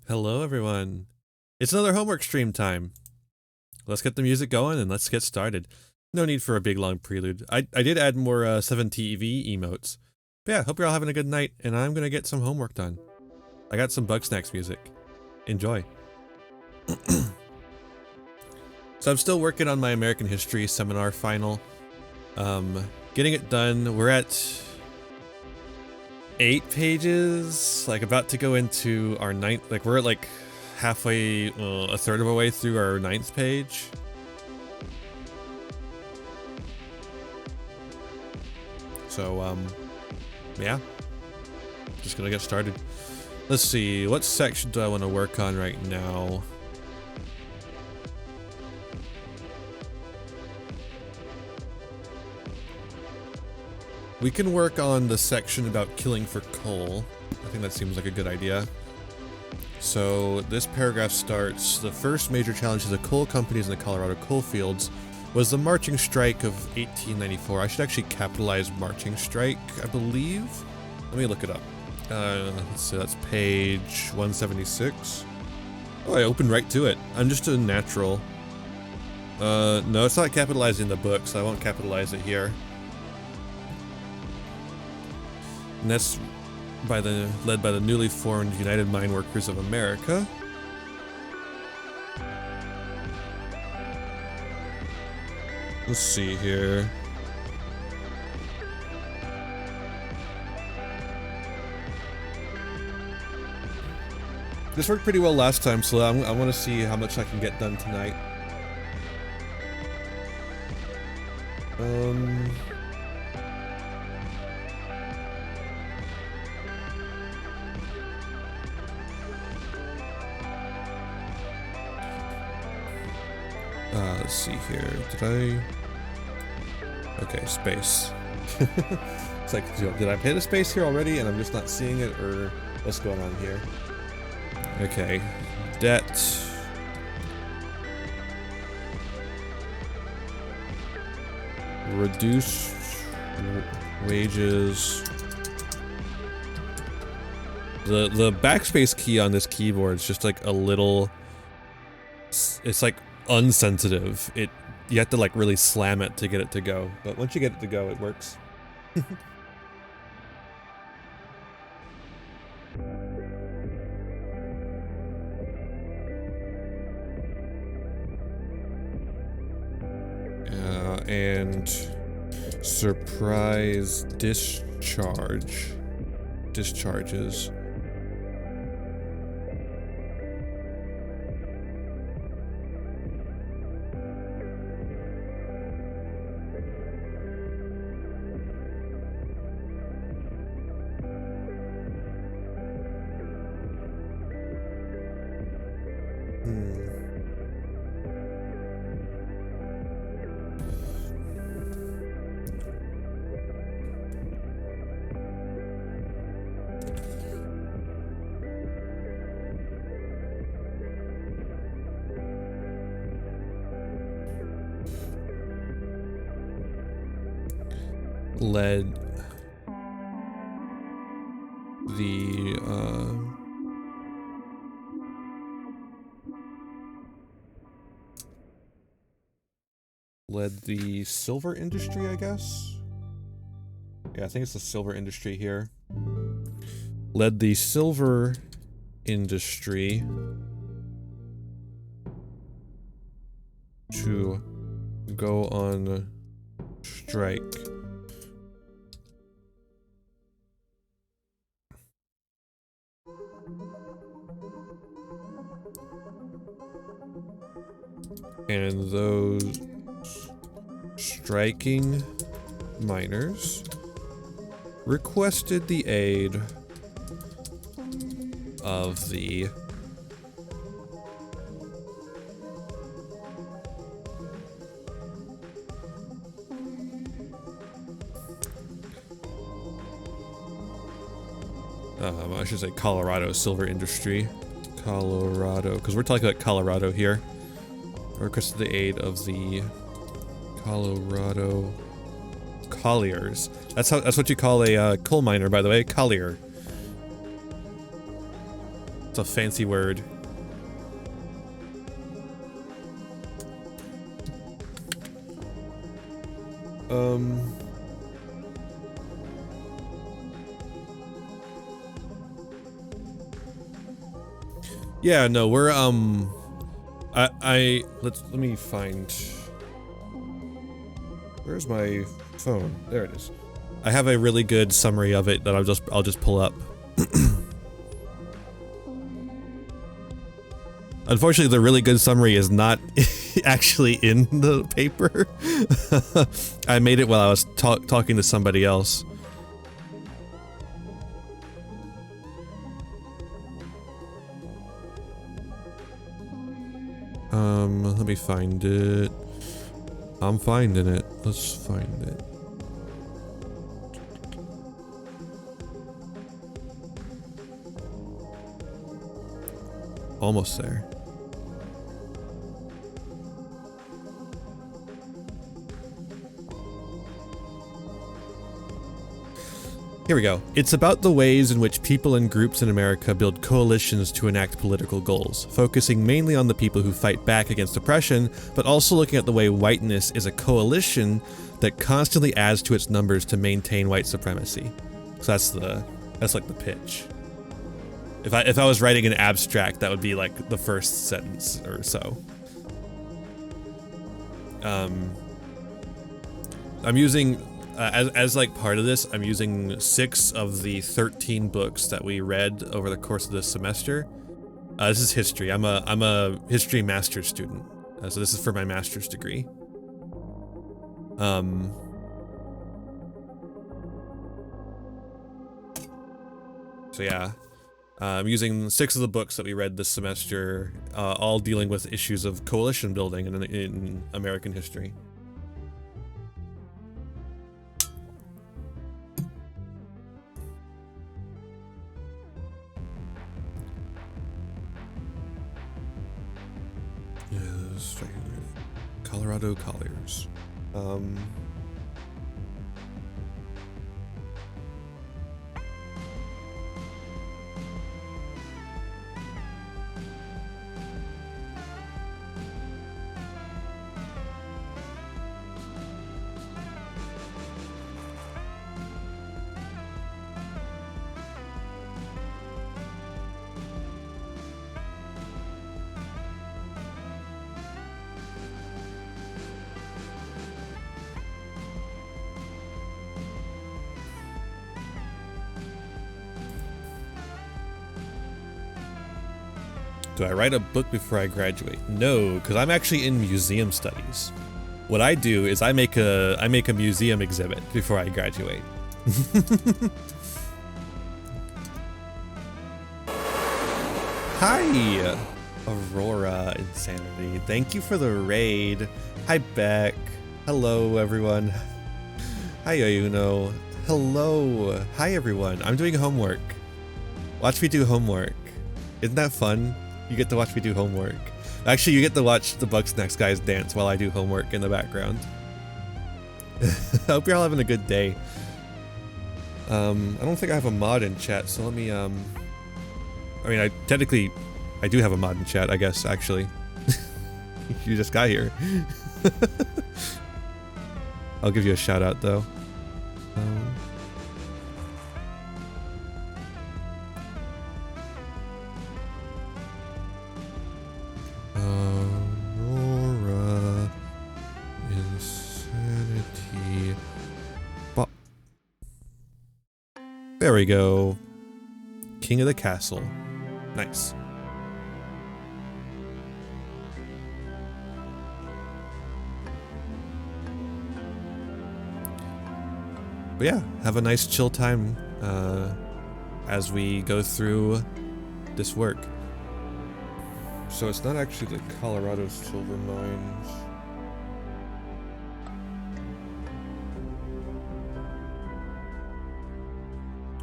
Hello everyone. It's another homework stream time. Let's get the music going and let's get started. No need for a big long prelude. I did add more 7TV emotes. But yeah, hope you're all having a good night and I'm gonna get some homework done. I got some Bug Snacks music. Enjoy. So I'm still working on my American History seminar final. Getting it done. We're at 8 pages, like about to go into our 9th, like we're at like halfway, a third of a way through our 9th page. So, yeah, just gonna get started. Let's see, what section do I want to work on right now? We can work on the section about killing for coal. I think that seems like a good idea. So this paragraph starts, the first major challenge to the coal companies in the Colorado coal fields was the marching strike of 1894. I should actually capitalize marching strike, I believe. Let me look it up. Let's see, that's page 176. Oh, I opened right to it. I'm just a natural. No, it's not capitalized in the book, so I won't capitalize it here. And that's led by the newly formed United Mine Workers of America. Let's see here. This worked pretty well last time, so I want to see how much I can get done tonight. Let's see here. Okay, space. It's like, did I hit a space here already and I'm just not seeing it, or what's going on here? Okay, debt. Reduce wages. The backspace key on this keyboard is just like a little, it's like unsensitive. You have to like really slam it to get it to go, but once you get it to go, it works. And surprise discharges. Led the silver industry, I guess? Yeah, I think it's the silver industry here. Led the silver industry to go on strike. And those striking miners requested the aid of the I should say Colorado silver industry. Colorado, because we're talking about Colorado here. Requested the aid of the Colorado colliers. That's what you call a coal miner, by the way, collier. It's a fancy word. Yeah, no, we're let me find. Where's my phone? There it is. I have a really good summary of it that I'll just pull up. Unfortunately, the really good summary is not actually in the paper. I made it while I was talking to somebody else. Let me find it. I'm finding it. Let's find it. Almost there. Here we go. It's about the ways in which people and groups in America build coalitions to enact political goals, focusing mainly on the people who fight back against oppression, but also looking at the way whiteness is a coalition that constantly adds to its numbers to maintain white supremacy. So that's like the pitch. If I was writing an abstract, that would be like the first sentence or so. I'm using as like part of this, I'm using 6 of the 13 books that we read over the course of this semester. This is history. I'm a history master's student, so this is for my master's degree. So yeah, I'm using 6 of the books that we read this semester, all dealing with issues of coalition building in American history. Colorado Colliers. Do I write a book before I graduate? No, because I'm actually in museum studies. What I do is I make a museum exhibit before I graduate. Hi, Aurora Insanity. Thank you for the raid. Hi, Beck. Hello, everyone. Hi, Ayuno. Hello. Hi, everyone. I'm doing homework. Watch me do homework. Isn't that fun? You get to watch me do homework. Actually, you get to watch the Bugsnax guys dance while I do homework in the background. I hope you're all having a good day. I don't think I have a mod in chat, so let me, I mean, I do have a mod in chat, I guess, actually. You just got here. I'll give you a shout out, though. Aurora Insanity. There we go. King of the castle. Nice. But yeah, have a nice chill time as we go through this work. So it's not actually the Colorado silver mines.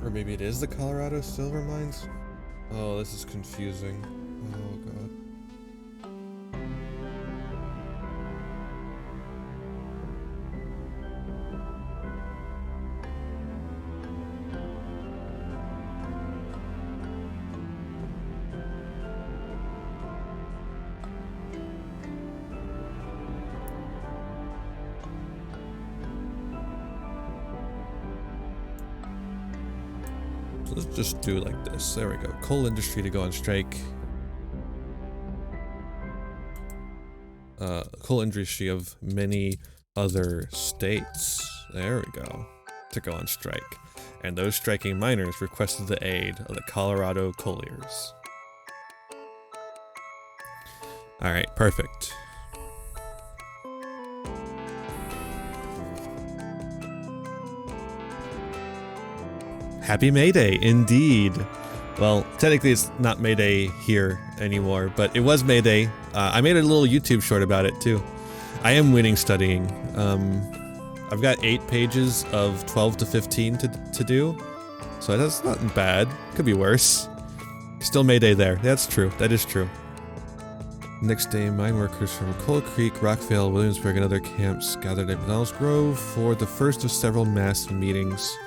Or maybe it is the Colorado silver mines? Oh, this is confusing. Oh god. let's just do like this. There we go. Coal industry to go on strike. Coal industry of many other states. There we go. To go on strike. And those striking miners requested the aid of the Colorado colliers. Alright, perfect. Happy May Day, indeed. Well, technically it's not May Day here anymore, but it was May Day. I made a little YouTube short about it too. I am winning studying. I've got 8 pages of 12 to 15 to do, so that's not bad. Could be worse. Still May Day there. That's true. That is true. Next day, mine workers from Coal Creek, Rockville, Williamsburg, and other camps gathered at McDonald's Grove for the first of several mass meetings.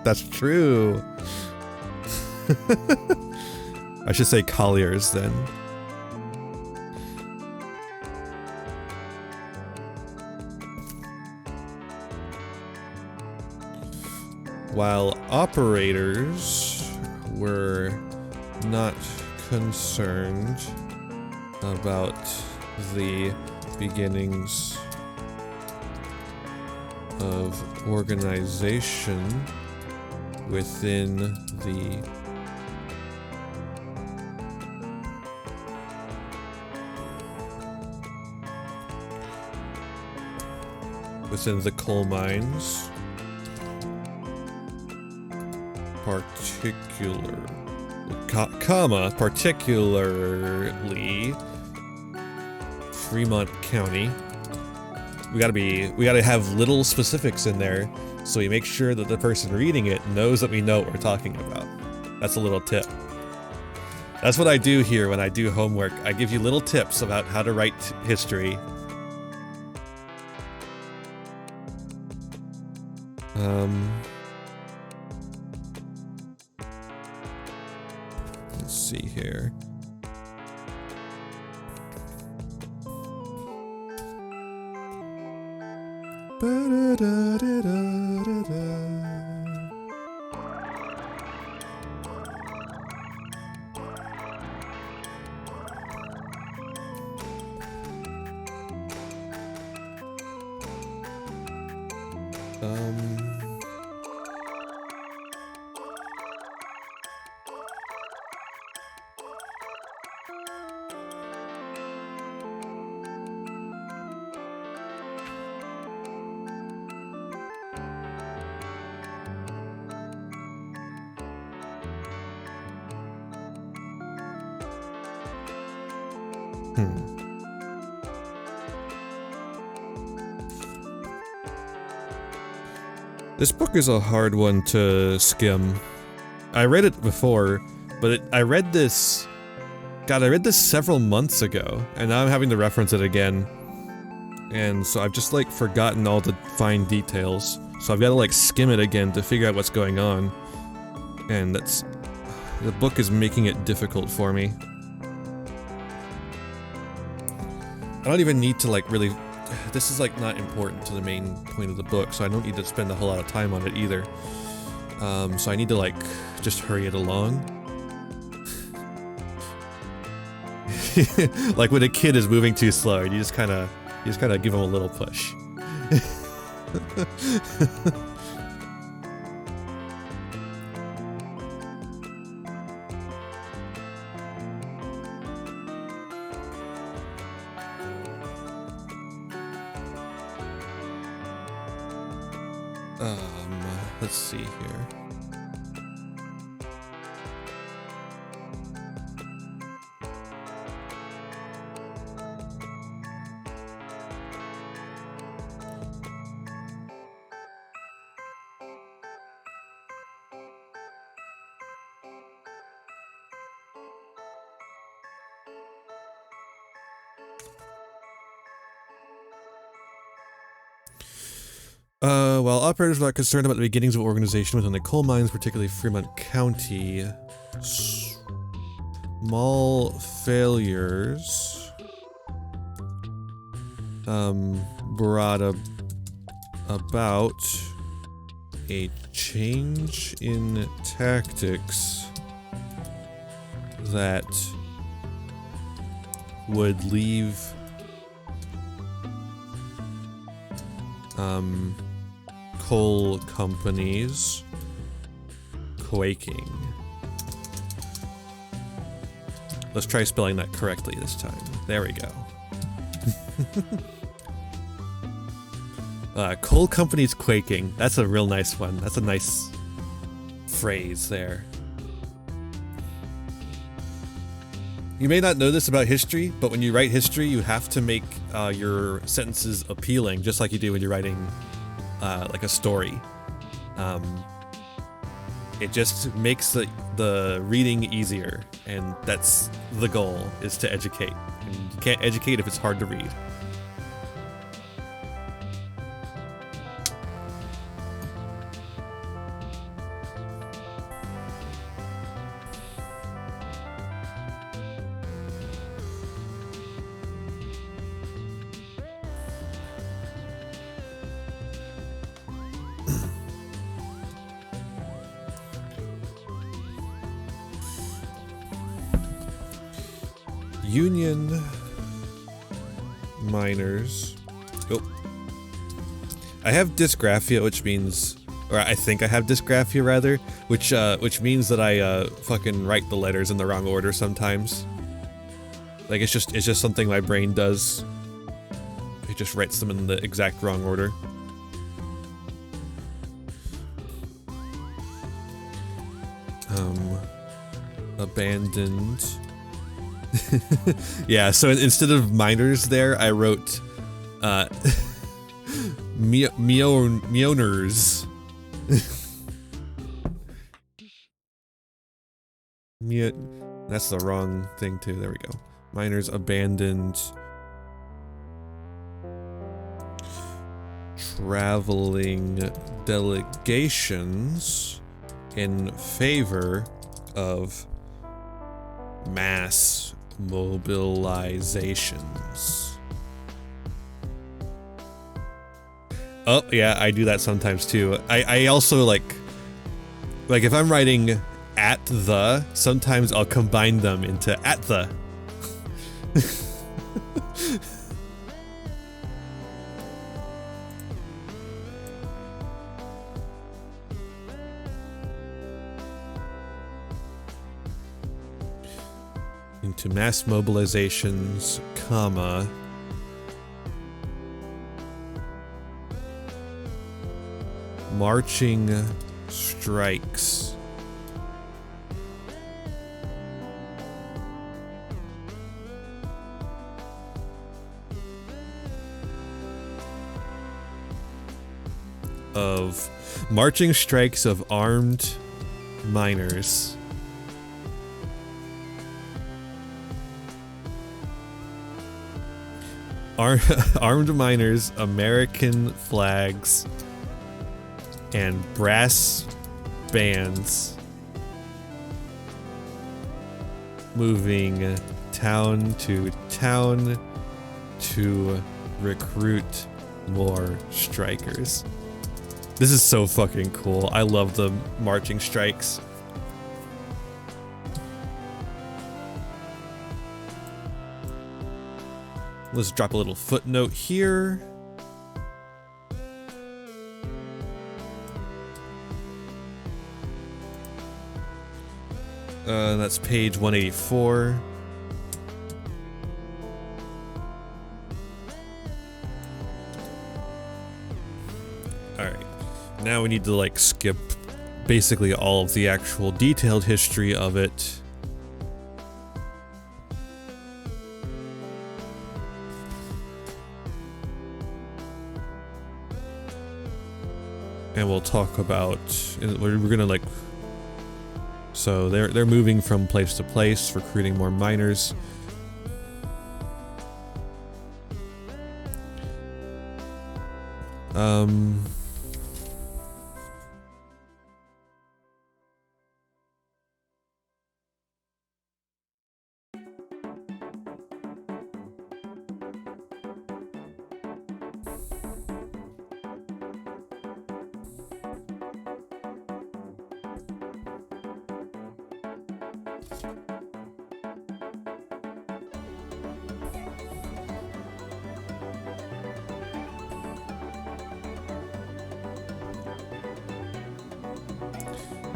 That's true. I should say colliers then. While operators were not concerned about the beginnings of organization within the coal mines, particularly Fremont County. We gotta have little specifics in there so we make sure that the person reading it knows that we know what we're talking about. That's a little tip. That's what I do here when I do homework. I give you little tips about how to write history. Let's see here. This book is a hard one to skim. I read it before, but I read this several months ago, and now I'm having to reference it again. And so I've just like forgotten all the fine details. So I've got to like skim it again to figure out what's going on. And the book is making it difficult for me. I don't even need to like really, this is like not important to the main point of the book, so I don't need to spend a whole lot of time on it either. So I need to like just hurry it along. Like when a kid is moving too slow, you just kind of give them a little push. Let's see here. While operators were not concerned about the beginnings of organization within the coal mines, particularly Fremont County, small failures brought about a change in tactics that would leave coal companies quaking. Let's try spelling that correctly this time. There we go. Coal companies quaking. That's a real nice one. That's a nice phrase there. You may not know this about history, but when you write history, you have to make your sentences appealing, just like you do when you're writing like a story. It just makes the reading easier, and that's the goal, is to educate. And you can't educate if it's hard to read. Union miners. Oh. I have dysgraphia, which means, or I think I have dysgraphia rather, which means that I fucking write the letters in the wrong order sometimes. Like it's just something my brain does. It just writes them in the exact wrong order. Abandoned. Yeah, so instead of miners there, I wrote Mioners. That's the wrong thing too. There we go. Miners abandoned traveling delegations in favor of mass mobilizations. Oh yeah, I do that sometimes too. I also like if I'm writing at the, sometimes I'll combine them into at the. Into mass mobilizations, comma, marching strikes. Of marching strikes of armed miners. Armed miners, American flags, and brass bands moving town to town to recruit more strikers. This is so fucking cool. I love the marching strikes. Let's drop a little footnote here. That's page 184. Alright. Now we need to like skip basically all of the actual detailed history of it. And we'll talk about, we're gonna like, so they're moving from place to place, recruiting more miners.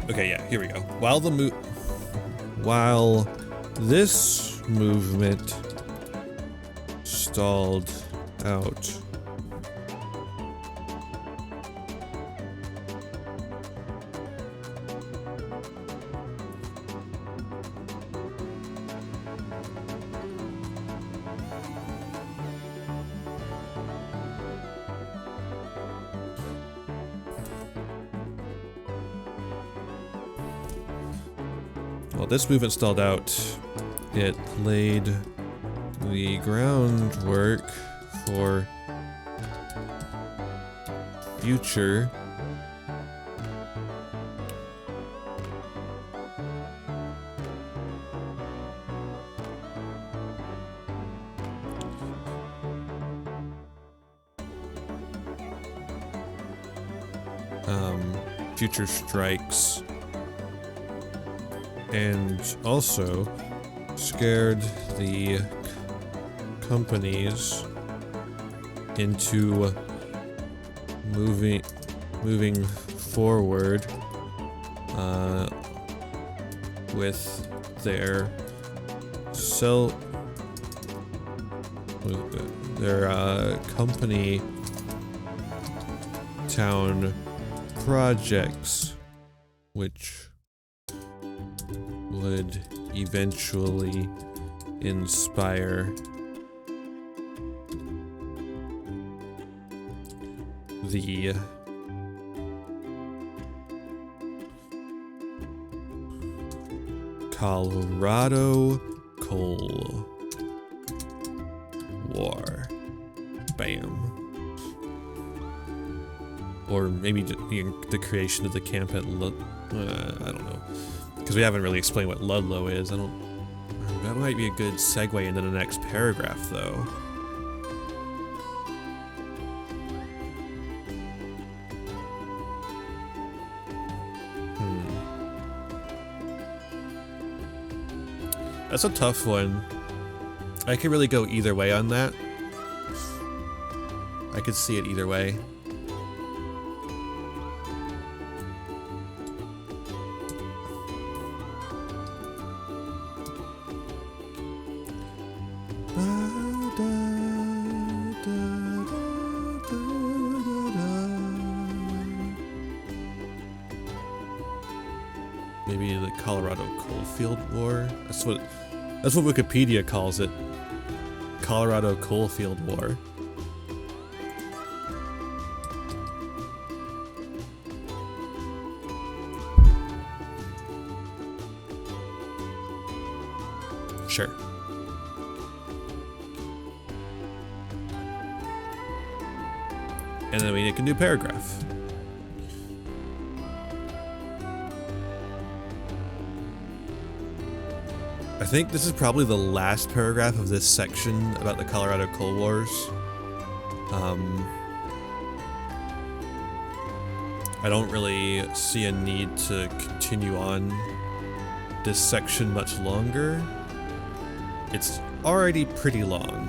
Okay, yeah, here we go. While this movement stalled out, it laid the groundwork for future future strikes, and also scared the companies into moving forward with their company town projects, which would eventually inspire the Colorado Coal War. Bam. Or maybe the creation of the camp at I don't know. Because we haven't really explained what Ludlow is. That might be a good segue into the next paragraph, though. That's a tough one. I could really go either way on that. I could see it either way. Maybe the Colorado Coalfield War? That's what Wikipedia calls it. Colorado Coalfield War. Sure. And then we make a new paragraph. I think this is probably the last paragraph of this section about the Colorado Coal Wars. I don't really see a need to continue on this section much longer. It's already pretty long.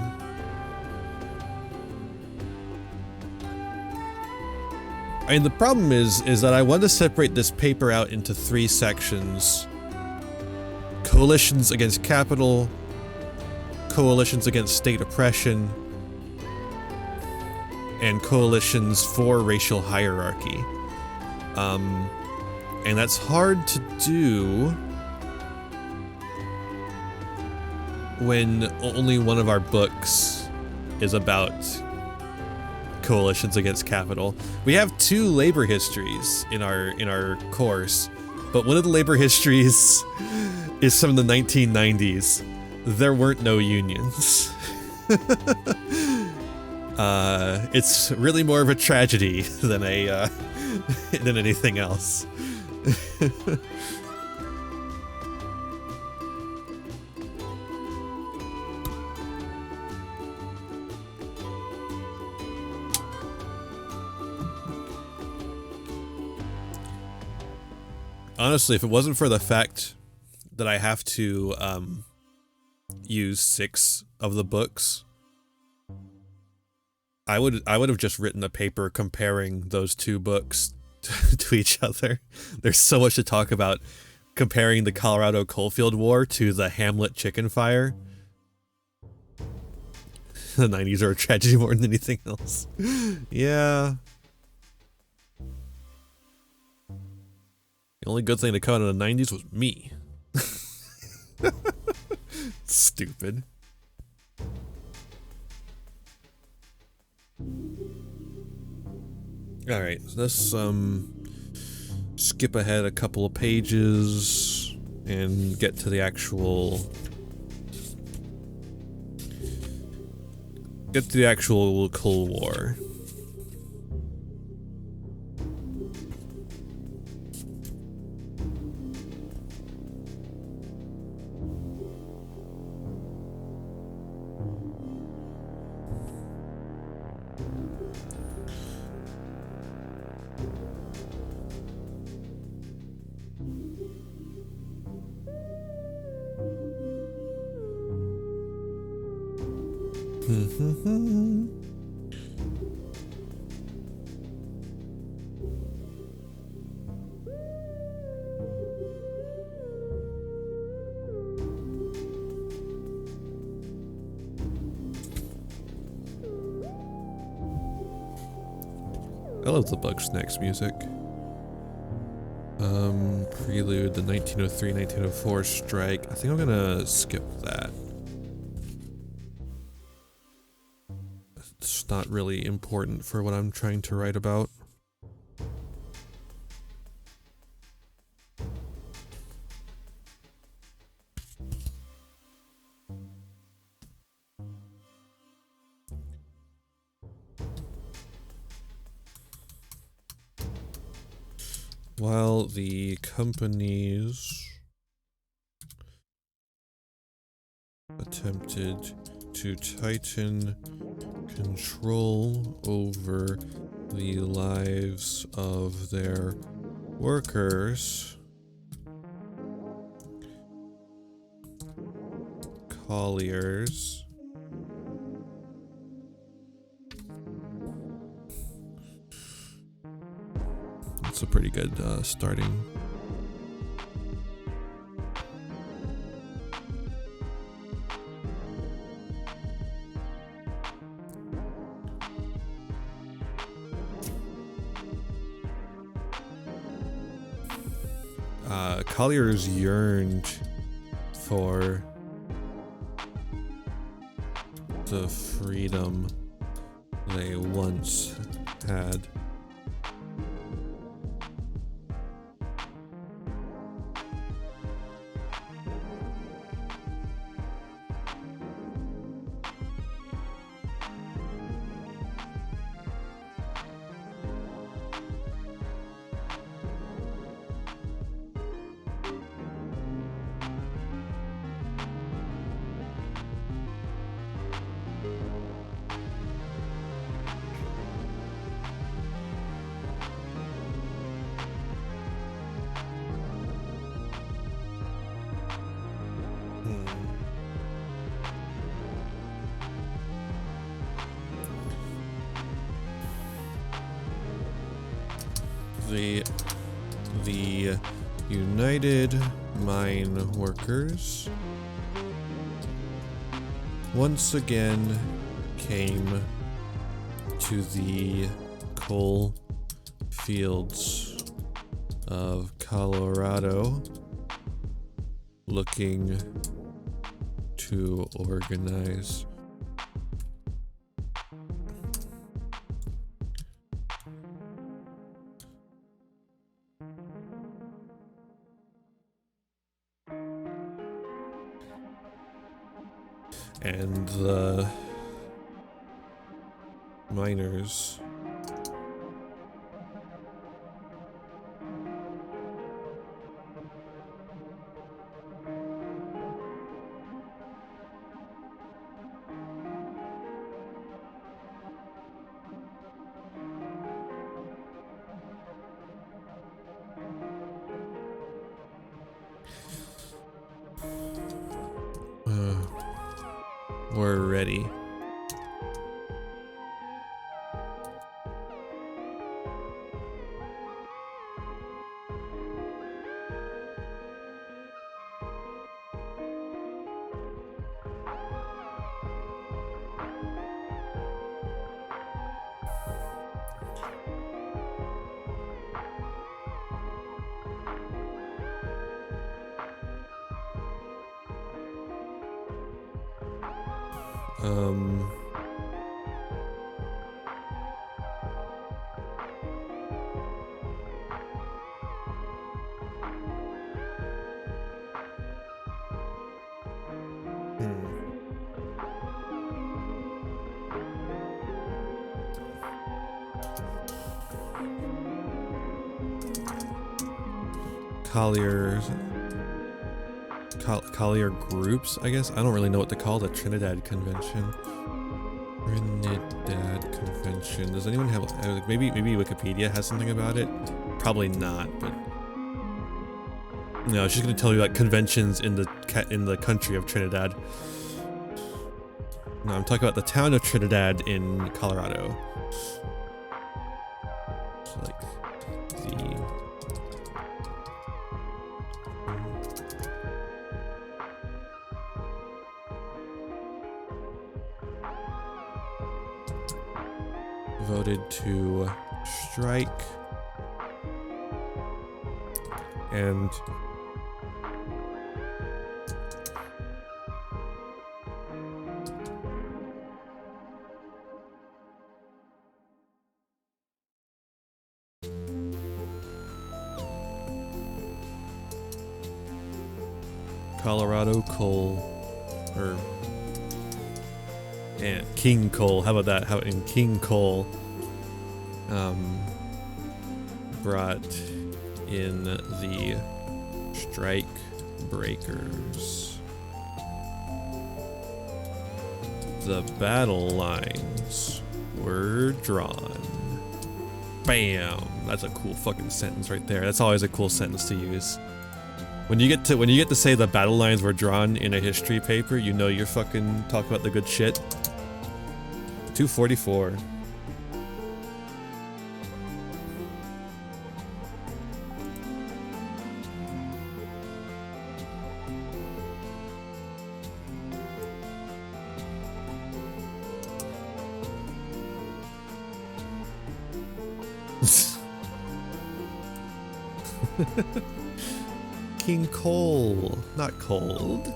I mean, the problem is that I want to separate this paper out into 3 sections. Coalitions against capital, coalitions against state oppression, and coalitions for racial hierarchy. And that's hard to do when only one of our books is about coalitions against capital. We have 2 labor histories in our course, but one of the labor histories is from the 1990s. There weren't no unions. It's really more of a tragedy than than anything else. Honestly, if it wasn't for the fact that I have to use 6 of the books, I would have just written a paper comparing those 2 books to each other. There's so much to talk about comparing the Colorado Coalfield War to the Hamlet chicken fire. The 90s are a tragedy more than anything else. Yeah. The only good thing to come out of the 90s was me. Stupid. Alright, so let's skip ahead a couple of pages and get to the actual Cold War. I love the Bugsnax music. Prelude, the 1903-1904 strike. I think I'm gonna skip that. It's not really important for what I'm trying to write about. While the companies attempted to tighten control over the lives of their workers, colliers It's a pretty good starting. Colliers yearned for the freedom they once had. The United Mine Workers once again came to the coal fields of Colorado looking to organize. And the miners We're ready. Collier groups, I guess. I don't really know what to call the Trinidad Convention. Trinidad Convention. Does anyone have maybe Wikipedia has something about it? Probably not, but no, she's gonna tell you like conventions in the country of Trinidad. No, I'm talking about the town of Trinidad in Colorado. So like the voted to strike and Colorado coal, or and King Coal. How about that? How in King Coal brought in the strike breakers. The battle lines were drawn. Bam! That's a cool fucking sentence right there. That's always a cool sentence to use. When you get to say the battle lines were drawn in a history paper, you know you're fucking talking about the good shit. 244. King Cole, not cold.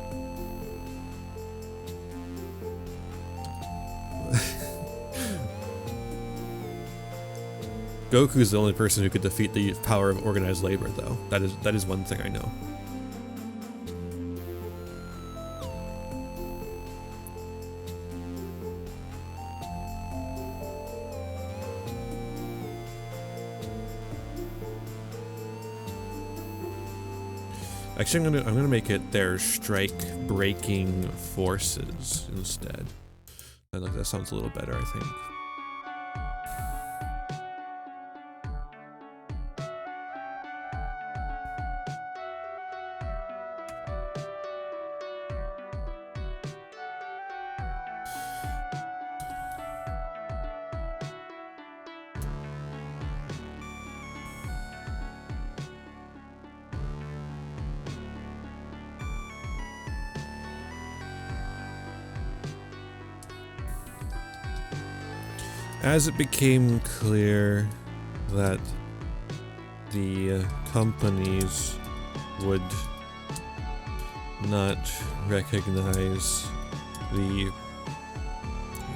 Goku's the only person who could defeat the power of organized labor, though. That is one thing I know. Actually, I'm gonna make it their strike-breaking forces instead. That sounds a little better, I think. As it became clear that the companies would not recognize the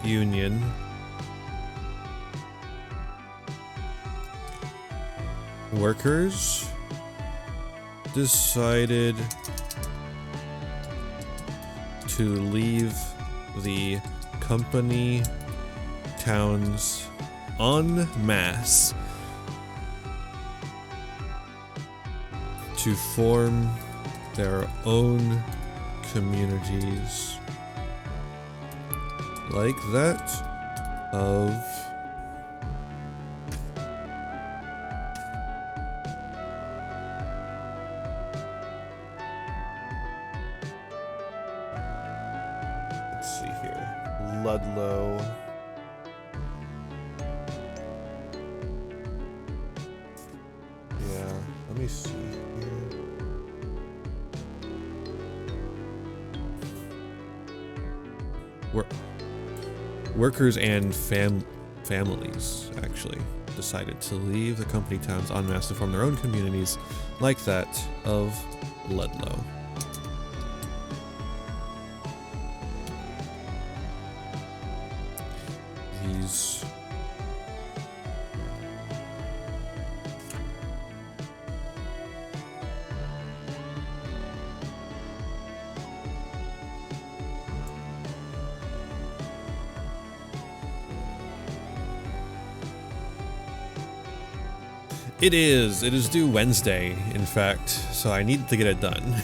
union, workers decided to leave the company towns en masse to form their own communities like that of let's see here. Ludlow. Yeah, let me see here. Workers and families, actually, decided to leave the company towns en masse to form their own communities, like that of Ludlow. These It is due Wednesday, in fact, so I need to get it done.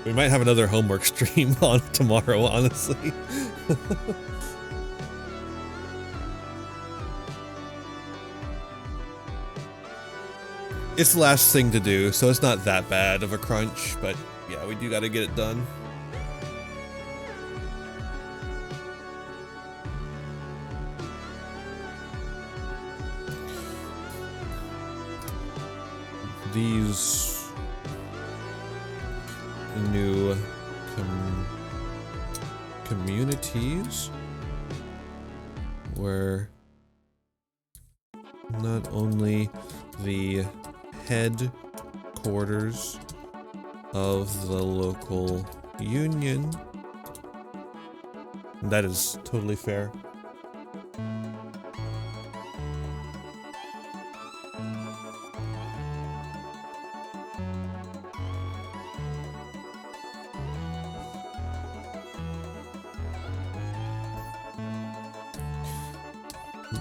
We might have another homework stream on tomorrow, honestly. It's the last thing to do, so it's not that bad of a crunch, but yeah, we do gotta get it done. These new communities were not only the headquarters of the local union. That is totally fair.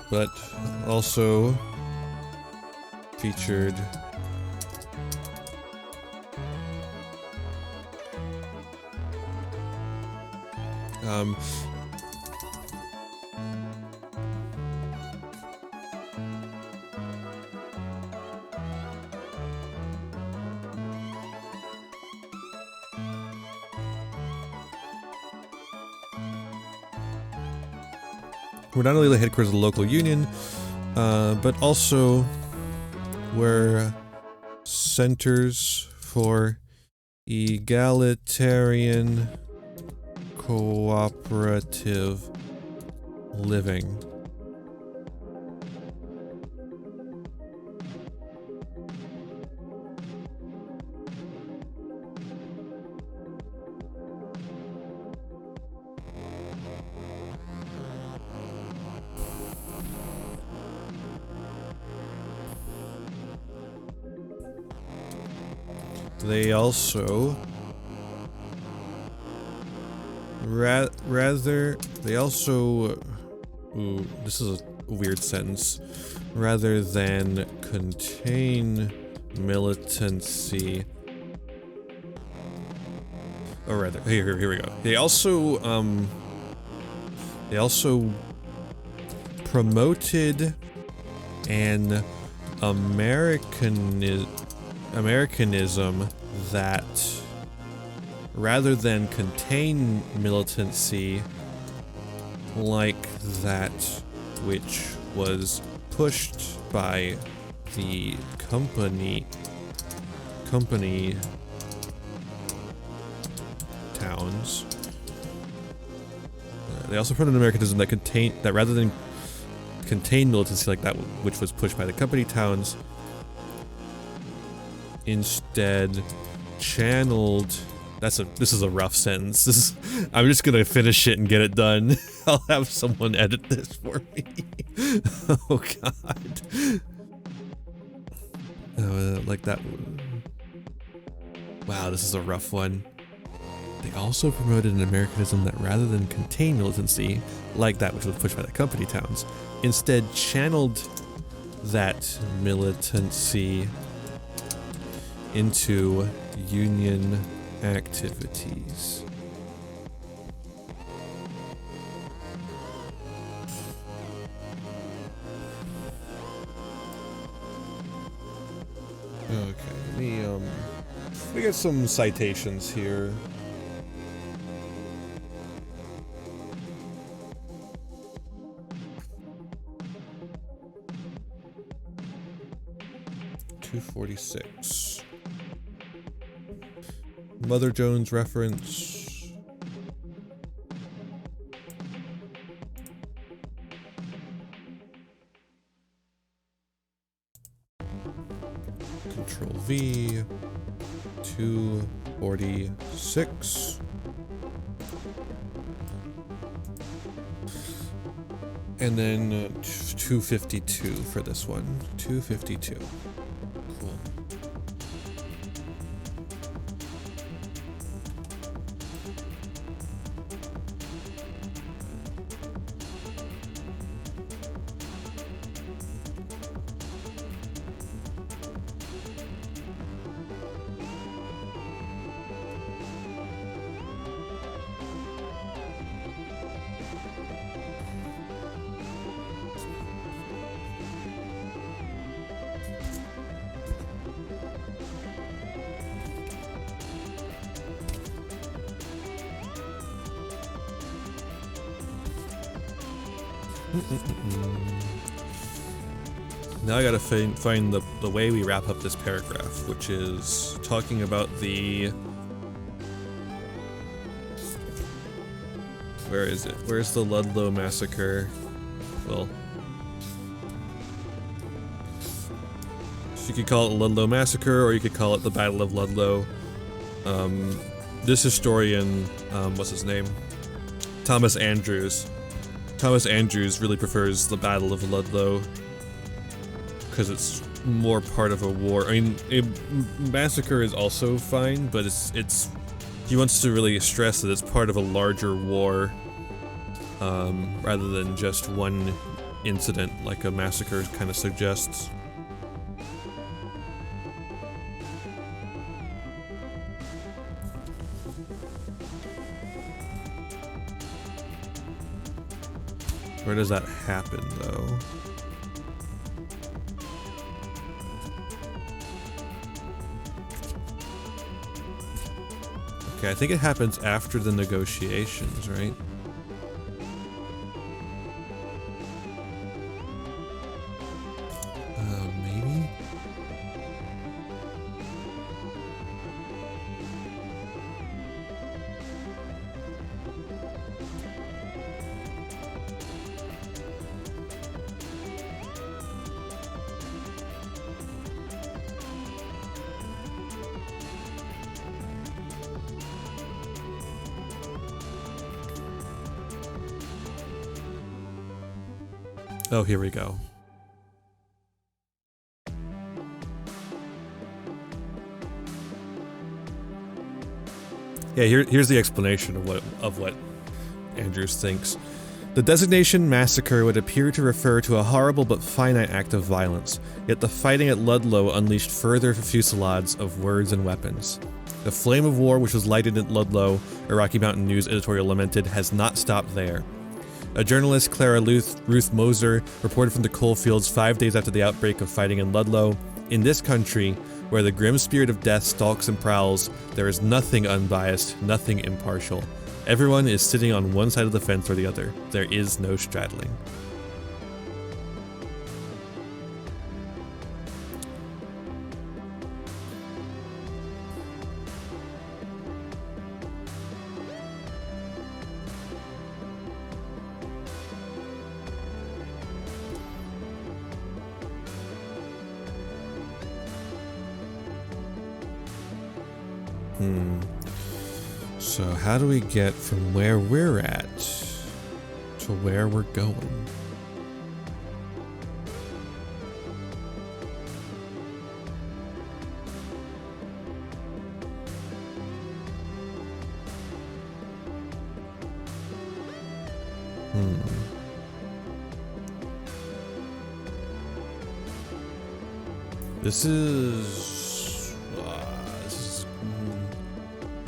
But also featured we're not only the headquarters of the local union, but also we're centers for egalitarian cooperative living. They also ooh, this is a weird sentence. Rather than contain militancy, or rather, here we go. They also promoted an Americanism that, rather than contain militancy like that which was pushed by the company towns. They also promoted an Americanism that rather than contain militancy like that which was pushed by the company towns, instead channeled. This is a rough sentence. I'm just gonna finish it and get it done. I'll have someone edit this for me. Oh god. Like that. Wow, this is a rough one. They also promoted an Americanism that, rather than contain militancy like that which was pushed by the company towns, instead channeled that militancy into union activities. Okay, let me get some citations here. 246. Mother Jones reference. Control V. 246. And then 252 for this one. 252. Cool. Now I gotta find the way we wrap up this paragraph, which is talking about the... Where is it? Where's the Ludlow massacre? Well... You could call it Ludlow Massacre, or you could call it the Battle of Ludlow. This historian, what's his name? Thomas Andrews. Thomas Andrews really prefers the Battle of Ludlow because it's more part of a war. I mean, a massacre is also fine, but it's he wants to really stress that it's part of a larger war, rather than just one incident like a massacre kind of suggests. Where does that happen, though? Okay, I think it happens after the negotiations, right? Maybe? Oh, here we go. Yeah, here's the explanation of what Andrews thinks. The designation massacre would appear to refer to a horrible but finite act of violence, yet the fighting at Ludlow unleashed further fusillades of words and weapons. The flame of war which was lighted at Ludlow, a Rocky Mountain News editorial lamented, has not stopped there. A journalist, Clara Ruth Moser, reported from the coal fields 5 days after the outbreak of fighting in Ludlow. In this country, where the grim spirit of death stalks and prowls, there is nothing unbiased, nothing impartial. Everyone is sitting on one side of the fence or the other. There is no straddling. So how do we get from where we're at to where we're going? This is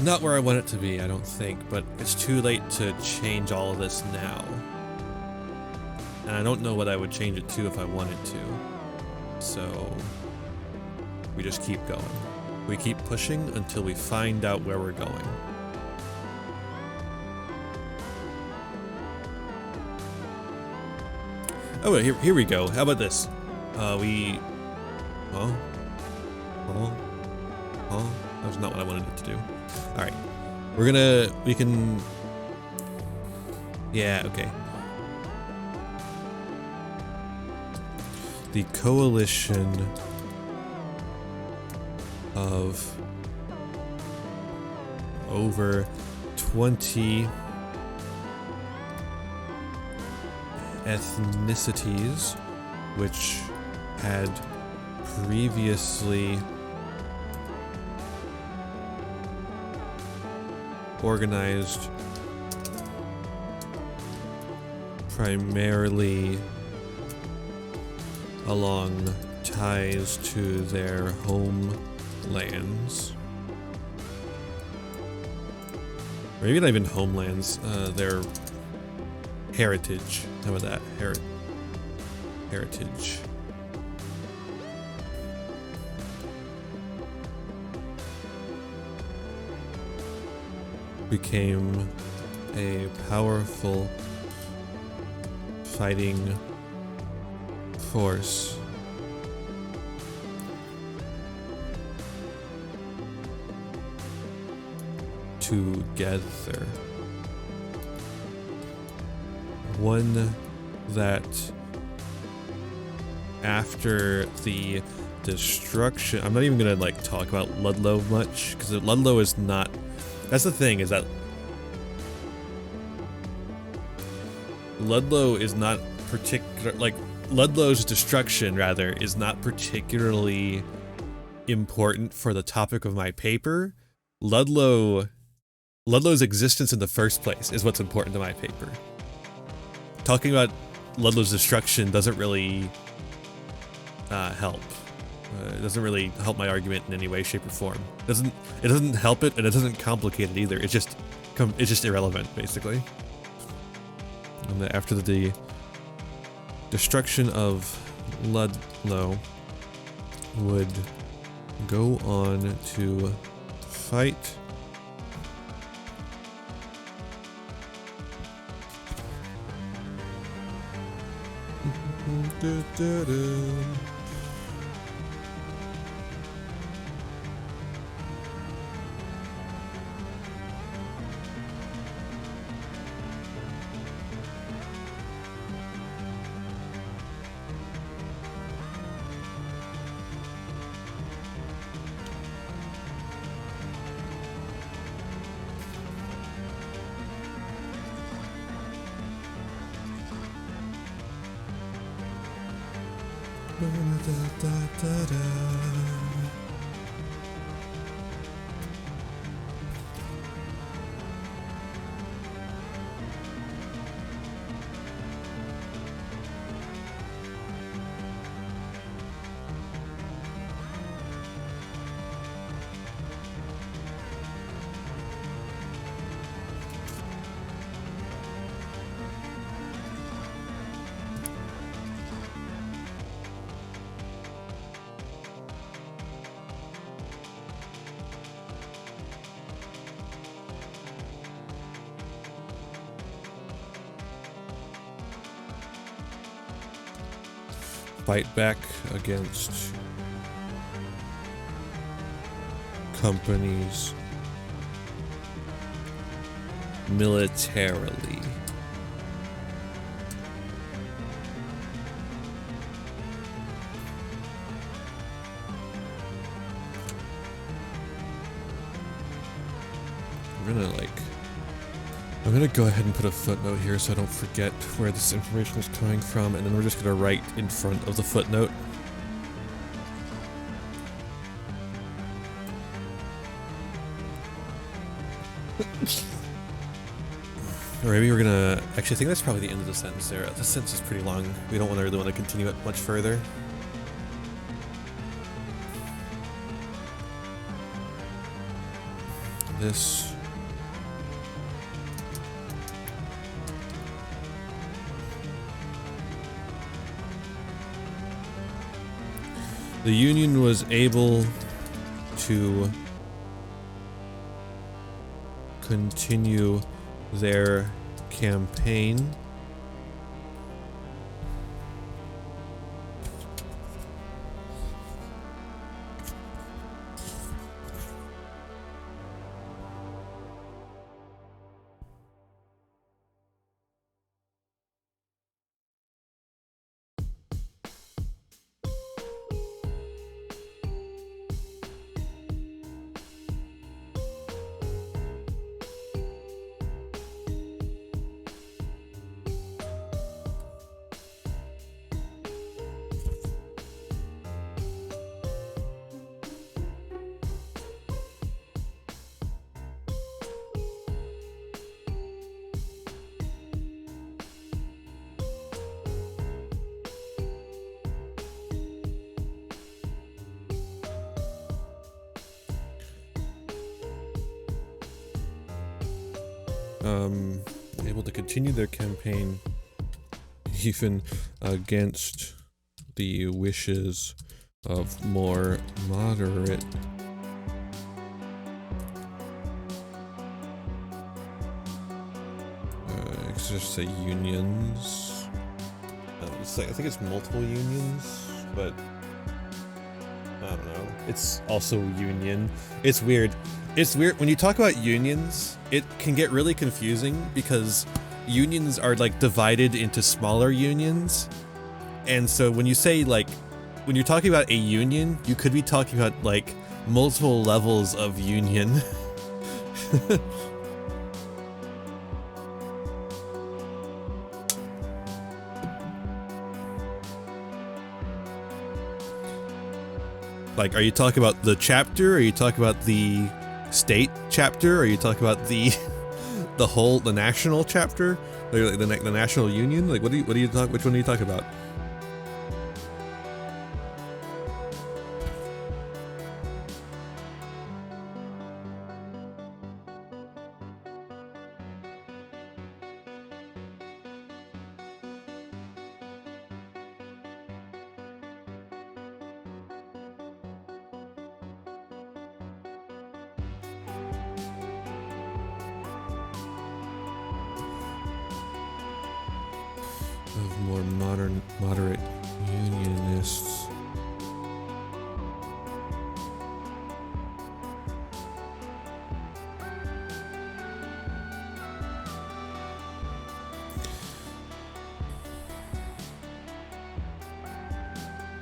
not where I want it to be, I don't think, but it's too late to change all of this now. And I don't know what I would change it to if I wanted to. So we just keep going. We keep pushing until we find out where we're going. Oh, here we go. How about this? Well, Oh, oh, that was not what I wanted it to do. All right, we can, yeah, okay. The coalition of over 20 ethnicities which had previously organized primarily along ties to their homelands. Or maybe not even homelands, their heritage. How about that? Heritage. Became a powerful fighting force together. One that after the destruction, I'm not even gonna like talk about Ludlow much because Ludlow is not, that's the thing, is that Ludlow is not particular, like Ludlow's destruction rather is not particularly important for the topic of my paper. Ludlow's existence in the first place is what's important to my paper. Talking about Ludlow's destruction doesn't really help. It doesn't really help my argument in any way, shape, or form. It doesn't help it, and it doesn't complicate it either. It's just irrelevant, basically. And after the destruction of Ludlow, would go on to fight fight back against companies militarily. I'm gonna go ahead and put a footnote here so I don't forget where this information is coming from, and then we're just gonna write in front of the footnote. Or maybe we're gonna, actually I think that's probably the end of the sentence there. The sentence is pretty long. We don't really want to continue it much further. This the Union was able to continue their campaign able to continue their campaign even against the wishes of more moderate just say unions. It's like, I think it's multiple unions, but I don't know. It's also union. It's weird. It's weird when you talk about unions. It can get really confusing because unions are like divided into smaller unions, and so when you say like, when you're talking about a union, you could be talking about like multiple levels of union. Like, are you talking about the chapter? Are you talking about the state chapter? Are you talking about the the national chapter? Like the national union? Like, what do you talk? Which one are you talking about? Of more moderate unionists.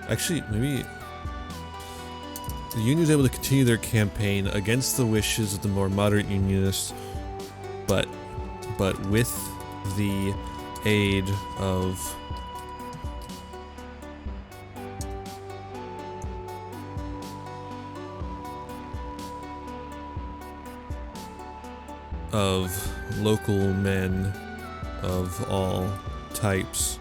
Actually, maybe the union is able to continue their campaign against the wishes of the more moderate unionists, but with the aid of local men of all types.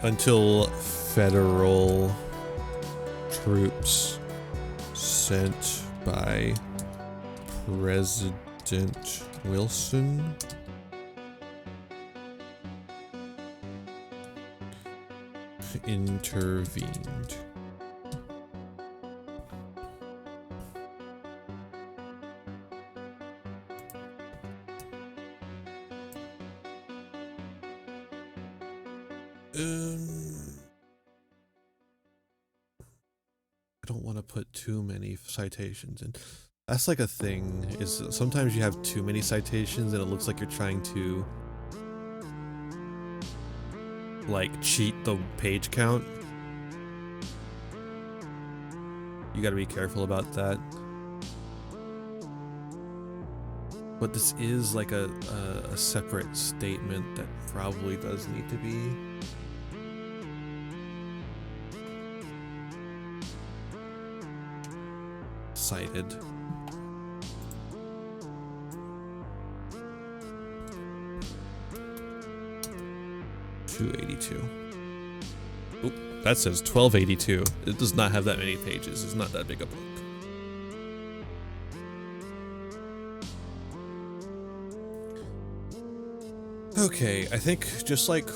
Until federal troops sent by President Wilson intervened. I don't want to put too many citations in. That's like a thing, is sometimes you have too many citations and it looks like you're trying to like cheat the page count. You gotta be careful about that. But this is like a separate statement that probably does need to be cited. $282. Oop, that says 1282. It does not have that many pages. It's not that big a book. Okay, I think just like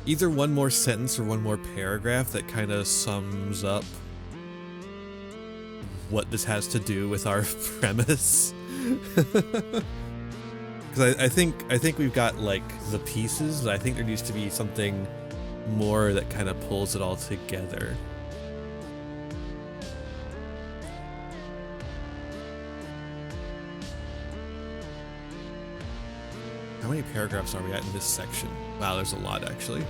either one more sentence or one more paragraph that kind of sums up what this has to do with our premise. Because I think we've got like the pieces. I think there needs to be something more that kind of pulls it all together. How many paragraphs are we at in this section? Wow, there's a lot actually.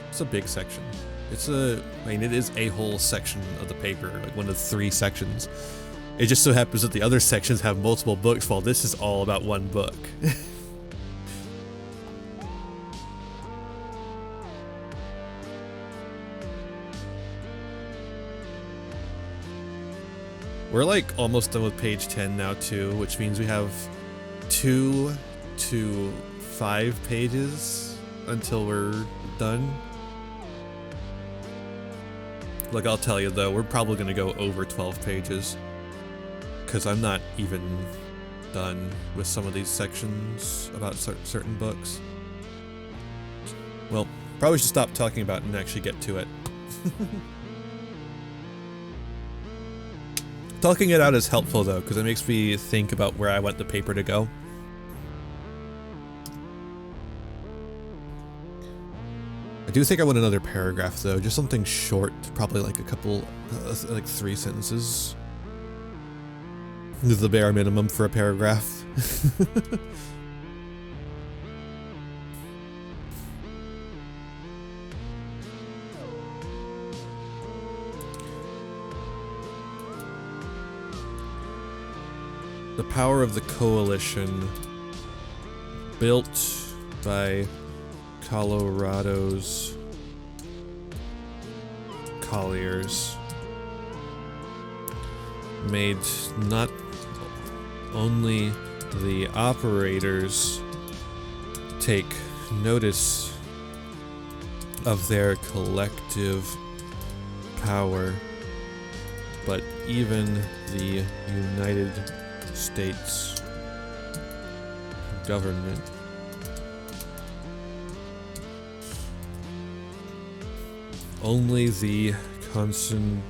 It's a big section. I mean, it is a whole section of the paper, like one of 3 sections. It just so happens that the other sections have multiple books, while this is all about one book. We're like almost done with page 10 now too, which means we have 2 to 5 pages until we're done. Like, I'll tell you though, we're probably gonna go over 12 pages because I'm not even done with some of these sections about certain books. Well, probably should stop talking about it and actually get to it. Talking it out is helpful though, because it makes me think about where I want the paper to go. I do think I want another paragraph though, just something short, probably like a couple, like 3 sentences. This is the bare minimum for a paragraph. The power of the coalition, built by Colorado's colliers, made not only the operators take notice of their collective power, but even the United States government only the concentrated.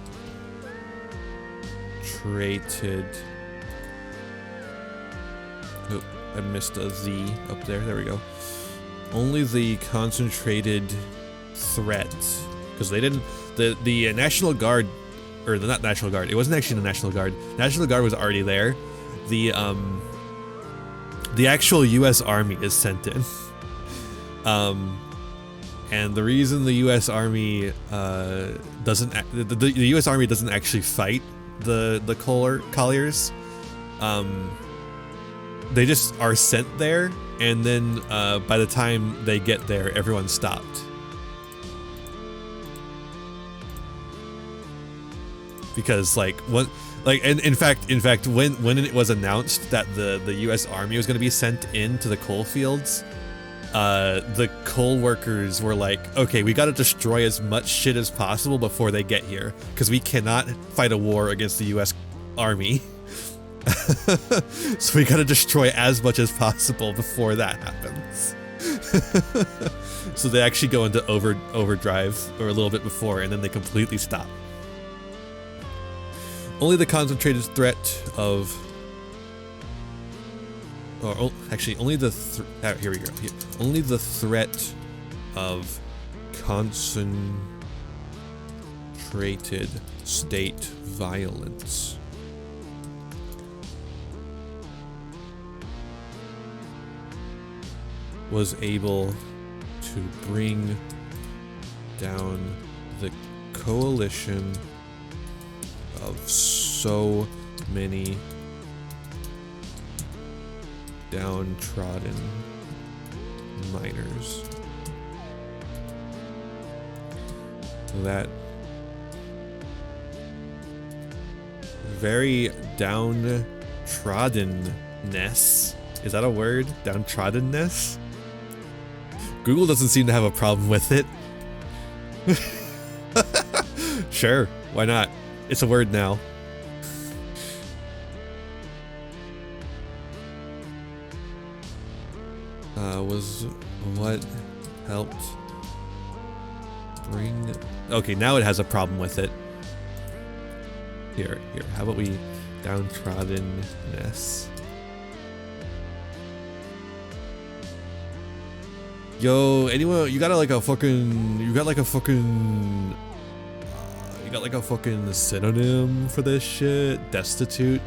Oh, I missed a Z up there. There we go. Only the concentrated threat, because they didn't. The National Guard, or not National Guard. It wasn't actually the National Guard. National Guard was already there. The actual U.S. Army is sent in. And the reason the U.S. Army doesn't, the U.S. Army doesn't actually fight the colliers. They just are sent there, and then by the time they get there, everyone's stopped. Because in fact, when it was announced that the U.S. Army was going to be sent into the coal fields, the coal workers were like, okay, we got to destroy as much shit as possible before they get here, because we cannot fight a war against the U.S. Army. So we got to destroy as much as possible before that happens. So they actually go into overdrive, or a little bit before, and then they completely stop. Only the concentrated threat of, or actually only the here we go. Here. Only the threat of concentrated state violence was able to bring down the coalition of so many downtrodden miners that very downtroddenness, is that a word? Downtroddenness? Google doesn't seem to have a problem with it. Sure, why not? It's a word now. Was what helped bring... Okay, now it has a problem with it. Here, how about we downtroddenness? Yo, anyone, you got like a fucking synonym for this shit? Destitute,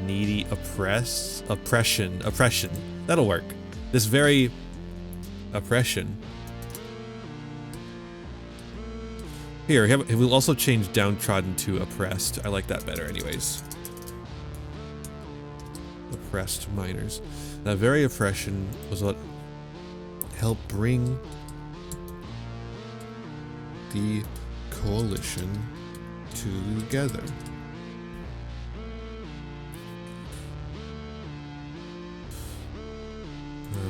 needy, oppression. That'll work. This very oppression. Here, we'll also change downtrodden to oppressed. I like that better anyways. Oppressed miners. That very oppression was what helped bring the coalition together.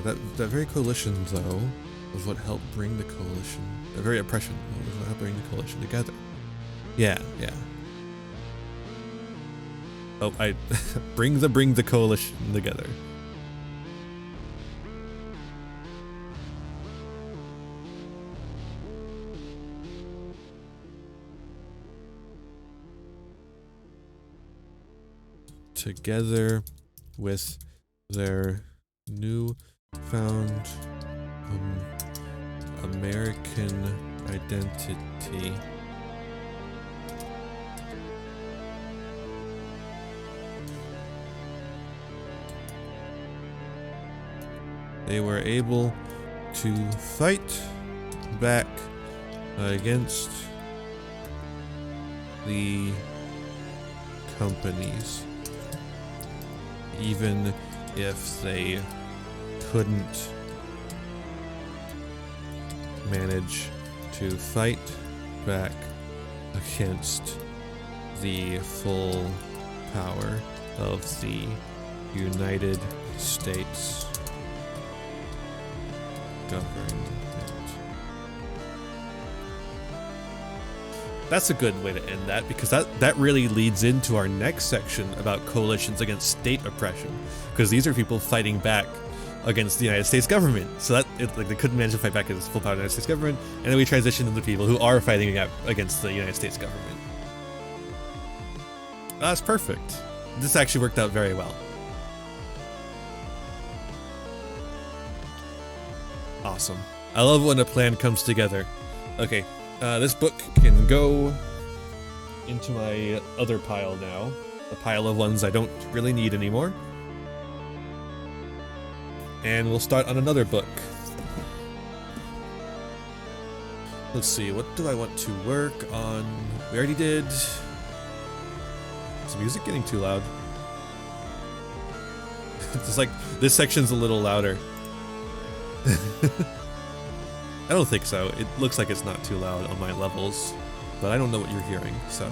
That very coalition, though, was what helped bring the coalition. The very oppression was what helped bring the coalition together. Yeah. Oh, I bring the coalition together. Together with their newfound American identity. They were able to fight back against the companies, even if they couldn't manage to fight back against the full power of the United States government. That's a good way to end that, because that really leads into our next section about coalitions against state oppression, because these are people fighting back against the United States government. So that like they couldn't manage to fight back against the full power of the United States government, and then we transition into people who are fighting against the United States government. That's perfect. This actually worked out very well. Awesome. I love when a plan comes together. Okay, this book can go into my other pile now. The pile of ones I don't really need anymore. And we'll start on another book. Let's see, what do I want to work on? We already did... Is the music getting too loud? It's like, this section's a little louder. I don't think so. It looks like it's not too loud on my levels, but I don't know what you're hearing, so...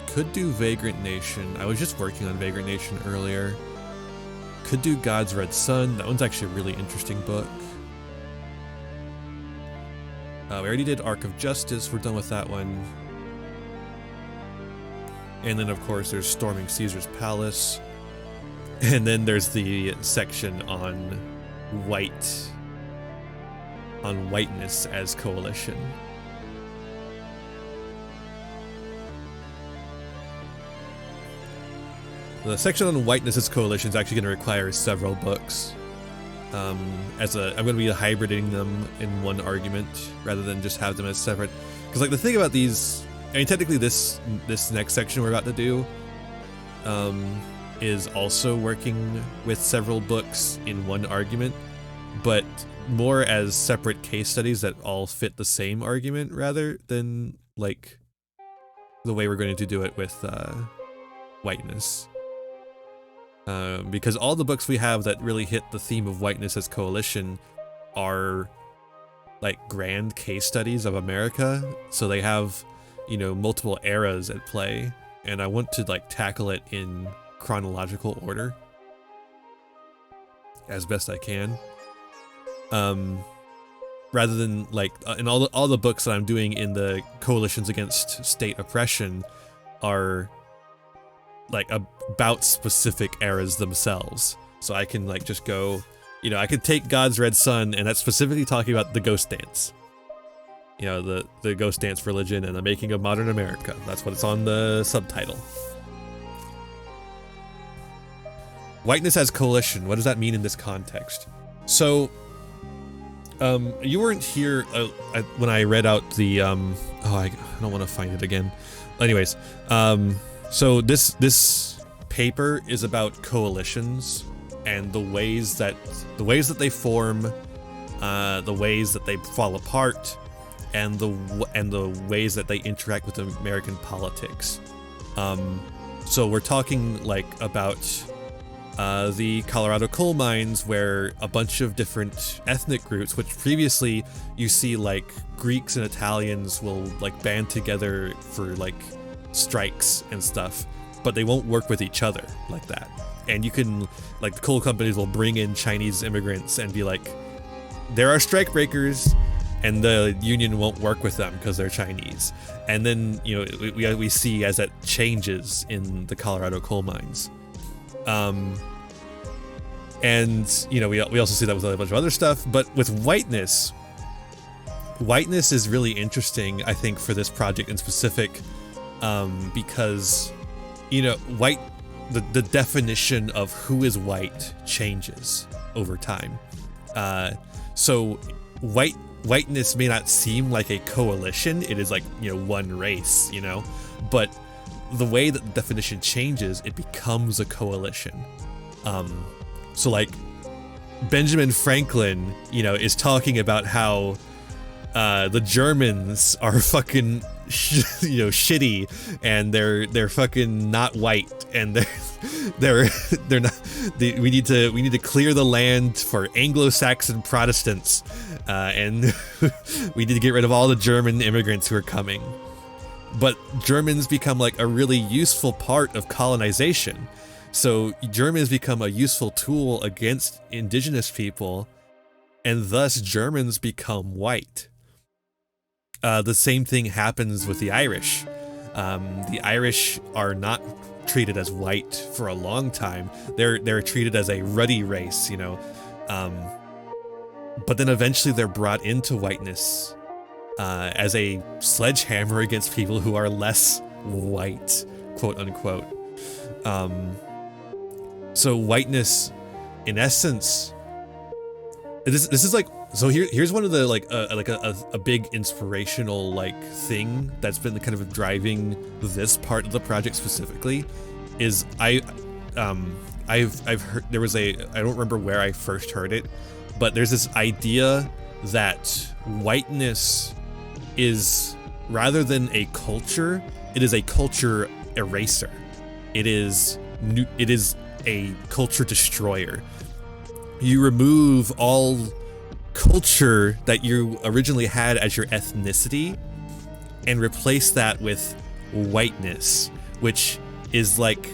Could do Vagrant Nation. I was just working on Vagrant Nation earlier. Could do God's Red Sun. That one's actually a really interesting book. We already did Arc of Justice. We're done with that one. And then, of course, there's Storming Caesar's Palace. And then there's the section on whiteness as coalition. The section on whiteness as coalition is actually going to require several books. I'm going to be hybriding them in one argument rather than just have them as separate. Because like the thing about these, I mean, technically this next section we're about to do is also working with several books in one argument, but more as separate case studies that all fit the same argument rather than like the way we're going to do it with whiteness. Because all the books we have that really hit the theme of whiteness as coalition are like grand case studies of America, so they have, you know, multiple eras at play, and I want to like tackle it in chronological order as best I can, rather than like and all the books that I'm doing in the coalitions against state oppression are like about specific eras themselves. So I can like just go, you know, I could take God's Red Sun, and that's specifically talking about the Ghost Dance. You know, the Ghost Dance religion and the making of modern America. That's what it's on the subtitle. Whiteness as coalition. What does that mean in this context? So, you weren't here when I read out the, I don't want to find it again. Anyways, so this paper is about coalitions and the ways that they form, the ways that they fall apart, and the ways that they interact with American politics. So we're talking like about the Colorado coal mines, where a bunch of different ethnic groups, which previously you see like Greeks and Italians will like band together for like strikes and stuff, but they won't work with each other like that. And you can, like, the coal companies will bring in Chinese immigrants and be like, there are strike breakers, and the union won't work with them because they're Chinese. And then, you know, we see as that changes in the Colorado coal mines. And, you know, we also see that with a bunch of other stuff, but with whiteness is really interesting, I think, for this project in specific, because, you know, the definition of who is white changes over time. So whiteness may not seem like a coalition, it is like, you know, one race, you know, but the way that the definition changes, it becomes a coalition. So like Benjamin Franklin, you know, is talking about how the Germans are fucking you know, shitty, and they're fucking not white, and they're not. We need to clear the land for Anglo-Saxon Protestants, and we need to get rid of all the German immigrants who are coming. But Germans become like a really useful part of colonization. So Germans become a useful tool against indigenous people, and thus Germans become white. The same thing happens with the Irish. The Irish are not treated as white for a long time. They're treated as a ruddy race, you know. But then eventually they're brought into whiteness as a sledgehammer against people who are less white, quote unquote. So whiteness, in essence, this is like, so here's one of the like a big inspirational like thing that's been kind of driving this part of the project specifically, is I've heard, there was I don't remember where I first heard it, but there's this idea that whiteness is, rather than a culture, it is a culture eraser. It is a culture destroyer. You remove all culture that you originally had as your ethnicity and replace that with whiteness, which is like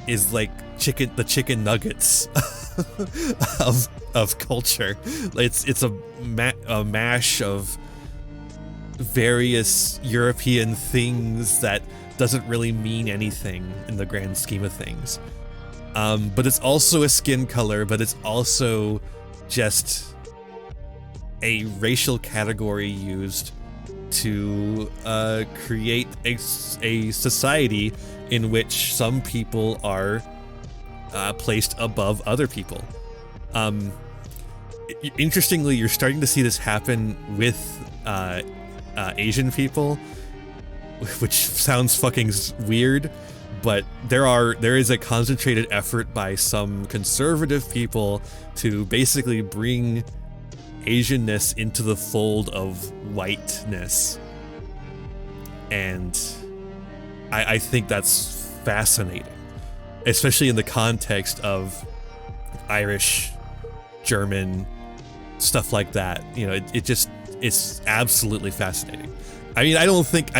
the chicken nuggets of culture. It's a mash of various European things that doesn't really mean anything in the grand scheme of things. But it's also a skin color, but it's also just a racial category used to create a society in which some people are placed above other people. Interestingly, you're starting to see this happen with Asian people, which sounds fucking weird, but there is a concentrated effort by some conservative people to basically bring Asianness into the fold of whiteness. And I think that's fascinating, especially in the context of Irish, German, stuff like that. You know, it's absolutely fascinating. I mean, I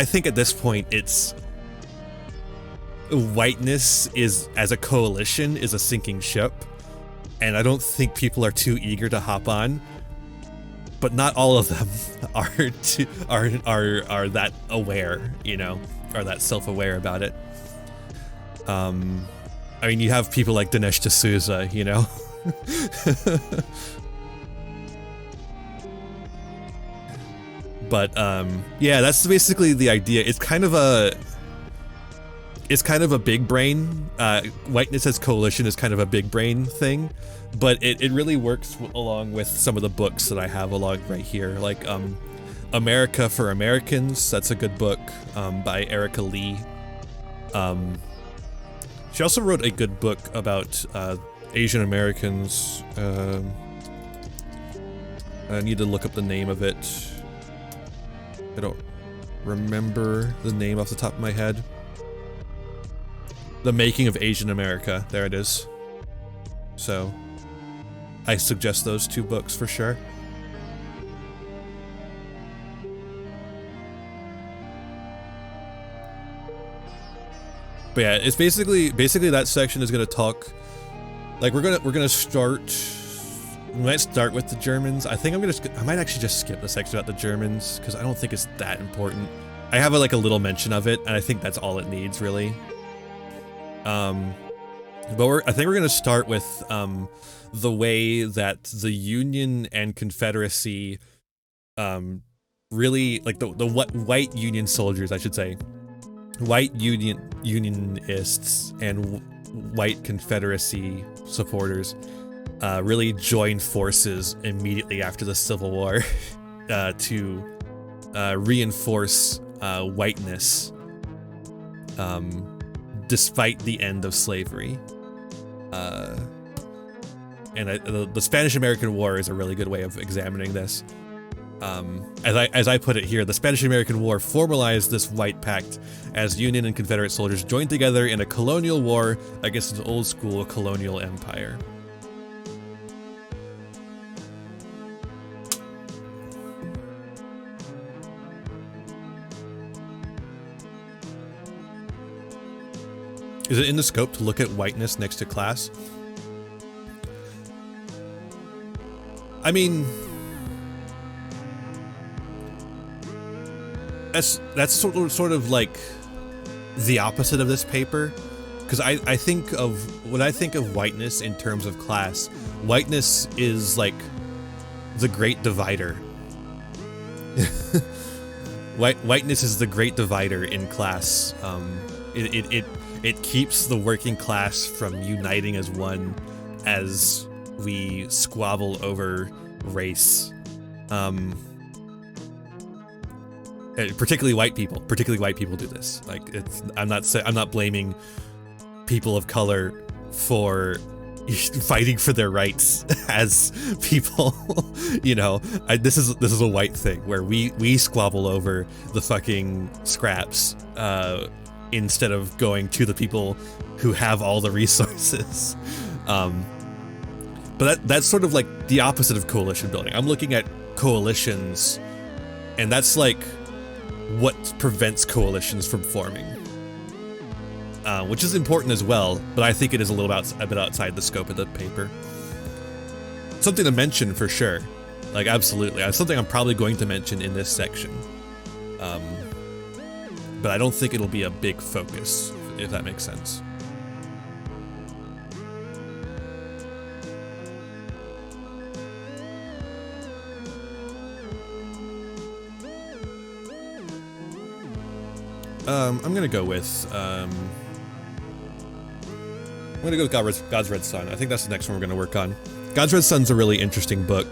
think at this point it's, whiteness is, as a coalition, is a sinking ship, and I don't think people are too eager to hop on. But not all of them are that aware, you know, are that self-aware about it. I mean, you have people like Dinesh D'Souza, you know. But yeah, that's basically the idea. It's kind of a big brain. Whiteness as coalition is kind of a big brain thing, but it really works along with some of the books that I have along right here, like America for Americans. That's a good book by Erica Lee. She also wrote a good book about Asian Americans. I need to look up the name of it. I don't remember the name off the top of my head. The Making of Asian America. There it is. So, I suggest those two books for sure. But yeah, it's basically that section is gonna talk. Like we're gonna start. We might start with the Germans. I think I might actually just skip the section about the Germans because I don't think it's that important. I have like a little mention of it, and I think that's all it needs really. But I think we're gonna start with the way that the Union and Confederacy, really like the white Union soldiers, I should say, white Unionists and white Confederacy supporters, really joined forces immediately after the Civil War to reinforce whiteness. Despite the end of slavery. And the Spanish-American War is a really good way of examining this. As I put it here, the Spanish-American War formalized this white pact as Union and Confederate soldiers joined together in a colonial war against an old-school colonial empire. Is it in the scope to look at whiteness next to class? I mean, that's sort of like the opposite of this paper, because I think of when I think of whiteness in terms of class, whiteness is like the great divider. Whiteness is the great divider in class. It keeps the working class from uniting as one as we squabble over race. Particularly white people do this. Like I'm not blaming people of color for fighting for their rights as people. You know, this is a white thing where we squabble over the fucking scraps instead of going to the people who have all the resources. But that's sort of like the opposite of coalition building. I'm looking at coalitions, and that's like what prevents coalitions from forming, which is important as well, but I think it is a bit outside the scope of the paper. Something to mention for sure, like absolutely. Something I'm probably going to mention in this section. But I don't think it'll be a big focus, if that makes sense. I'm gonna go with God's Red Sun. I think that's the next one we're gonna work on. God's Red Sun's a really interesting book.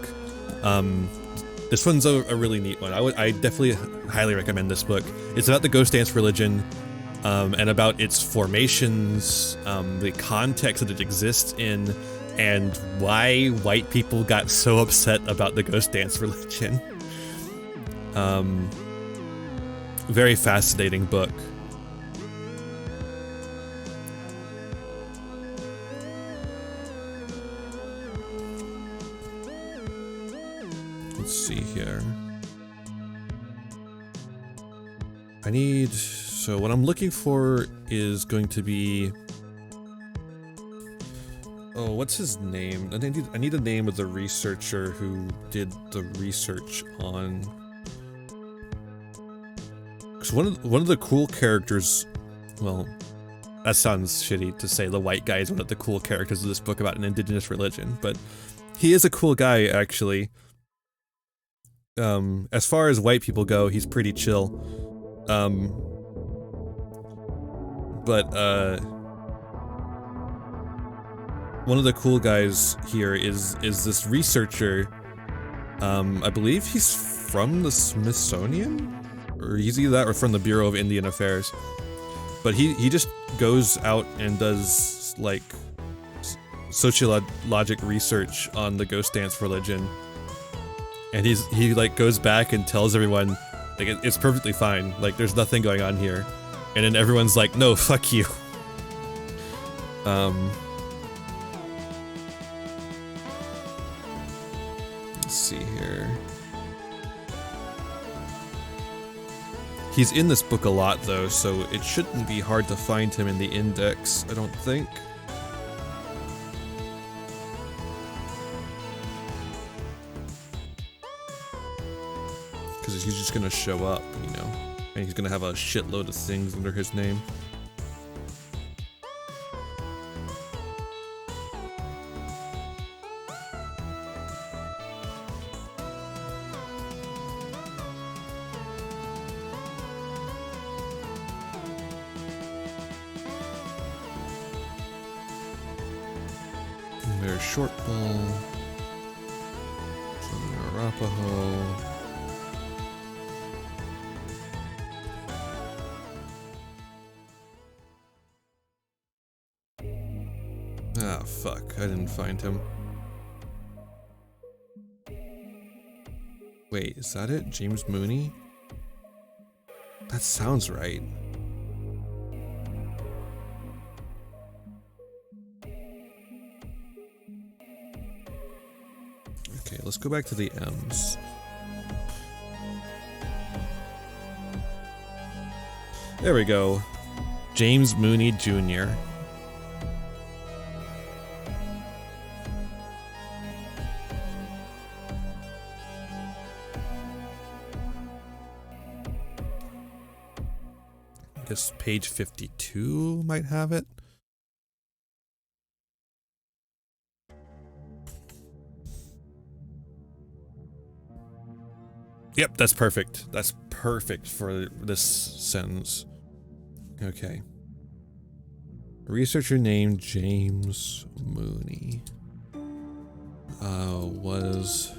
This one's a really neat one. I definitely highly recommend this book. It's about the Ghost Dance religion, and about its formations, the context that it exists in, and why white people got so upset about the Ghost Dance religion. Very fascinating book. Let's see here. So what I'm looking for is going to be, oh, what's his name? I need a name of the researcher who did the research on. Because one of the cool characters, well, that sounds shitty to say the white guy is one of the cool characters of this book about an indigenous religion, but he is a cool guy actually. as far as white people go, he's pretty chill. But one of the cool guys here is this researcher. I believe he's from the Smithsonian? Or he's either that or from the Bureau of Indian Affairs. But he just goes out and does, like, sociologic research on the ghost dance religion. And he like goes back and tells everyone, like, it's perfectly fine, like, there's nothing going on here. And then everyone's like, no, fuck you. Let's see here. He's in this book a lot, though, so it shouldn't be hard to find him in the index, I don't think. Because he's just gonna show up, you know, and he's gonna have a shitload of things under his name. There's Short Bull, Arapaho. Ah, fuck, I didn't find him. Wait, is that it? James Mooney? That sounds right. Okay, let's go back to the M's. There we go. James Mooney Jr. I guess page 52 might have it. Yep, that's perfect. That's perfect for this sentence. Okay. Researcher named James Mooney was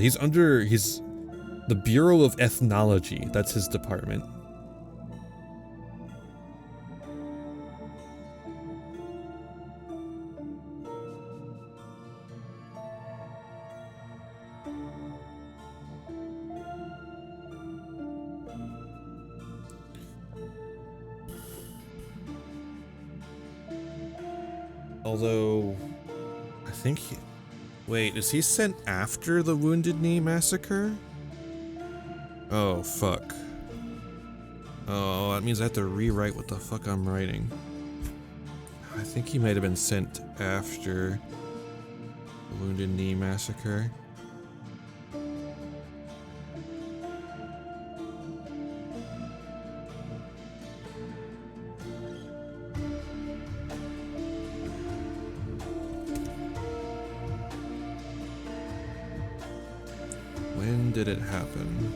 he's the Bureau of Ethnology. That's his department. Although, I think wait, is he sent after the Wounded Knee Massacre? Oh, fuck. Oh, that means I have to rewrite what the fuck I'm writing. I think he might have been sent after the Wounded Knee Massacre. When did it happen?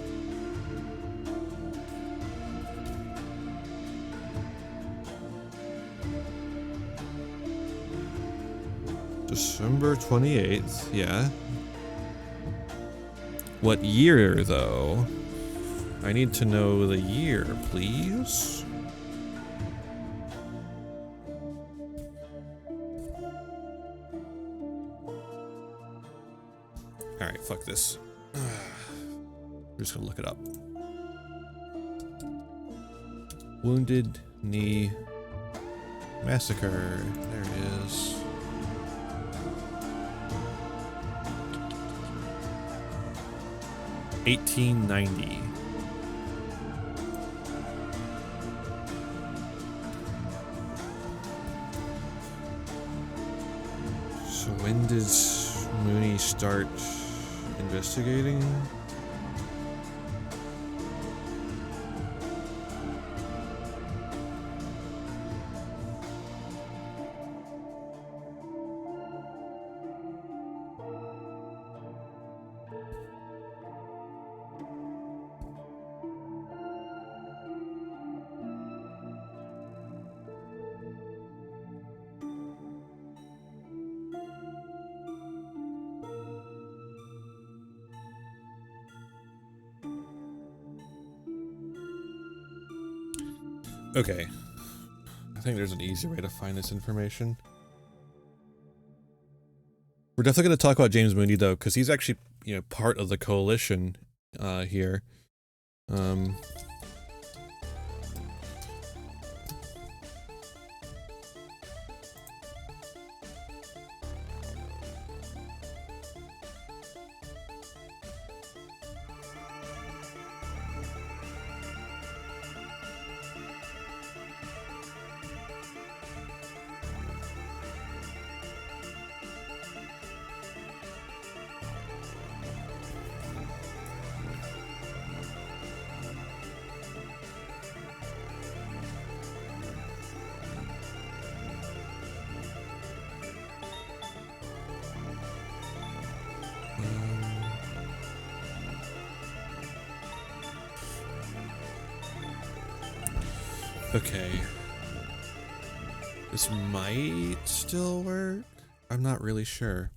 December 28th, yeah. What year, though? I need to know the year, please. Alright, fuck this. We're just gonna look it up. Wounded Knee Massacre. There it is. $1890. So when did Mooney start investigating? Okay, I think there's an easier way to find this information. We're definitely going to talk about James Mooney though, because he's actually, you know, part of the coalition here. 300. Okay. This might still work. I'm not really sure.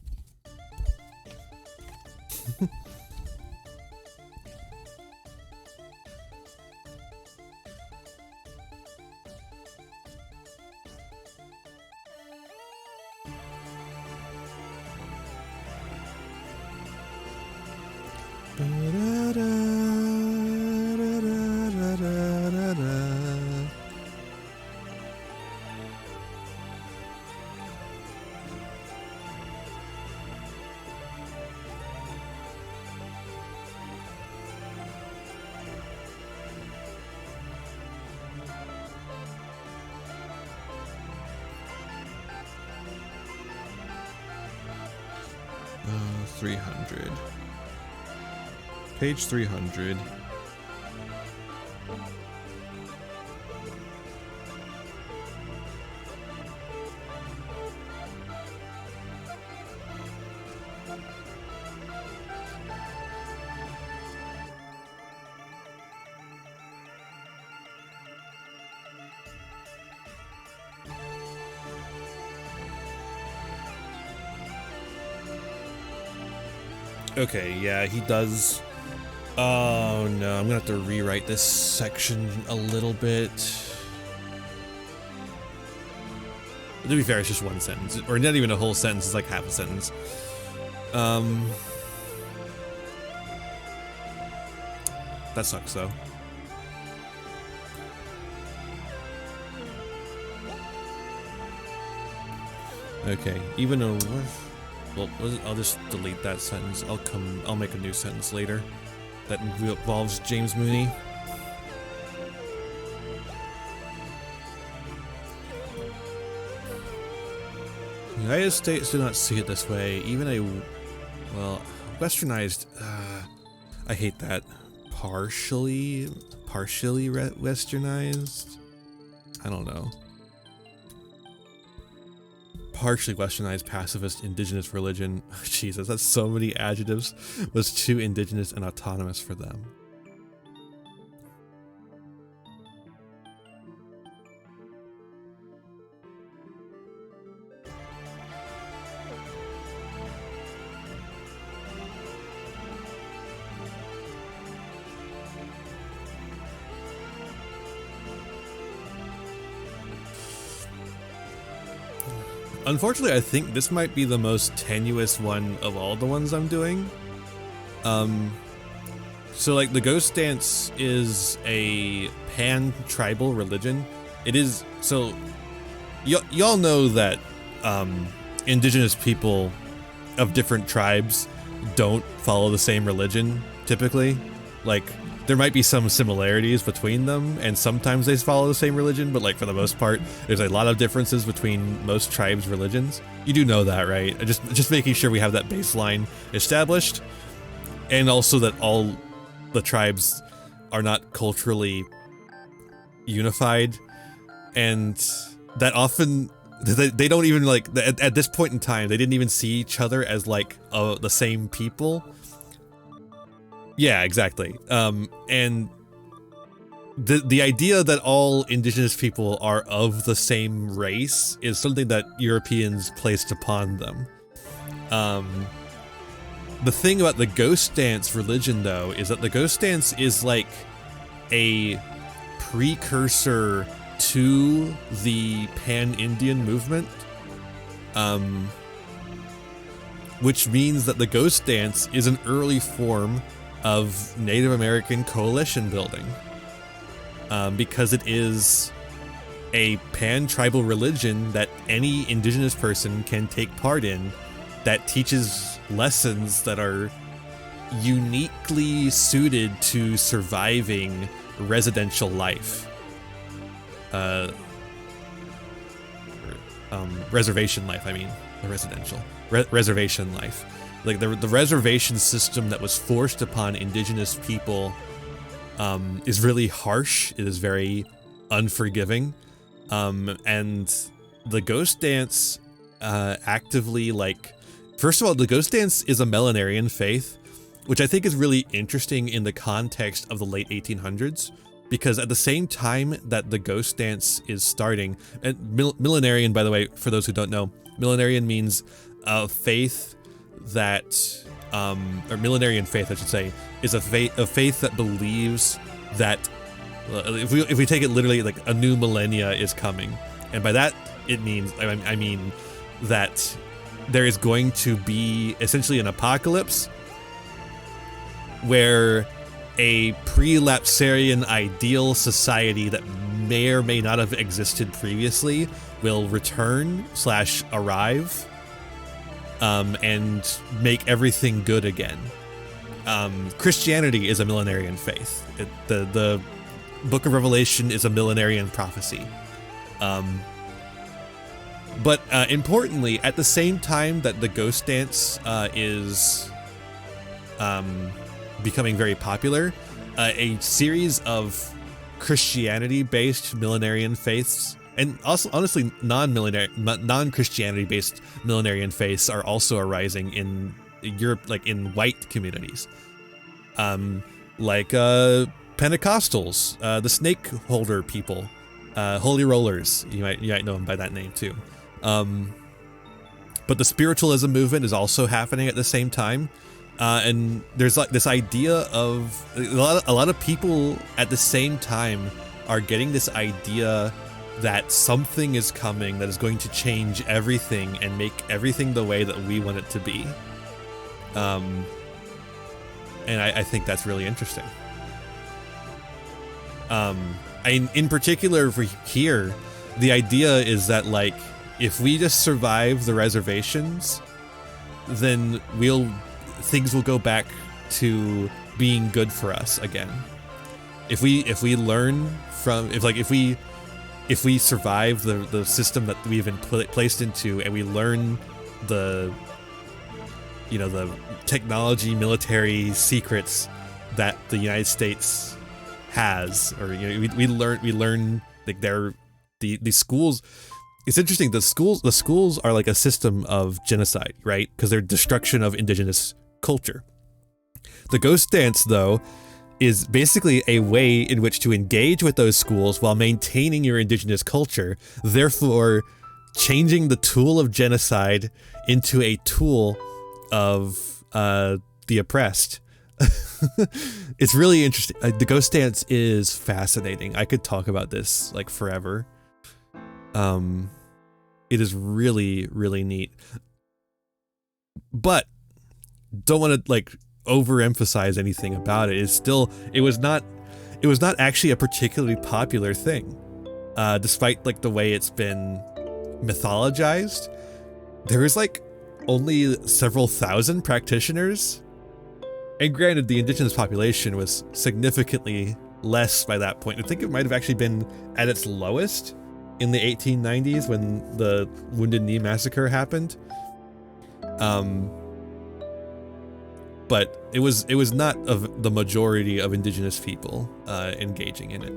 Page 300. Okay, yeah, he does. Oh no, I'm gonna have to rewrite this section a little bit. To be fair, it's just one sentence, or not even a whole sentence, it's like half a sentence. That sucks though. Okay, even though, well, I'll just delete that sentence. I'll make a new sentence later that involves James Mooney. The United States do not see it this way. Even a, well, westernized, I hate that. Partially westernized? I don't know. Partially westernized, pacifist, indigenous religion. Jesus, that's so many adjectives. Was too indigenous and autonomous for them. Unfortunately, I think this might be the most tenuous one of all the ones I'm doing. So like the Ghost Dance is a pan-tribal religion. It is, so y'all know that indigenous people of different tribes don't follow the same religion typically. Like there might be some similarities between them, and sometimes they follow the same religion, but like for the most part, there's a lot of differences between most tribes' religions. You do know that, right? Just making sure we have that baseline established, and also that all the tribes are not culturally unified, and that often they don't even like at this point in time they didn't even see each other as like the same people. Yeah, exactly. And the idea that all indigenous people are of the same race is something that Europeans placed upon them. The thing about the ghost dance religion, though, is that the ghost dance is like a precursor to the pan-Indian movement, which means that the ghost dance is an early form of Native American coalition building, because it is a pan-tribal religion that any indigenous person can take part in that teaches lessons that are uniquely suited to surviving residential life. Reservation life, I mean. The residential. Reservation life. Like the reservation system that was forced upon indigenous people is really harsh. It is very unforgiving. And the ghost dance actively, like, first of all, the ghost dance is a millenarian faith, which I think is really interesting in the context of the late 1800s, because at the same time that the ghost dance is starting, and millenarian, by the way, for those who don't know, millenarian means a faith that, or millenarian faith, I should say, is a faith that believes that, if we take it literally, like a new millennia is coming, and by that it means, I mean that there is going to be essentially an apocalypse where a pre-lapsarian ideal society that may or may not have existed previously will return / arrive, and make everything good again. Christianity is a millenarian faith. The Book of Revelation is a millenarian prophecy. But importantly, at the same time that the ghost dance is becoming very popular, a series of Christianity-based millenarian faiths, and also honestly non-Christianity-based millenarian faiths, are also arising in Europe, like in white communities, like Pentecostals, the snake holder people, holy rollers. You might know them by that name too. But the spiritualism movement is also happening at the same time. And there's like this idea of a lot of people at the same time are getting this idea that something is coming that is going to change everything and make everything the way that we want it to be. And I think that's really interesting. In particular for here, the idea is that, like, if we just survive the reservations, then things will go back to being good for us again. If we learn from, if we survive the system that we've been placed into, and we learn the technology, military secrets that the United States has, or we learn like the schools. It's interesting. The schools are like a system of genocide, right? Because they're destruction of indigenous culture. The ghost dance, though, is basically a way in which to engage with those schools while maintaining your indigenous culture, therefore changing the tool of genocide into a tool of the oppressed. It's really interesting. The ghost dance is fascinating. I could talk about this like forever. It is really, really neat. But don't want to like overemphasize anything about it. It was not actually a particularly popular thing, despite like the way it's been mythologized. There is like only several thousand practitioners And granted, the indigenous population was significantly less by that point. I think it might have actually been at its lowest in the 1890s when the Wounded Knee Massacre happened. But it was not of the majority of indigenous people engaging in it.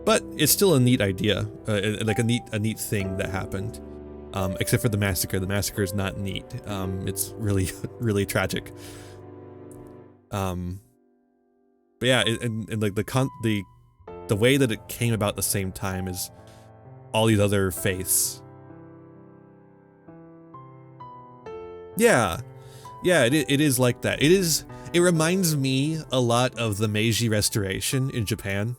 But it's still a neat idea, like a neat thing that happened. Except for the massacre. The massacre is not neat. It's really really tragic. But yeah, and like the way that it came about at the same time is all these other faiths. Yeah, it is like that. It reminds me a lot of the Meiji Restoration in Japan.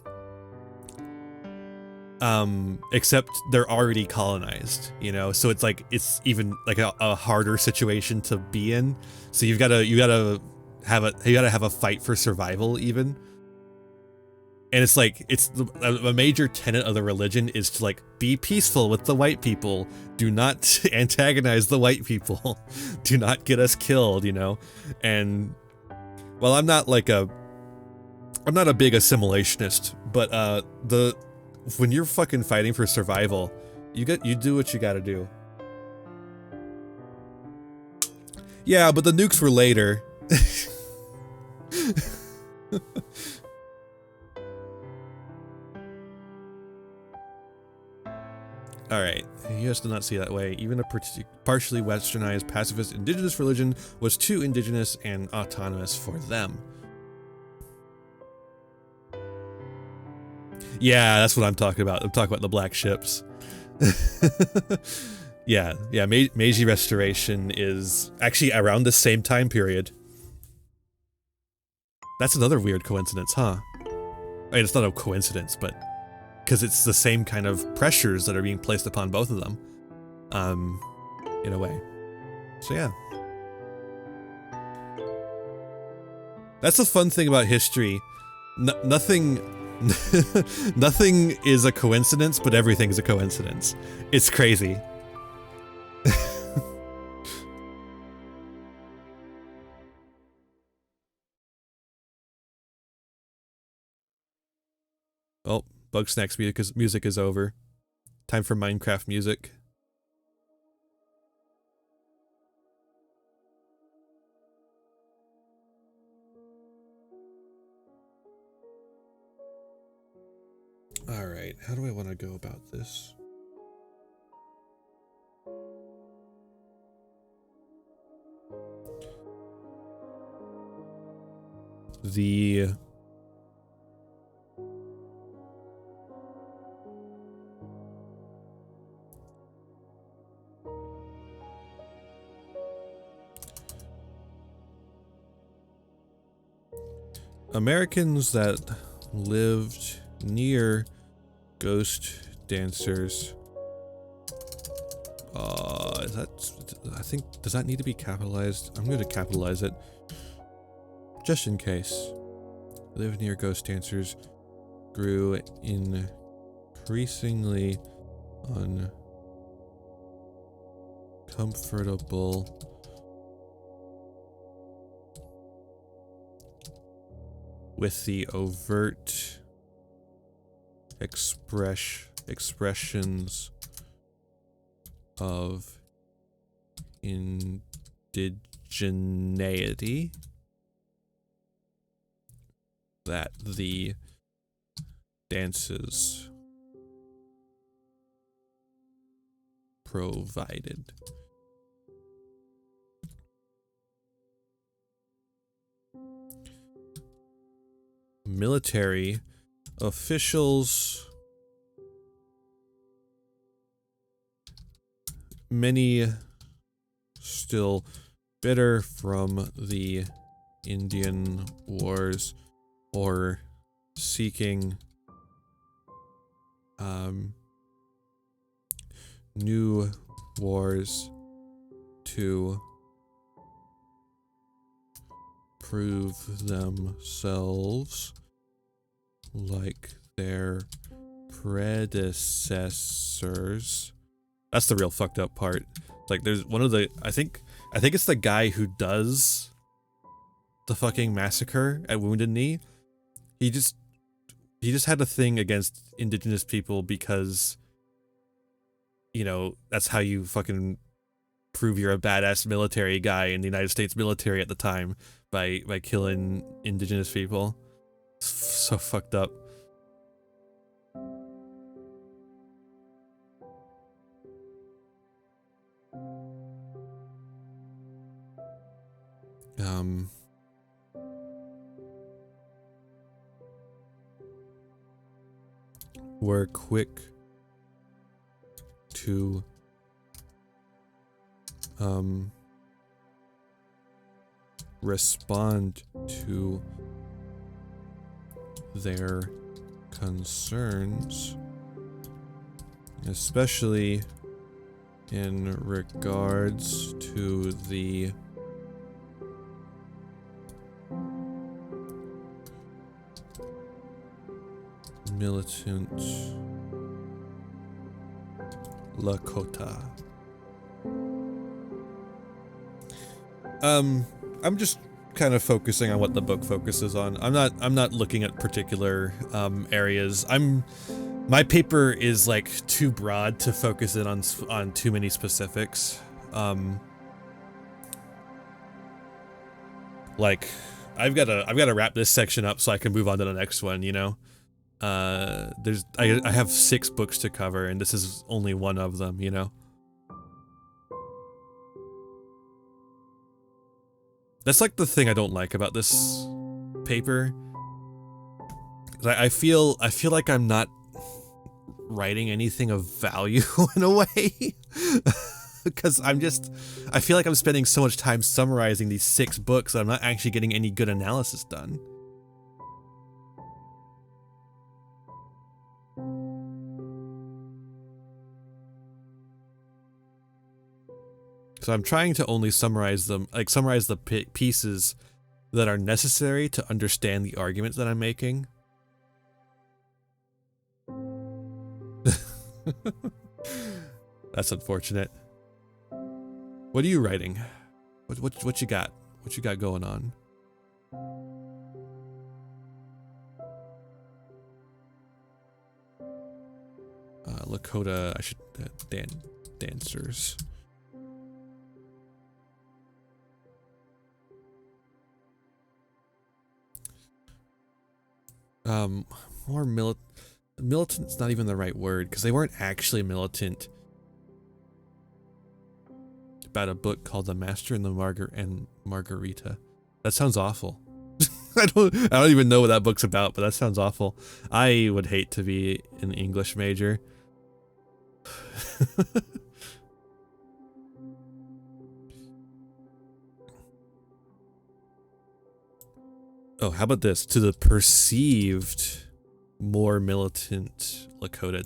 Except they're already colonized, you know, so it's like, it's even like a harder situation to be in. So you gotta have a fight for survival even. And it's like, a major tenet of the religion is to like, be peaceful with the white people. Do not antagonize the white people. Do not get us killed, you know? And well, I'm not a big assimilationist, but when you're fucking fighting for survival, you do what you gotta do. Yeah, but the nukes were later. Alright, US did not see that way. Even a partially westernized pacifist indigenous religion was too indigenous and autonomous for them. Yeah, that's what I'm talking about. I'm talking about the black ships. yeah, Meiji Restoration is actually around the same time period. That's another weird coincidence, huh? I mean, it's not a coincidence, but because it's the same kind of pressures that are being placed upon both of them, in a way. So yeah. That's the fun thing about history. Nothing is a coincidence, but everything's a coincidence. It's crazy. Oh, Bugsnax music is over. Time for Minecraft music. Alright, how do I want to go about this? The Americans that lived near ghost dancers. Is that, I think, does that need to be capitalized? I'm going to capitalize it. Just in case. Live near ghost dancers grew increasingly uncomfortable with the overt expressions of indigeneity that the dances provided. Military officials, many still bitter from the Indian Wars or seeking new wars to prove themselves like their predecessors. That's the real fucked up part. Like, there's one of the, I think it's the guy who does the fucking massacre at Wounded Knee, he just had a thing against indigenous people because, you know, that's how you fucking prove you're a badass military guy in the United States military at the time, by killing indigenous people. It's so fucked up. We're quick to respond to their concerns, especially in regards to the militant Lakota. I'm just kind of focusing on what the book focuses on. I'm not looking at particular areas. My paper is like too broad to focus in on too many specifics. Like I've got to wrap this section up so I can move on to the next one, you know? I have 6 books to cover and this is only one of them, you know? That's like the thing I don't like about this paper. I feel like I'm not writing anything of value in a way. Because I feel like I'm spending so much time summarizing these 6 books that I'm not actually getting any good analysis done. So I'm trying to only summarize them, like summarize the pieces that are necessary to understand the arguments that I'm making. That's unfortunate. What are you writing? What you got? What you got going on? Lakota, I should dancers. More militant's not even the right word, because they weren't actually militant about a book called The Master and the Margarita. That sounds awful. I don't even know what that book's about, but that sounds awful. I would hate to be an English major. Oh, how about this? To the perceived more militant Lakota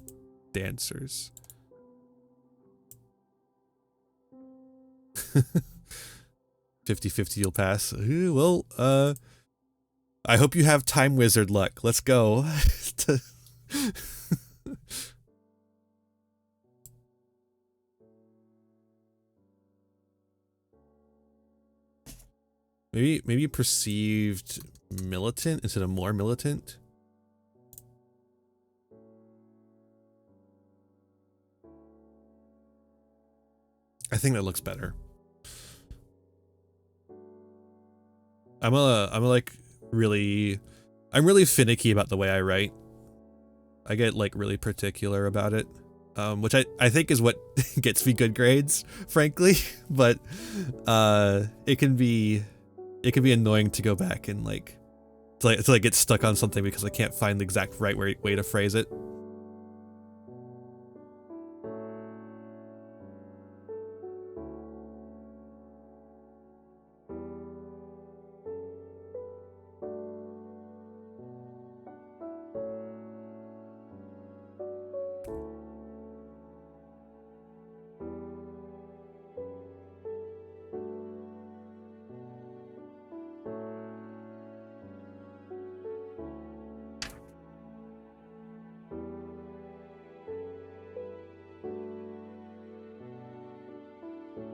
dancers. 50-50 you'll pass. Ooh, well, I hope you have time wizard luck. Let's go. Maybe perceived militant instead of more militant. I think that looks better. I'm really finicky about the way I write. I get like really particular about it, which I think is what gets me good grades, frankly. But it can be annoying to go back and like to get stuck on something because I can't find the exact right way to phrase it.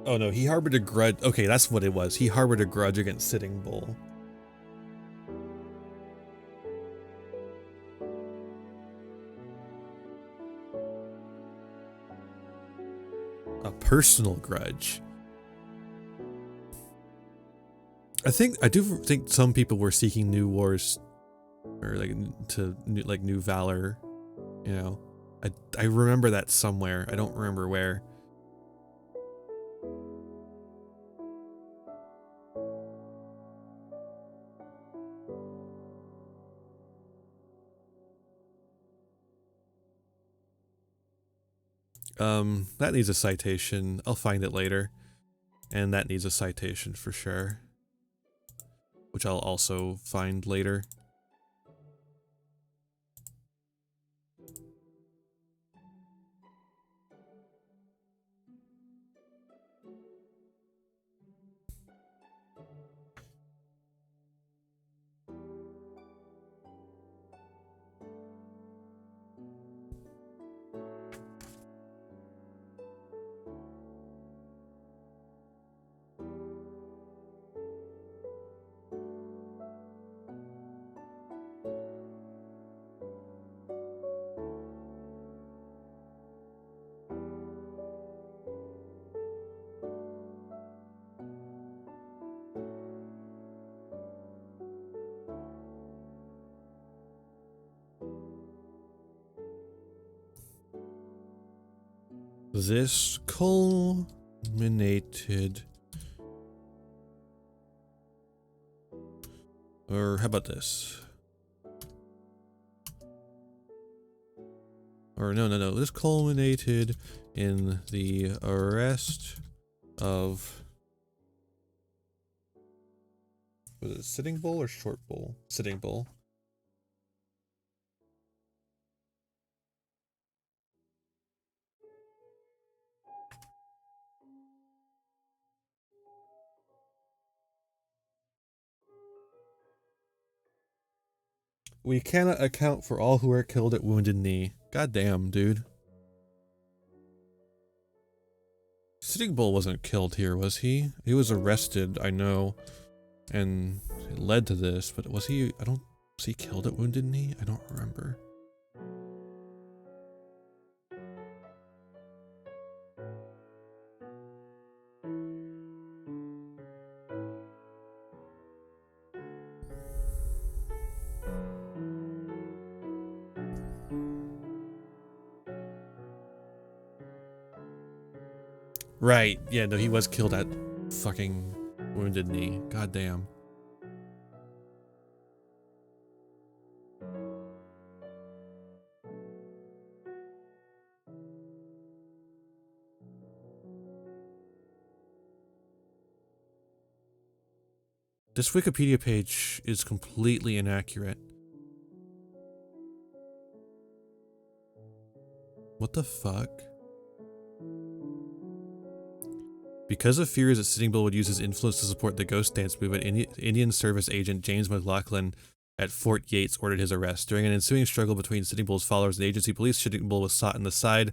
Oh no, he harbored a grudge. Okay, that's what it was. He harbored a grudge against Sitting Bull. personal grudge. I do think some people were seeking new wars, or like new valor, you know. I remember that somewhere. I don't remember where. That needs a citation. I'll find it later. And that needs a citation for sure. Which I'll also find later. This culminated, or how about this? Or no, this culminated in the arrest of, was it Sitting Bull or Short Bull? Sitting Bull. We cannot account for all who are killed at Wounded Knee. God damn, dude. Sitting Bull wasn't killed here, was he? He was arrested, I know. And it led to this, but was he, was he killed at Wounded Knee? I don't remember. Right, yeah, no, he was killed at fucking Wounded Knee. God damn. This Wikipedia page is completely inaccurate. What the fuck? Because of fears that Sitting Bull would use his influence to support the Ghost Dance movement, Indian Service Agent James McLaughlin at Fort Yates ordered his arrest. During an ensuing struggle between Sitting Bull's followers and agency police, Sitting Bull was shot in the side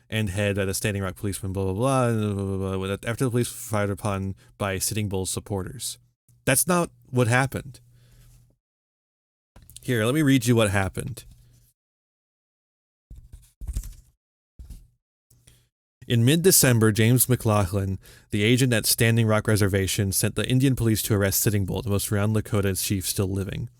and head by the Standing Rock policeman, blah, blah, blah, after the police were fired upon by Sitting Bull's supporters. That's not what happened. Here, let me read you what happened. In mid-December, James McLaughlin, the agent at Standing Rock Reservation, sent the Indian police to arrest Sitting Bull, the most renowned Lakota chief still living.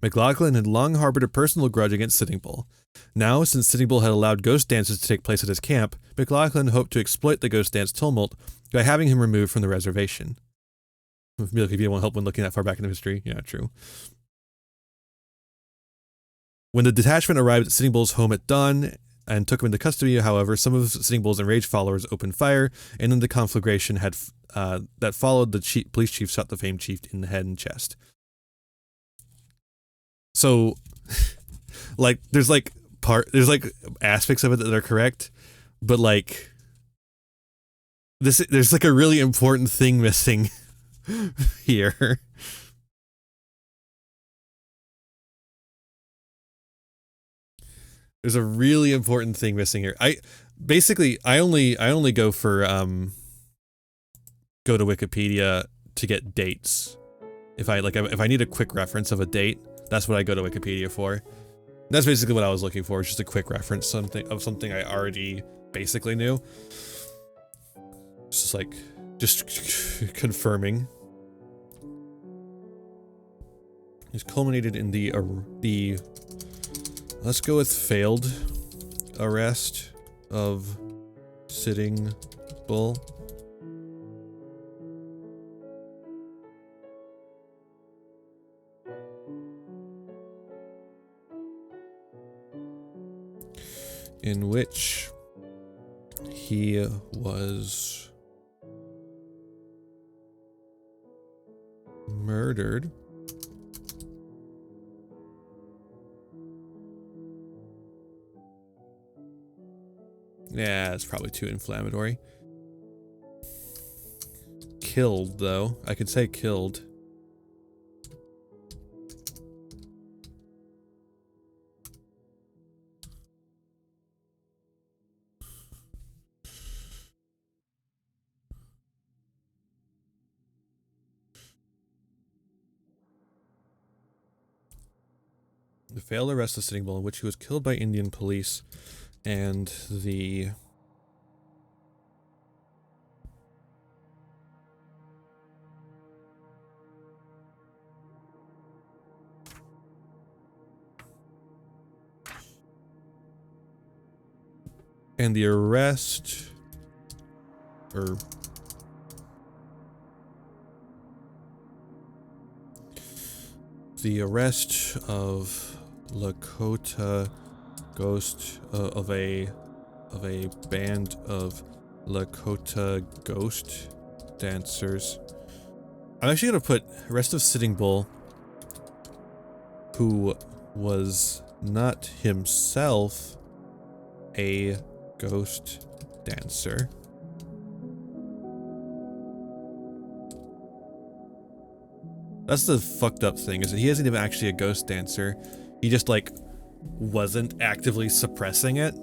McLaughlin had long harbored a personal grudge against Sitting Bull. Now, since Sitting Bull had allowed ghost dances to take place at his camp, McLaughlin hoped to exploit the ghost dance tumult by having him removed from the reservation. If you don't want help when looking that far back into history, yeah, true. When the detachment arrived at Sitting Bull's home at dawn and took him into custody, however, some of Sitting Bull's enraged followers opened fire, and in the conflagration that followed, the police chief shot the famed chief in the head and chest. So, like, there's aspects of it that are correct, but like, there's like a really important thing missing here. There's a really important thing missing here. I only go for go to Wikipedia to get dates. If I need a quick reference of a date, that's what I go to Wikipedia for. That's basically what I was looking for, just a quick reference of something I already basically knew. This is like just confirming. It's culminated in the let's go with failed arrest of Sitting Bull. In which he was murdered yeah, it's probably too inflammatory. Killed, though. I could say killed. The failed arrest of Sitting Bull, in which he was killed by Indian police, and the arrest, or the arrest of Lakota Ghost, of a band of Lakota ghost dancers. I'm actually gonna put arrest of Sitting Bull, who was not himself a ghost dancer. That's the fucked up thing, is that he isn't even actually a ghost dancer. He just, like, wasn't actively suppressing it.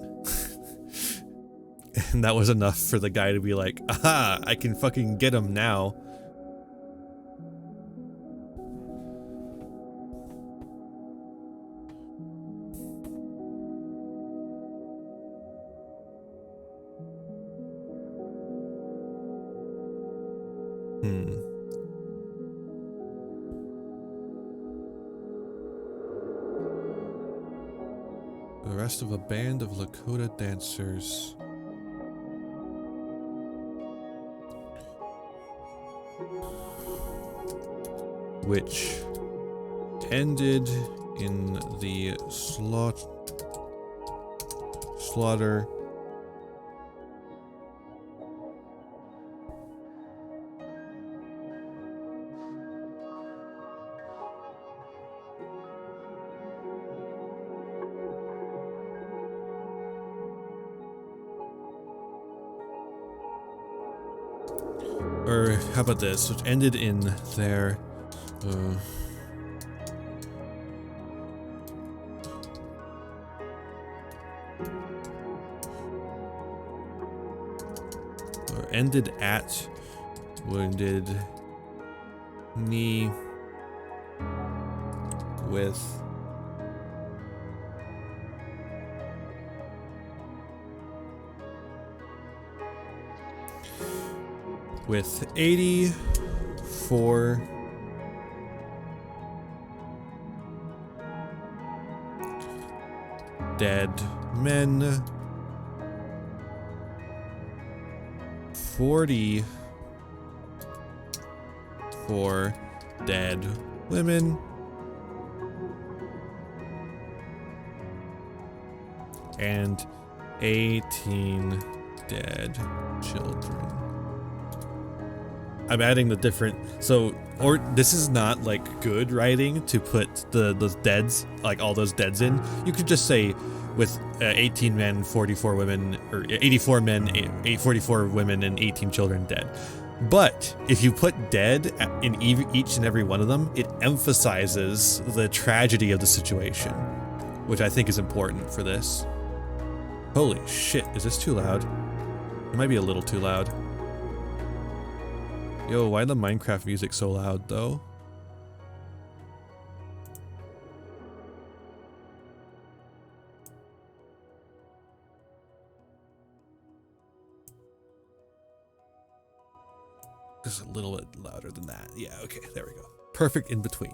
And that was enough for the guy to be like, aha, I can fucking get him now. The rest of a band of Lakota dancers. Which ended in the slaughter or how about this, which ended in their or ended at Wounded Knee with with 84 dead men, 44 dead women, and 18 dead children. I'm adding the different, so, or this is not like good writing to put those deads, like all those deads in. You could just say with 18 men, 44 women, or 84 men, 44 women, and 18 children dead. But if you put dead in each and every one of them, it emphasizes the tragedy of the situation, which I think is important for this. Holy shit, is this too loud? It might be a little too loud. Yo, why the Minecraft music so loud, though? little bit louder than that. Yeah, okay, there we go. Perfect in between.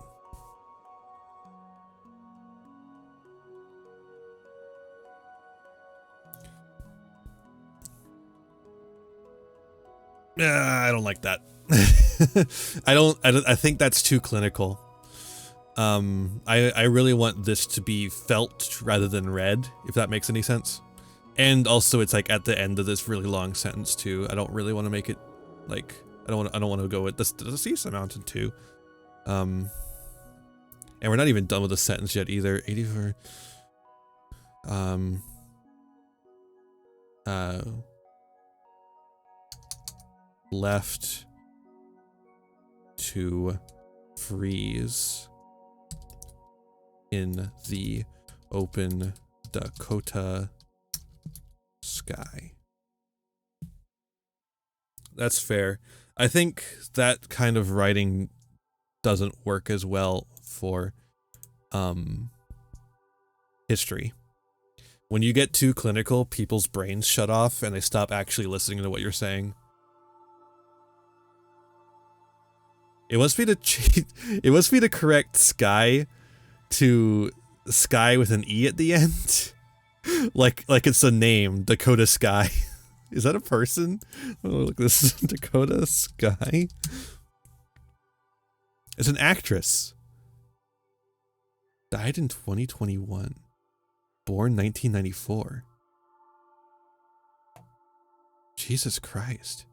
I don't like that. I think that's too clinical. I really want this to be felt rather than read, if that makes any sense. And also it's like at the end of this really long sentence too. I don't really want to make it like, I don't want to go with this. The Seaside Mountain too. And we're not even done with the sentence yet either. 84. Left to freeze in the open Dakota sky. That's fair. I think that kind of writing doesn't work as well for history. When you get too clinical, people's brains shut off and they stop actually listening to what you're saying. It must be to correct sky to sky with an E at the end. like it's a name, Dakota Sky. Is that a person? Oh, look, this is Dakota Sky. It's an actress. Died in 2021. Born 1994. Jesus Christ.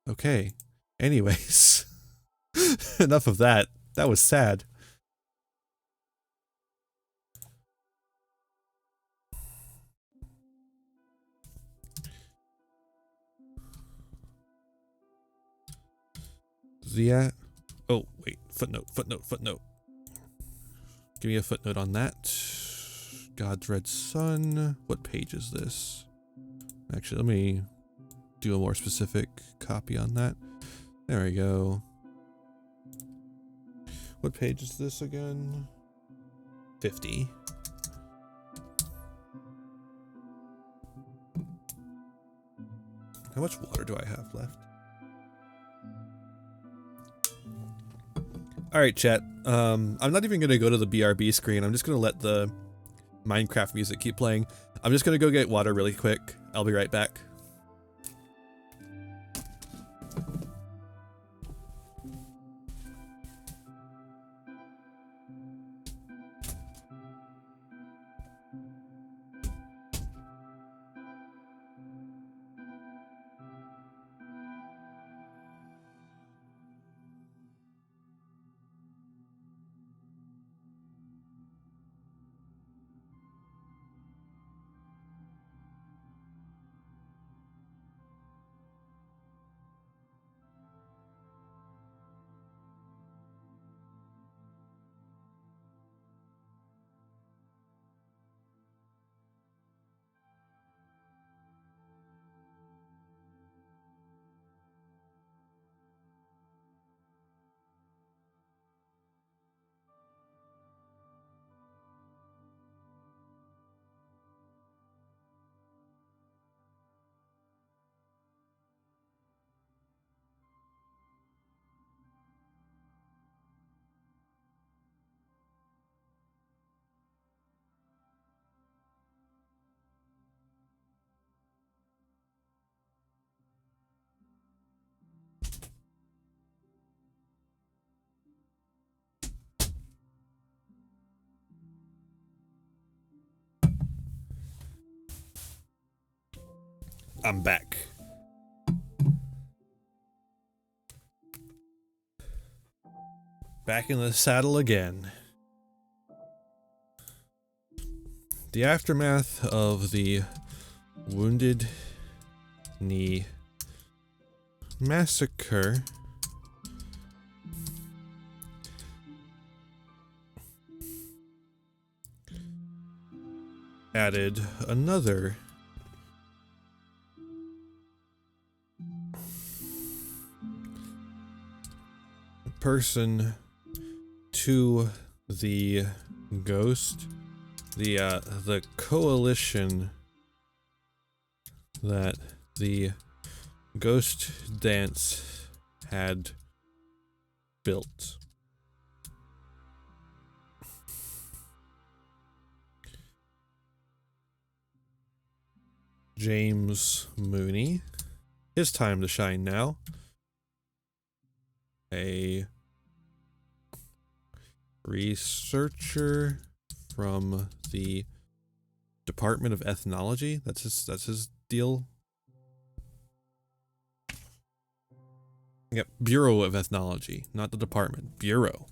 Okay. Anyways. Enough of that. That was sad. Yeah. Oh, wait. Footnote. Give me a footnote on that. God's Red Sun. What page is this? Actually, let me do a more specific copy on that. There we go. What page is this again? 50. How much water do I have left? Alright, chat. I'm not even gonna go to the BRB screen. I'm just gonna let the Minecraft music keep playing. I'm just gonna go get water really quick. I'll be right back. I'm back. Back in the saddle again. The aftermath of the Wounded Knee Massacre added another person to the ghost The coalition that the ghost dance had built. James Mooney. His time to shine now. A researcher from the Department of Ethnology. That's his deal. Yep, Bureau of Ethnology, not the department. Bureau.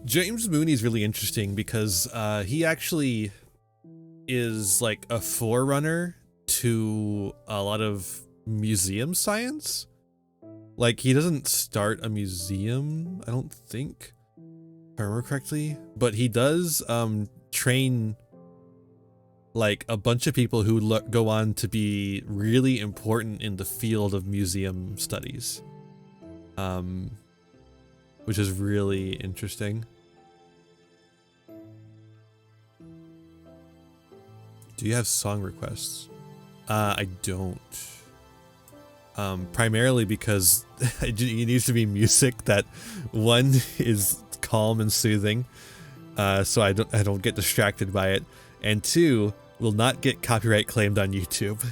James Mooney is really interesting because he actually is like a forerunner to a lot of museum science. Like, he doesn't start a museum, I don't think, if I remember correctly, but he does train like a bunch of people who go on to be really important in the field of museum studies. Which is really interesting. Do you have song requests? I don't. Primarily because it needs to be music that, one, is calm and soothing, so I don't get distracted by it, and two, will not get copyright claimed on YouTube.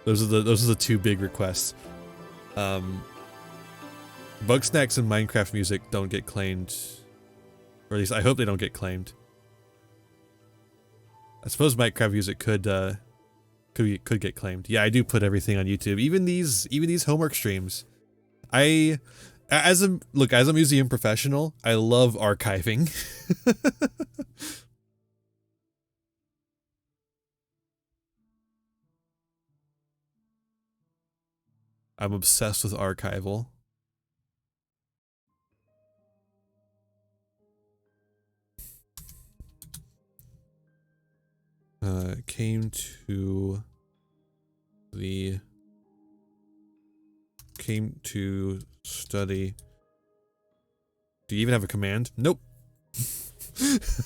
Those are the two big requests. Bugsnax and Minecraft music don't get claimed, or at least I hope they don't get claimed. I suppose Minecraft music could get claimed. Yeah, I do put everything on YouTube, even these homework streams. As a museum professional, I love archiving. I'm obsessed with archival. Came to study. Do you even have a command? Nope.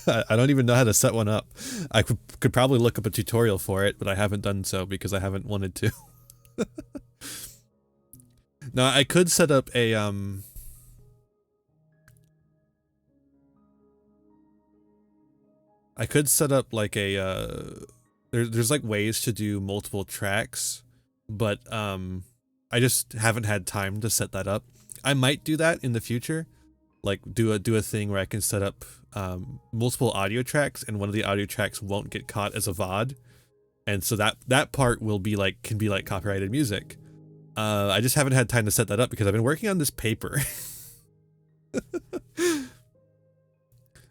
I don't even know how to set one up. I could probably look up a tutorial for it, but I haven't done so because I haven't wanted to. Now, I could set up a, I could set up like a, there's like ways to do multiple tracks, but, I just haven't had time to set that up. I might do that in the future, like do a thing where I can set up, multiple audio tracks, and one of the audio tracks won't get caught as a VOD. And so that part will be like, can be like copyrighted music. I just haven't had time to set that up because I've been working on this paper.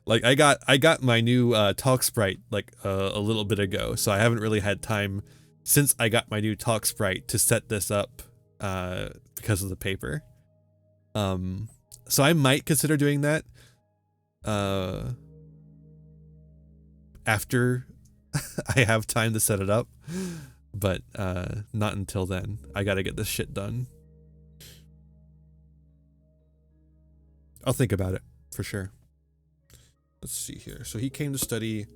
Like, I got my new talk sprite like a little bit ago, so I haven't really had time since I got my new talk sprite to set this up because of the paper. So I might consider doing that after I have time to set it up. But not until then. I gotta get this shit done. I'll think about it, for sure. Let's see here. So he came to study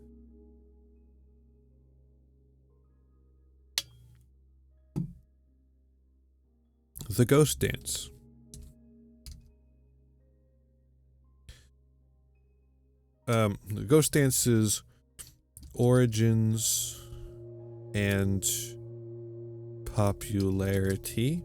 the ghost dance. The ghost dance's origins and popularity.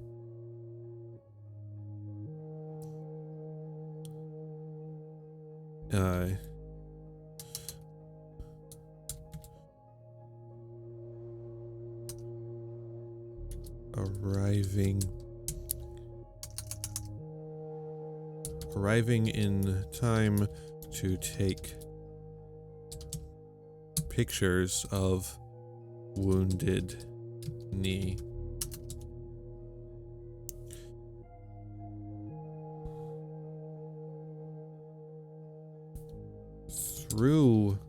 Arriving in time to take pictures of wounded knee. Through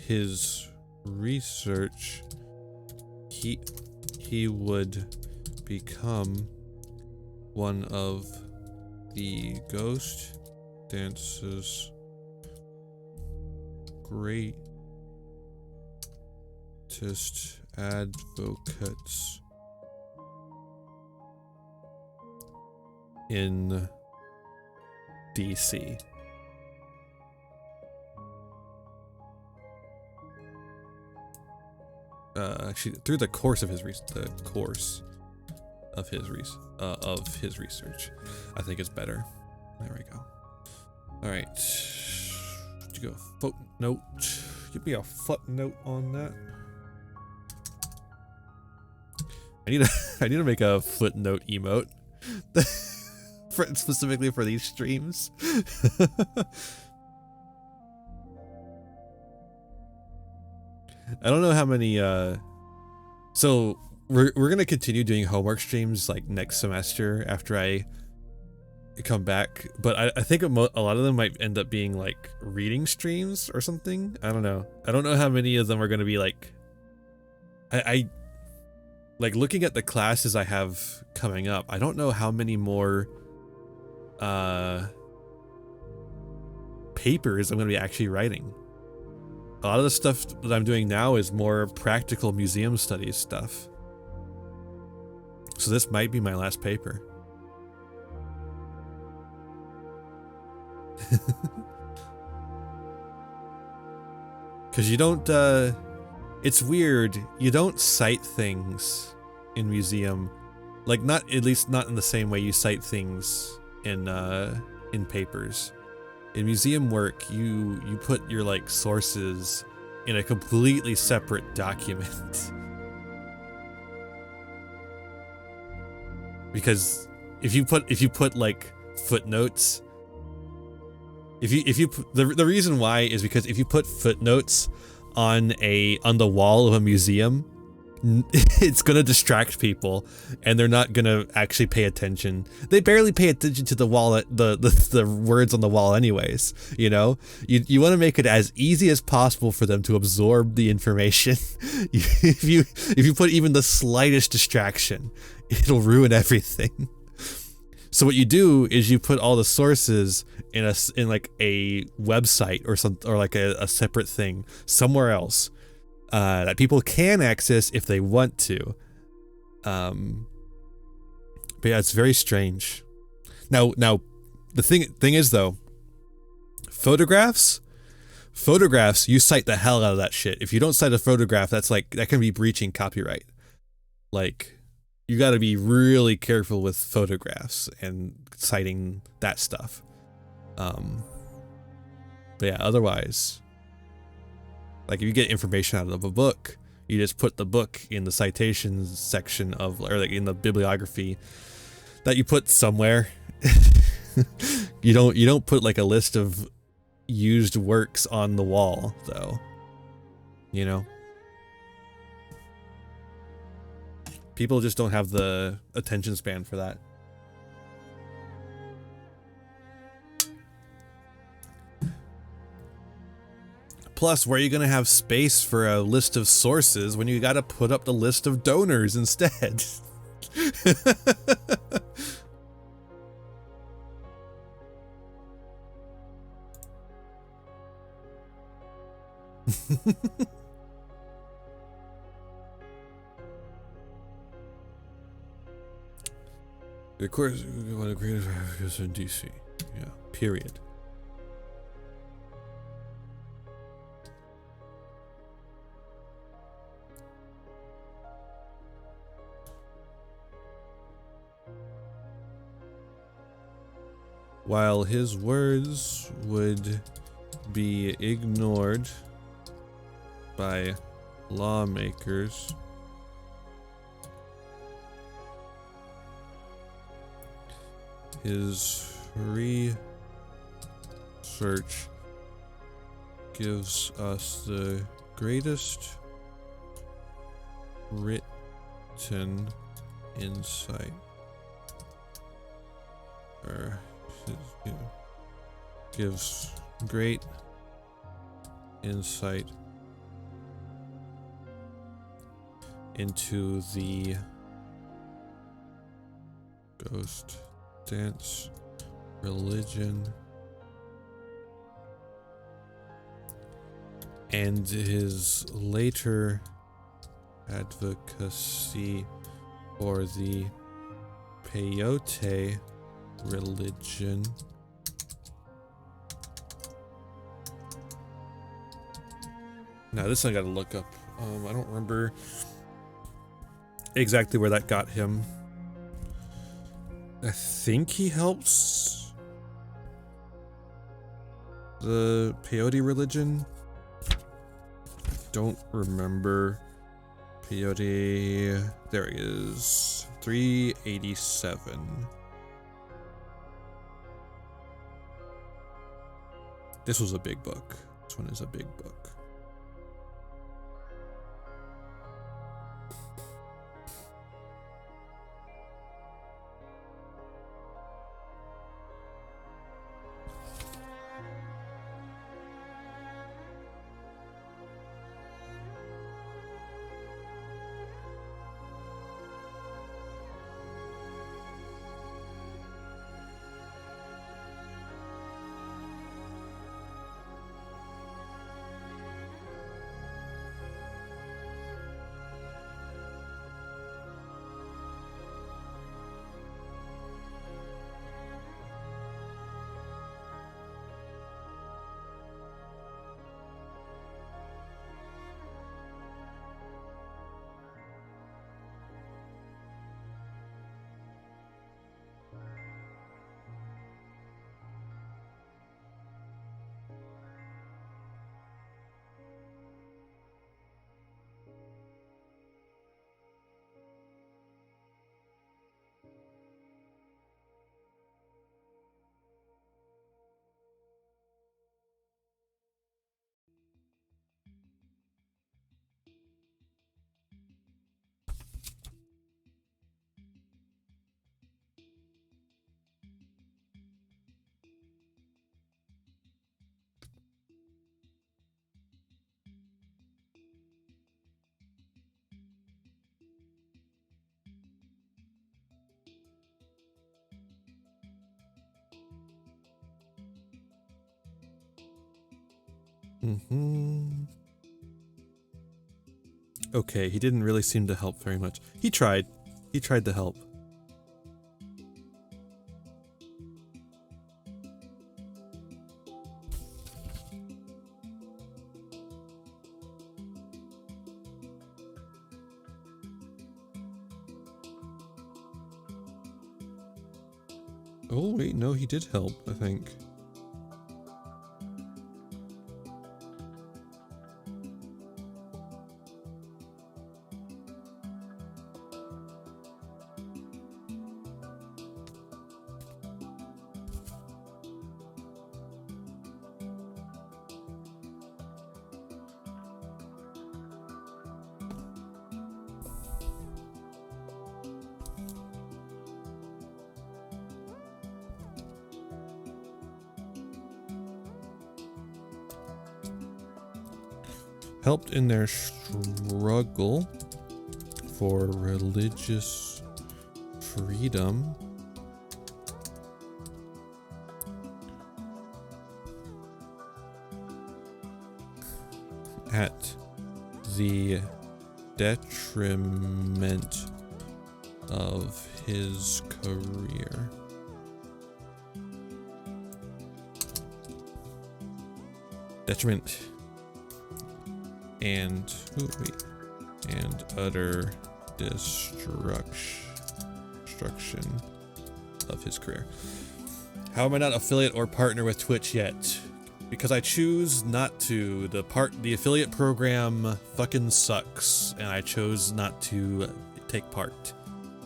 his research, he would become one of the Ghost Dance's greatest advocates in DC. Actually, through the course of his research, I think it's better. There we go. All right, did you go footnote? Give me a footnote on that. I need to make a footnote emote specifically for these streams. I don't know how many, so we're gonna continue doing homework streams like next semester after I come back, but I think a lot of them might end up being like reading streams or something. I don't know how many of them are gonna be like, I like looking at the classes I have coming up, I don't know how many more papers I'm gonna be actually writing. A lot of the stuff that I'm doing now is more practical museum studies stuff. So this might be my last paper. Because you don't, it's weird, you don't cite things in museum, like at least not in the same way you cite things in papers. In museum work, you put your like sources in a completely separate document. Because if you put like footnotes, the reason why is because if you put footnotes on the wall of a museum, it's gonna distract people and they're not gonna actually pay attention. They barely pay attention to the wall, the words on the wall anyways, you know? You want to make it as easy as possible for them to absorb the information. If you put even the slightest distraction, it'll ruin everything. So what you do is you put all the sources in like a website or like a separate thing somewhere else that people can access if they want to. But yeah, it's very strange. Now the thing is though, photographs, you cite the hell out of that shit. If you don't cite a photograph, that can be breaching copyright. Like, you got to be really careful with photographs and citing that stuff. But yeah, otherwise, like if you get information out of a book, you just put the book in the citations section or like in the bibliography that you put somewhere. You don't put like a list of used works on the wall though, you know? People just don't have the attention span for that. Plus, where are you going to have space for a list of sources when you got to put up the list of donors instead? Of course, one of the greatest advocates in DC. Yeah, period. While his words would be ignored by lawmakers, his research gives us the greatest written insight. Gives great insight into the ghost dance religion and his later advocacy for the peyote religion. Now this I gotta look up. I don't remember exactly where that got him. I think he helps the peyote religion. Don't remember. Peyote, there he is. 387. This was a big book. This one is a big book. Okay, he didn't really seem to help very much. He tried. He tried to help. Oh, wait, no, he did help, I think. Helped in their struggle for religious freedom. At the detriment of his career. Detriment and utter destruction of his career. How am I not affiliate or partner with Twitch yet? Because I choose not to. The affiliate program fucking sucks, and I chose not to take part.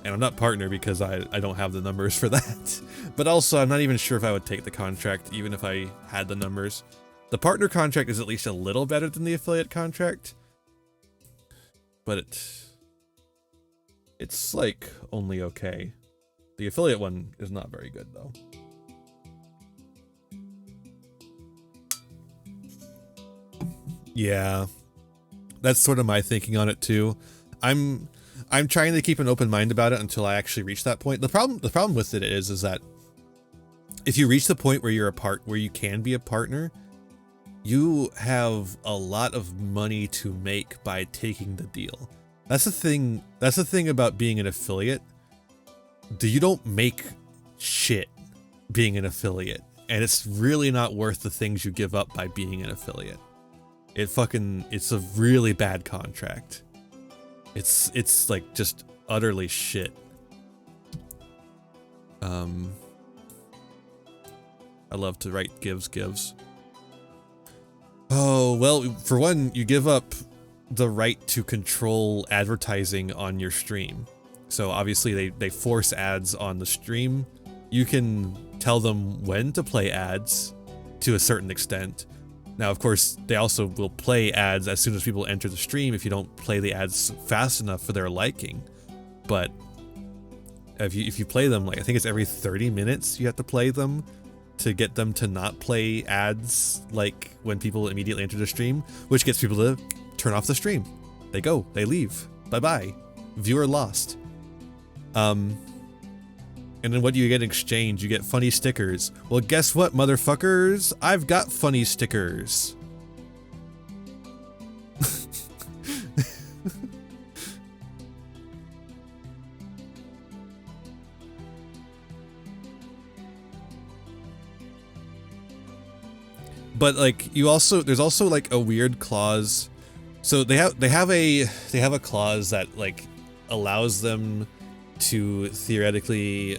And I'm not partner because I don't have the numbers for that. But also, I'm not even sure if I would take the contract, even if I had the numbers. The partner contract is at least a little better than the affiliate contract. But it's like only okay. The affiliate one is not very good though. Yeah. That's sort of my thinking on it too. I'm trying to keep an open mind about it until I actually reach that point. The problem with it is that if you reach the point where where you can be a partner, you have a lot of money to make by taking the deal. That's the thing. That's the thing about being an affiliate. You don't make shit being an affiliate, and it's really not worth the things you give up by being an affiliate. It's a really bad contract. It's like just utterly shit. I love to write gives. Oh, well, for one, you give up the right to control advertising on your stream. So obviously they force ads on the stream. You can tell them when to play ads to a certain extent. Now, of course, they also will play ads as soon as people enter the stream if you don't play the ads fast enough for their liking. But if you play them, like, I think it's every 30 minutes you have to play them to get them to not play ads like when people immediately enter the stream, which gets people to turn off the stream. They go, they leave. Bye-bye. Viewer lost. And then what do you get in exchange? You get funny stickers. Well, guess what, motherfuckers? I've got funny stickers. But like there's also like a weird clause. So they have a clause that like allows them to theoretically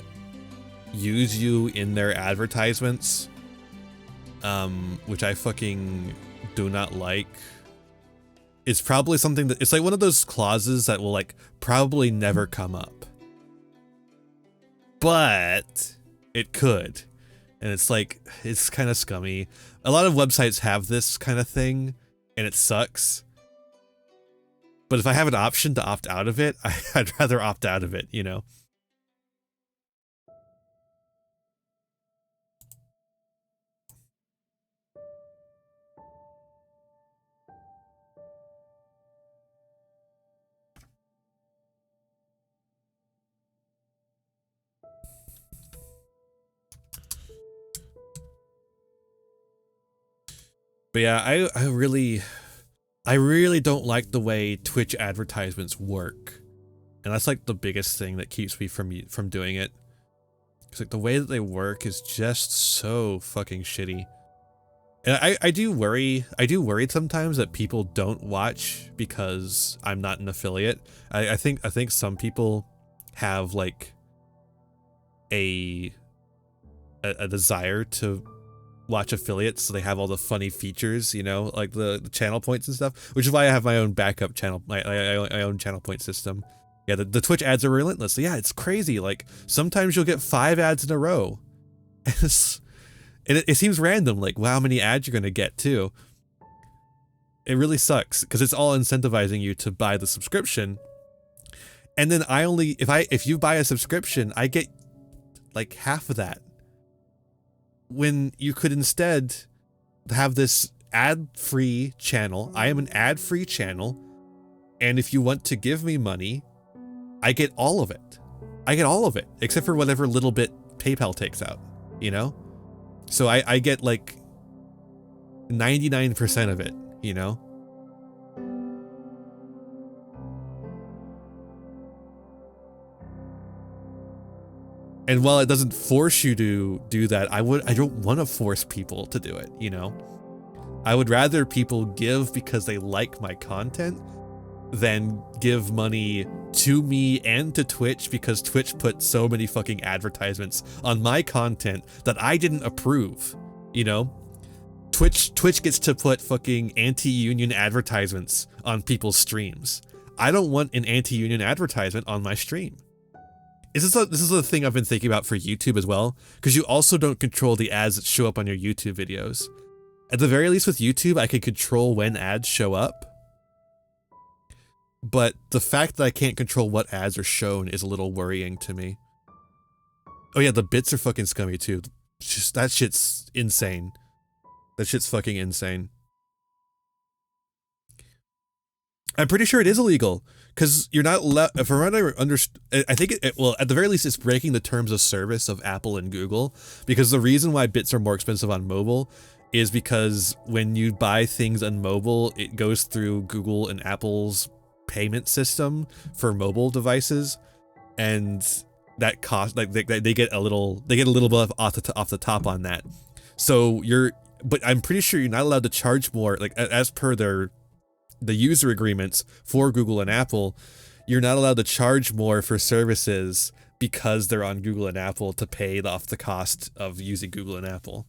use you in their advertisements, which I fucking do not like. It's probably something that it's like one of those clauses that will like probably never come up, but it could, and it's like it's kind of scummy. A lot of websites have this kind of thing, and it sucks. But if I have an option to opt out of it, I'd rather opt out of it, you know? But yeah, I really don't like the way Twitch advertisements work. And that's like the biggest thing that keeps me from doing it. Cause like the way that they work is just so fucking shitty. And I do worry sometimes that people don't watch because I'm not an affiliate. I think some people have like a desire to watch affiliates, so they have all the funny features, you know, like the channel points and stuff, which is why I have my own backup channel, my own channel point system. Yeah, the Twitch ads are relentless. So yeah, it's crazy. Like sometimes you'll get 5 ads in a row, and it seems random, like how many ads you're gonna get too. It really sucks because it's all incentivizing you to buy the subscription, and then if you buy a subscription, I get like half of that. When you could instead have this ad-free channel. I am an ad-free channel, and if you want to give me money, I get all of it. I get all of it, except for whatever little bit PayPal takes out, you know? So I get like 99% of it, you know? And while it doesn't force you to do that, I don't want to force people to do it, you know? I would rather people give because they like my content than give money to me and to Twitch because Twitch put so many fucking advertisements on my content that I didn't approve, you know? Twitch gets to put fucking anti-union advertisements on people's streams. I don't want an anti-union advertisement on my stream. This is a thing I've been thinking about for YouTube as well, because you also don't control the ads that show up on your YouTube videos. At the very least with YouTube, I can control when ads show up. But the fact that I can't control what ads are shown is a little worrying to me. Oh yeah, the bits are fucking scummy too. Just that shit's insane. That shit's fucking insane. I'm pretty sure it is illegal, because you're not from what I understand, I think well, at the very least, it's breaking the terms of service of Apple and Google, because the reason why bits are more expensive on mobile is because when you buy things on mobile, it goes through Google and Apple's payment system for mobile devices, and that cost, like they get a little bit off the top on that. So but I'm pretty sure you're not allowed to charge more, like as per the user agreements for Google and Apple. You're not allowed to charge more for services because they're on Google and Apple to pay off the cost of using Google and Apple.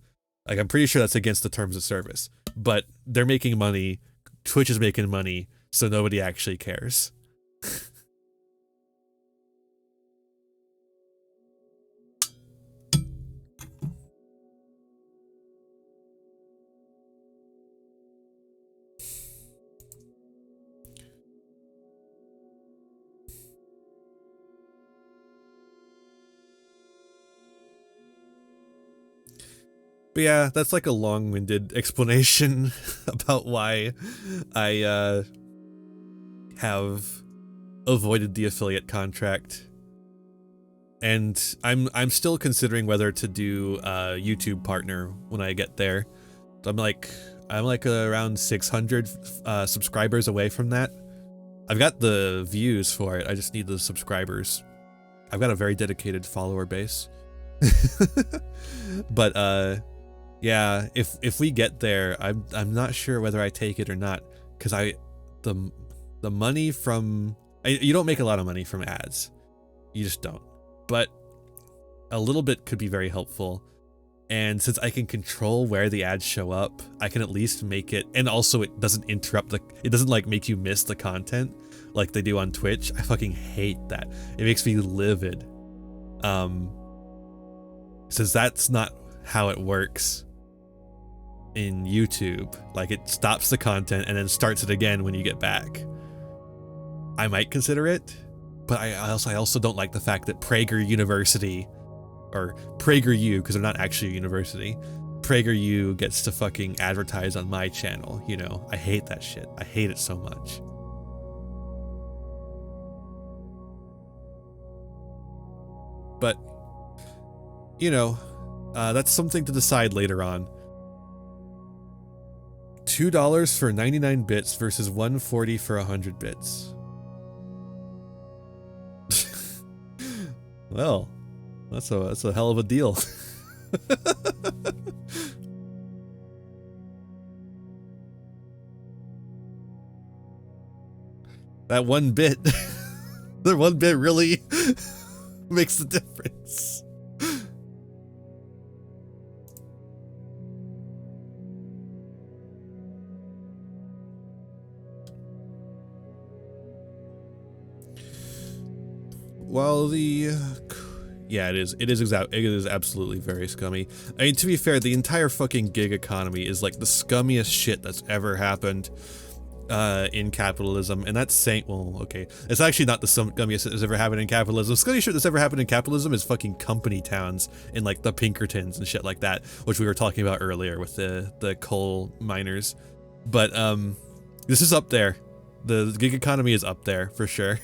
Like, I'm pretty sure that's against the terms of service, but they're making money. Twitch is making money, so nobody actually cares. But yeah, that's like a long-winded explanation about why I have avoided the affiliate contract. And I'm still considering whether to do a YouTube partner when I get there. I'm like around 600 subscribers away from that. I've got the views for it. I just need the subscribers. I've got a very dedicated follower base. But yeah, if we get there, I'm not sure whether I take it or not, because the money from you don't make a lot of money from ads. You just don't. But a little bit could be very helpful. And since I can control where the ads show up, I can at least make it, and also it doesn't interrupt it doesn't like make you miss the content like they do on Twitch. I fucking hate that. It makes me livid. Since that's not how it works in YouTube. Like, it stops the content and then starts it again when you get back. I might consider it, but I also don't like the fact that Prager University, or PragerU, because they're not actually a university, PragerU gets to fucking advertise on my channel, you know? I hate that shit. I hate it so much. But, you know, that's something to decide later on. $2 for 99 bits versus $1.40 for 100 bits. Well, that's a hell of a deal. That 1 bit, the 1 bit really makes the difference. Well, yeah, it is absolutely very scummy. I mean, to be fair, the entire fucking gig economy is like the scummiest shit that's ever happened in capitalism, and that's saying, well, okay, it's actually not the scummiest that's ever happened in capitalism. The scummiest shit that's ever happened in capitalism is fucking company towns in like the Pinkertons and shit like that, which we were talking about earlier with the coal miners. But this is up there. The gig economy is up there for sure.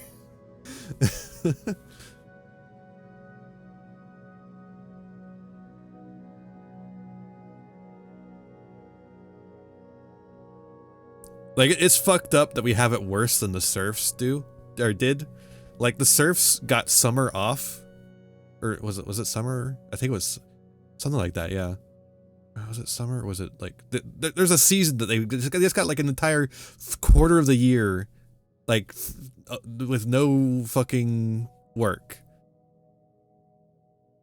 Like, it's fucked up that we have it worse than the serfs do, or did. Like, the serfs got summer off, or was it summer? I think it was something like that. Yeah, was it summer? Or was it like there's a season that they just got like an entire quarter of the year, like with no fucking work.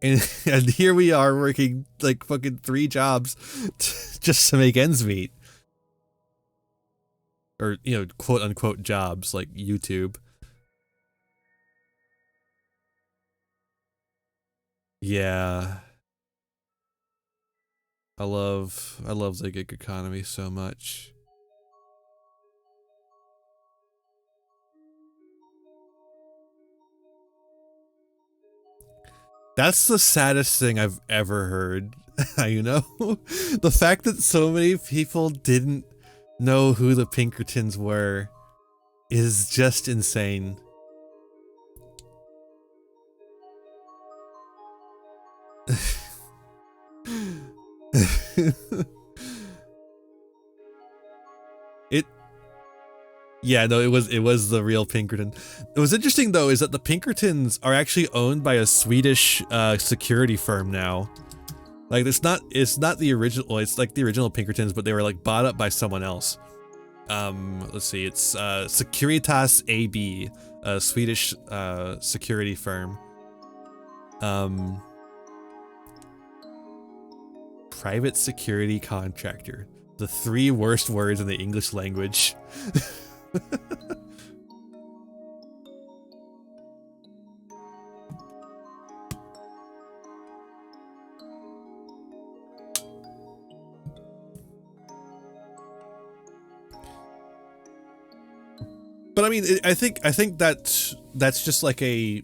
And here we are working like fucking 3 jobs just to make ends meet. Or, you know, quote unquote jobs like YouTube. Yeah. I love the gig economy so much. That's the saddest thing I've ever heard. You know? The fact that so many people didn't know who the Pinkertons were is just insane. Yeah, no, it was the real Pinkerton. It was interesting though is that the Pinkertons are actually owned by a Swedish security firm now. Like it's not the original, well, it's like the original Pinkertons, but they were like bought up by someone else. Let's see, it's Securitas AB, a Swedish security firm. Private security contractor. The 3 worst words in the English language. But I mean, I think that's just like an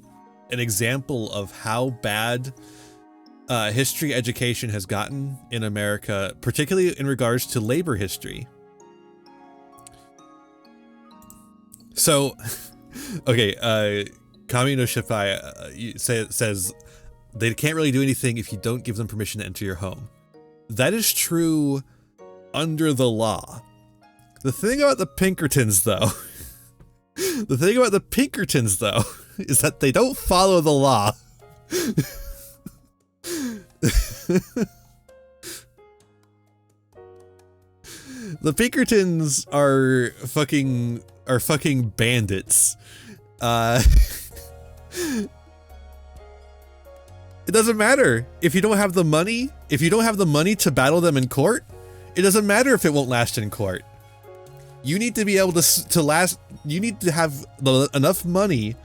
example of how bad history education has gotten in America, particularly in regards to labor history. So, okay, Kami no Shippai says they can't really do anything if you don't give them permission to enter your home. That is true under the law. The thing about the Pinkertons, though, is that they don't follow the law. The Pinkertons are fucking bandits. It doesn't matter if you don't have the money. If you don't have the money to battle them in court, it doesn't matter if it won't last in court. You need to be able to last. You need to have enough money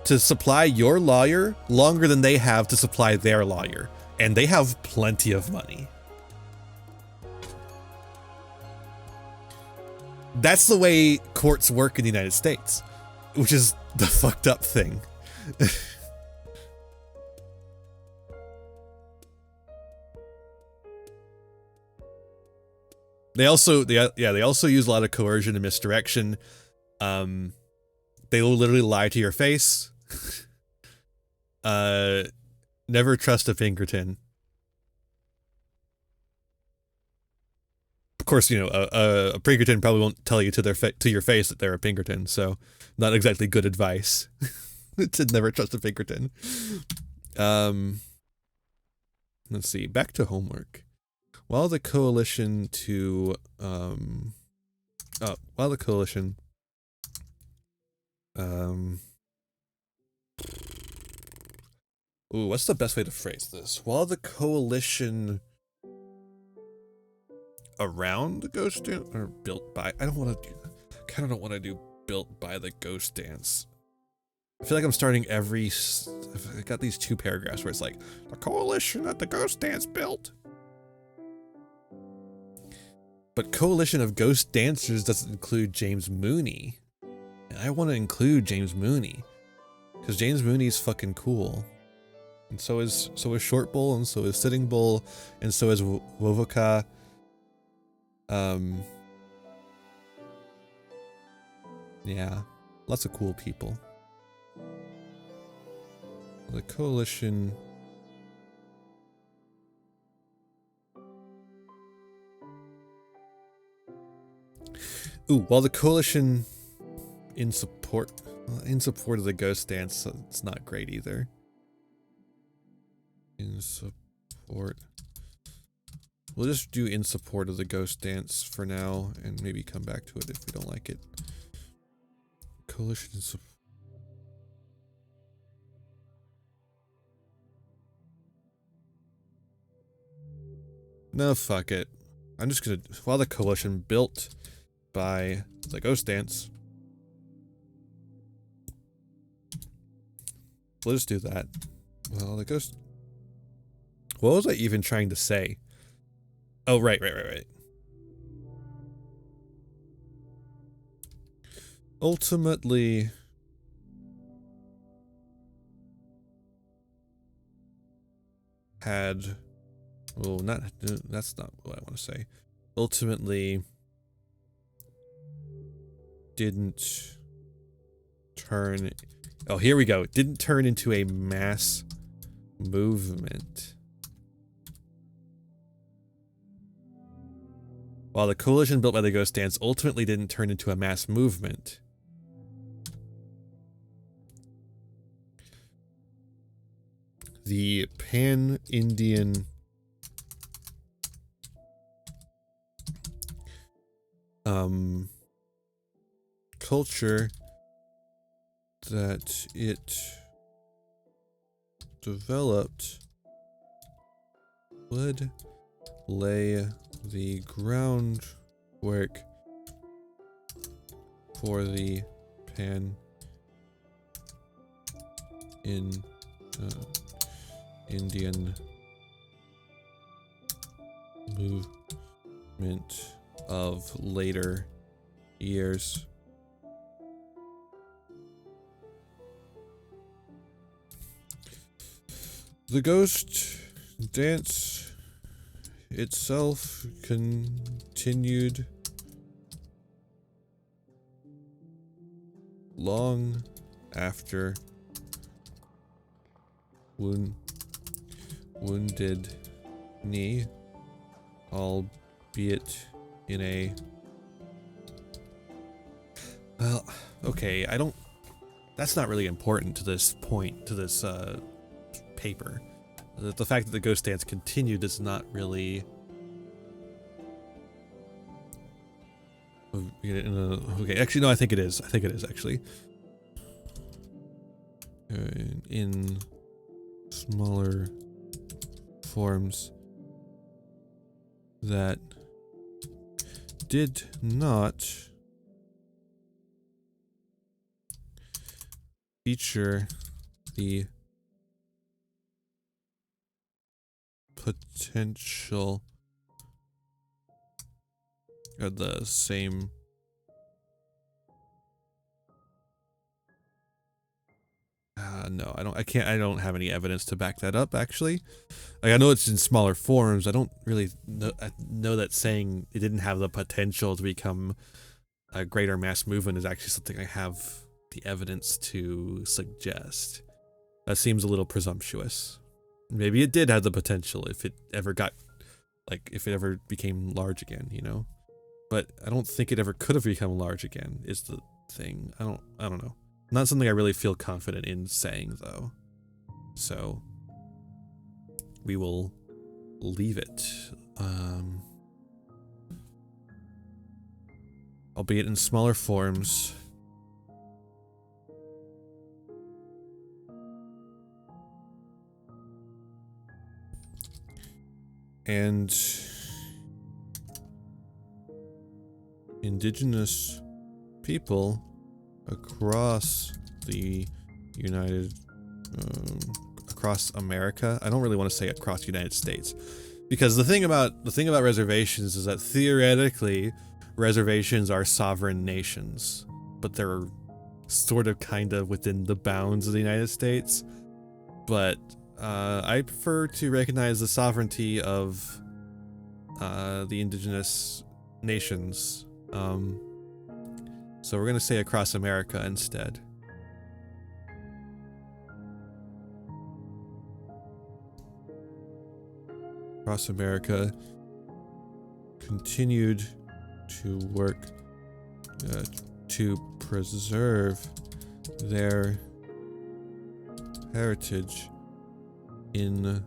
to supply your lawyer longer than they have to supply their lawyer, and they have plenty of money. That's the way courts work in the United States, which is the fucked up thing. They also use a lot of coercion and misdirection. They will literally lie to your face. Never trust a Pinkerton. Of course, you know, a Pinkerton probably won't tell you to your face that they're a Pinkerton, so not exactly good advice to never trust a Pinkerton. Let's see, back to homework. While the coalition ooh, what's the best way to phrase this? While the coalition around the ghost dance, or built by, I don't want to do, kind of don't want to do built by the ghost dance. I feel like I'm starting every, I got these 2 paragraphs where it's like, the coalition that the ghost dance built. But coalition of ghost dancers doesn't include James Mooney. And I want to include James Mooney. Because James Mooney's fucking cool. And so is Short Bull, and so is Sitting Bull, and so is Wovoka. Yeah, lots of cool people. The coalition. Ooh, while the coalition in support of the ghost dance, it's not great either. In support. We'll just do in support of the ghost dance for now, and maybe come back to it if we don't like it. Coalition in support. No, fuck it. I'm just gonna, while the coalition built by the ghost dance. We'll just do that. Well, the ghost. What was I even trying to say? Oh, right. Ultimately, had, well, not, that's not what I want to say. Ultimately, didn't turn... Oh, here we go. It didn't turn into a mass movement. While the coalition built by the Ghost Dance ultimately didn't turn into a mass movement. The Pan-Indian culture that it developed would lay the groundwork for the Indian movement of later years. The Ghost Dance itself continued long after Wounded Knee, albeit in a... Well, okay, I don't... That's not really important to this point, to this paper. The fact that the Ghost Dance continued is not really... Okay, actually, no, I think it is. I think it is, actually. In smaller forms that did not feature the potential or the same no, I don't have any evidence to back that up, actually. Like, I know it's in smaller forms. I don't really know that saying it didn't have the potential to become a greater mass movement is actually something I have the evidence to suggest. That seems a little presumptuous. Maybe it did have the potential if it ever got, like, if it ever became large again, you know? But I don't think it ever could have become large again, is the thing. I don't know. Not something I really feel confident in saying, though. So, we will leave it. Albeit in smaller forms. And indigenous people across the across America. I don't really want to say across the United States, because the thing about reservations is that theoretically reservations are sovereign nations, but they're sort of kind of within the bounds of the United States. But I prefer to recognize the sovereignty of the indigenous nations. So we're going to say across America instead. Across America continued to work to preserve their heritage in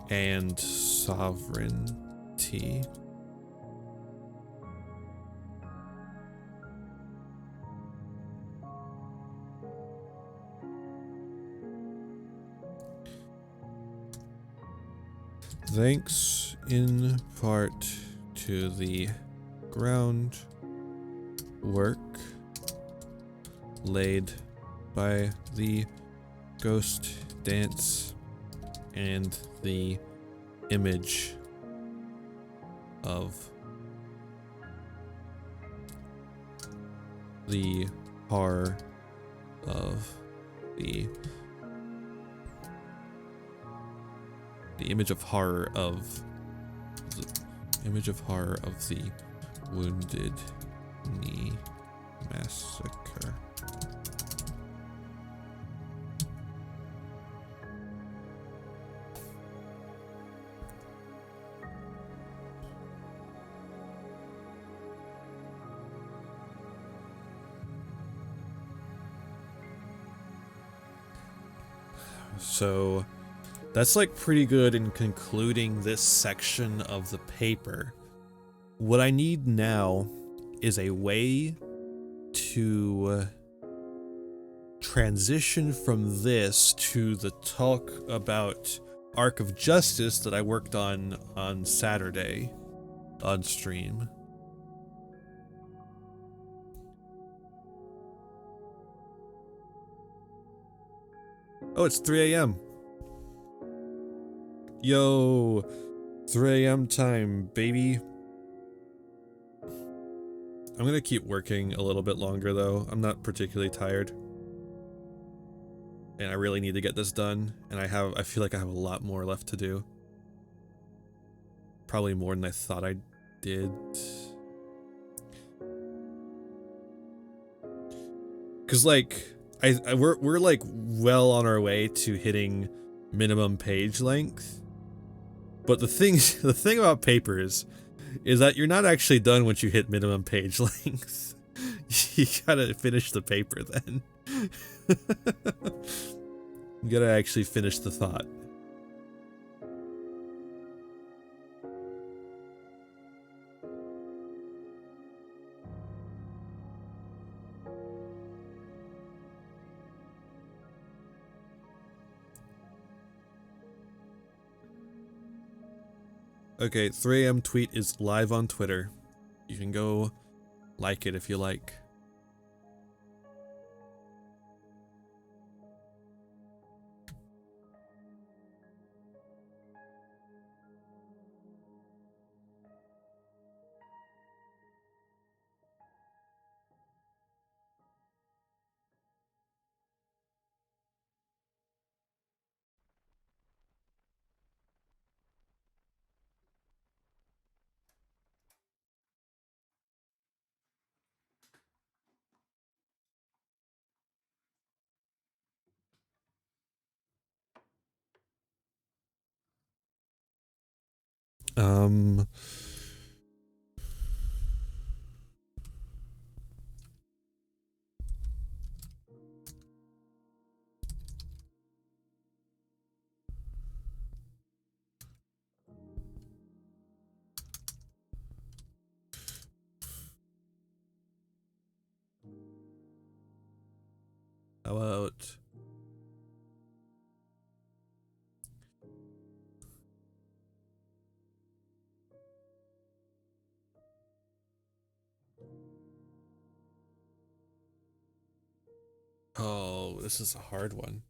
and sovereignty. Thanks in part to the groundwork laid by the Ghost Dance and the image of the horror of the image of horror of the Wounded Knee Massacre. So that's like pretty good in concluding this section of the paper. What I need now is a way to transition from this to the talk about Arc of Justice that I worked on Saturday on stream. Oh, it's 3 a.m. Yo, 3 a.m. time, baby. I'm gonna keep working a little bit longer though. I'm not particularly tired. And I really need to get this done. And I feel like I have a lot more left to do. Probably more than I thought I did. Cause like, we're like well on our way to hitting minimum page length. But the thing about papers is that you're not actually done once you hit minimum page length. You gotta finish the paper then. You gotta actually finish the thought. Okay, 3 a.m. tweet is live on Twitter. You can go like it if you like. How about oh, this is a hard one.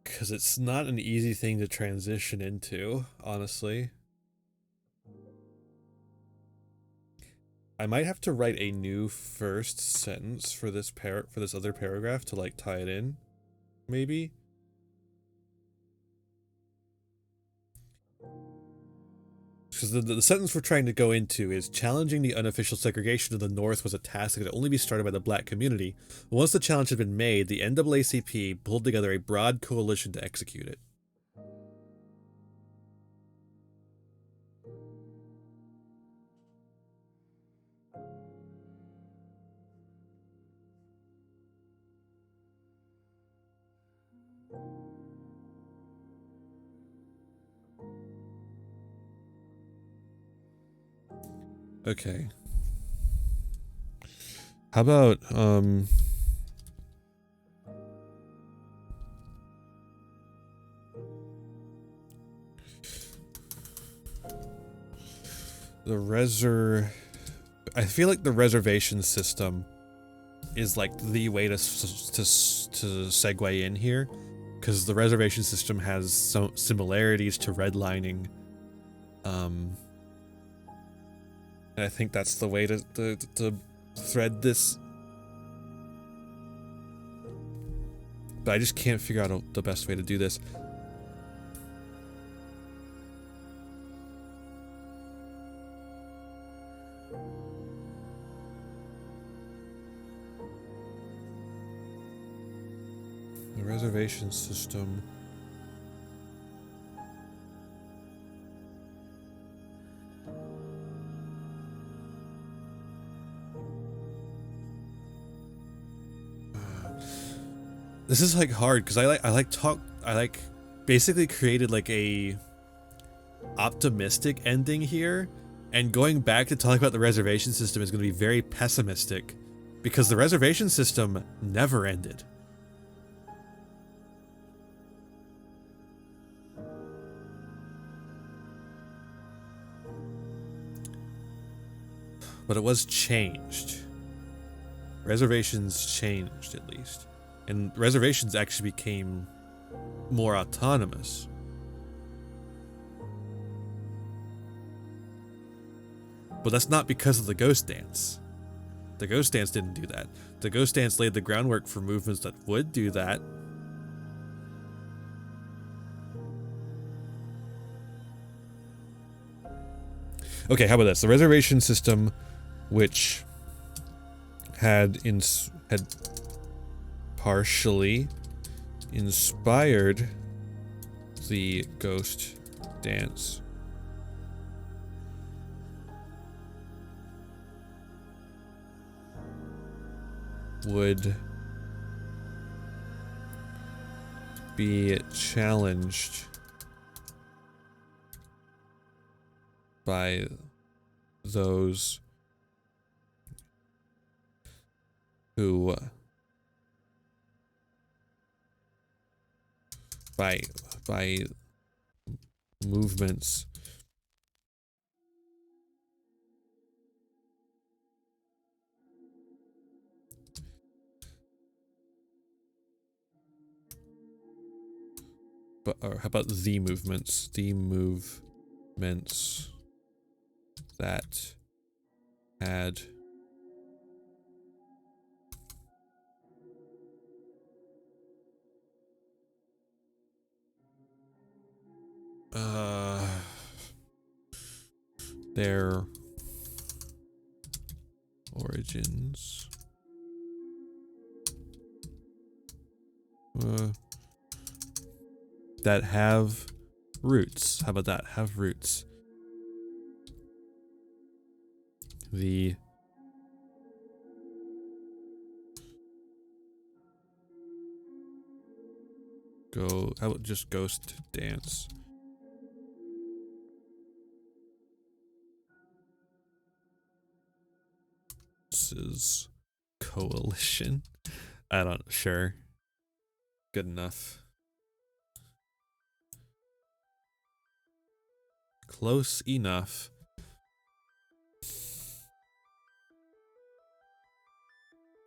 Because it's not an easy thing to transition into, honestly. I might have to write a new first sentence for this other paragraph to like tie it in, maybe. Because the sentence we're trying to go into is challenging the unofficial segregation of the North was a task that could only be started by the black community. Once the challenge had been made, the NAACP pulled together a broad coalition to execute it. Okay. How about, I feel like the reservation system is like the way to segue in here, because the reservation system has some similarities to redlining. And I think that's the way to thread this But I just can't figure out the best way to do this. The reservation system. This is like hard because I like basically created like a optimistic ending here, and going back to talk about the reservation system is going to be very pessimistic because the reservation system never ended. But it was changed. Reservations changed, at least. And reservations actually became more autonomous. But that's not because of the ghost dance. The ghost dance didn't do that. The ghost dance laid the groundwork for movements that would do that. Okay, how about this? The reservation system, which had partially inspired the ghost dance, would be challenged by those who by movements or how about the movements that had their origins that have roots. How about that? Have roots. The how about just ghost dance? This is coalition. Sure. Good enough. Close enough.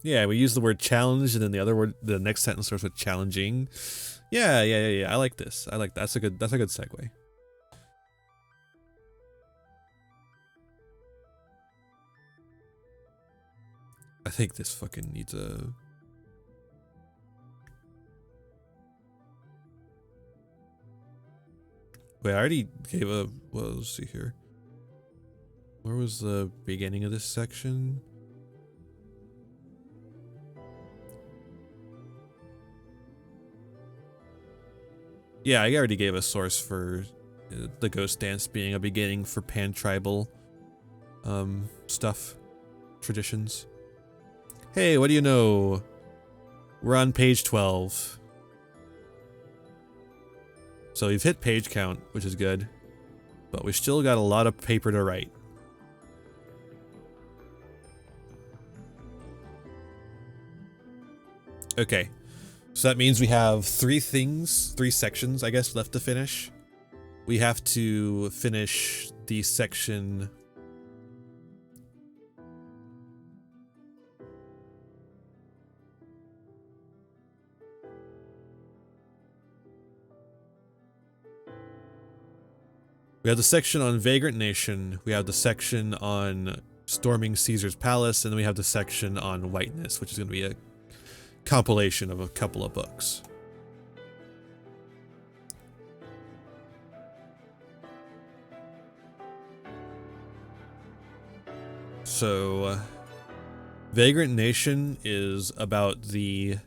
Yeah, we use the word challenge, and then the next sentence starts with challenging. Yeah. I like this. I like that. That's a good segue. I think this fucking needs a... Wait, I already gave a... Well, let's see here. Where was the beginning of this section? Yeah, I already gave a source for the ghost dance being a beginning for pan-tribal stuff, traditions. Hey, what do you know? We're on page 12. So we've hit page count, which is good, but we still got a lot of paper to write. Okay, so that means we have three sections, I guess, left to finish. We have to finish the section... We have the section on Vagrant Nation, we have the section on storming Caesar's palace, and then we have the section on whiteness, which is going to be a compilation of a couple of books. So, Vagrant Nation is about the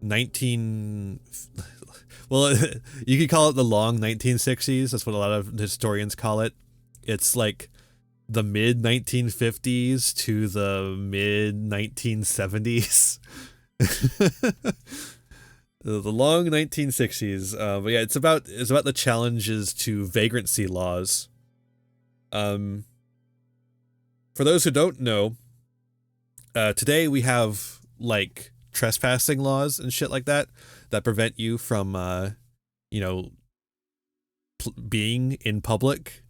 19... Well, you could call it the long 1960s. That's what a lot of historians call it. It's like the mid-1950s to the mid-1970s. The long 1960s. But yeah, it's about the challenges to vagrancy laws. For those who don't know, today we have like trespassing laws and shit like that prevent you from, you know, being in public,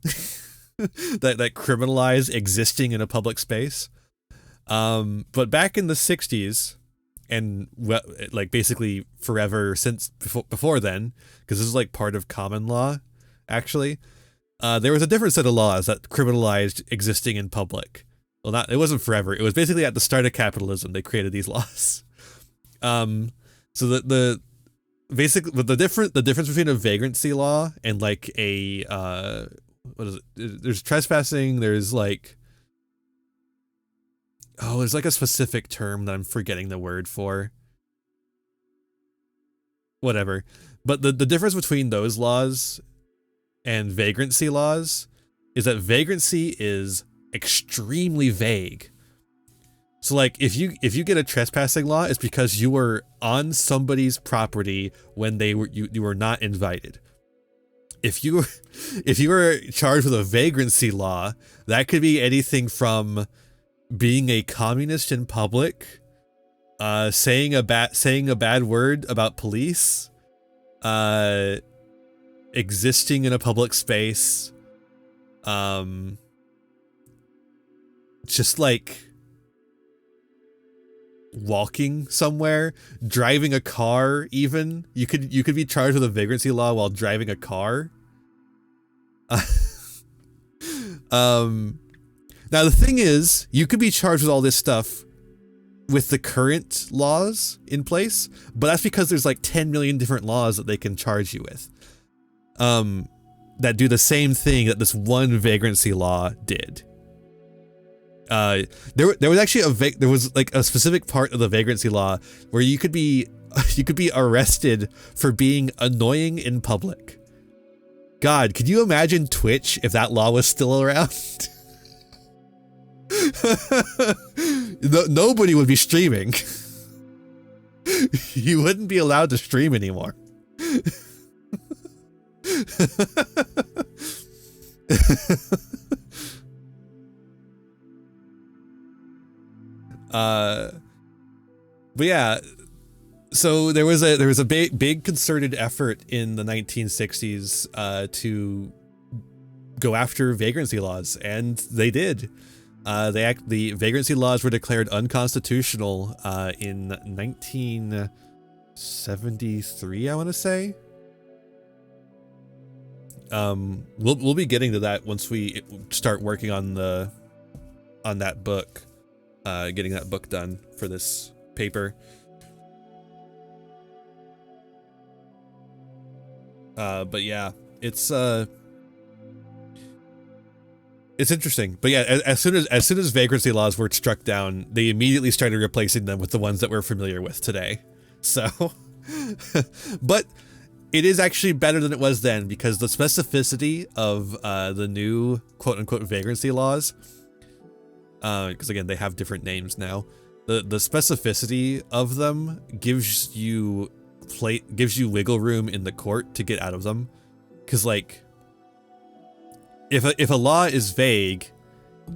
that criminalize existing in a public space. But back in the 60s, and like basically forever since before then, because this is like part of common law, actually, there was a different set of laws that criminalized existing in public. Well, it wasn't forever. It was basically at the start of capitalism they created these laws. So the difference between a vagrancy law and like a what is it? There's trespassing. There's like, oh, there's like a specific term that I'm forgetting the word for. Whatever. But the difference between those laws and vagrancy laws is that vagrancy is extremely vague. So like if you get a trespassing law, it's because you were on somebody's property when you were not invited. If you were charged with a vagrancy law, that could be anything from being a communist in public, saying a bad word about police, existing in a public space, just like walking somewhere, driving a car. Even you could be charged with a vagrancy law while driving a car. Now the thing is, you could be charged with all this stuff with the current laws in place, but that's because there's like 10 million different laws that they can charge you with, that do the same thing that this one vagrancy law did. There was actually there was like a specific part of the vagrancy law where you could be arrested for being annoying in public. God, could you imagine Twitch if that law was still around? Nobody would be streaming. You wouldn't be allowed to stream anymore. But yeah, so there was a big concerted effort in the 1960s to go after vagrancy laws, and they did. The vagrancy laws were declared unconstitutional in 1973, I want to say. We'll be getting to that once we start working on that book, getting that book done for this paper. But yeah, it's interesting. But yeah, as soon as vagrancy laws were struck down, they immediately started replacing them with the ones that we're familiar with today. So, but it is actually better than it was then, because the specificity of the new quote-unquote vagrancy laws, because again, they have different names now, the specificity of them gives you wiggle room in the court to get out of them. Because like, if a law is vague,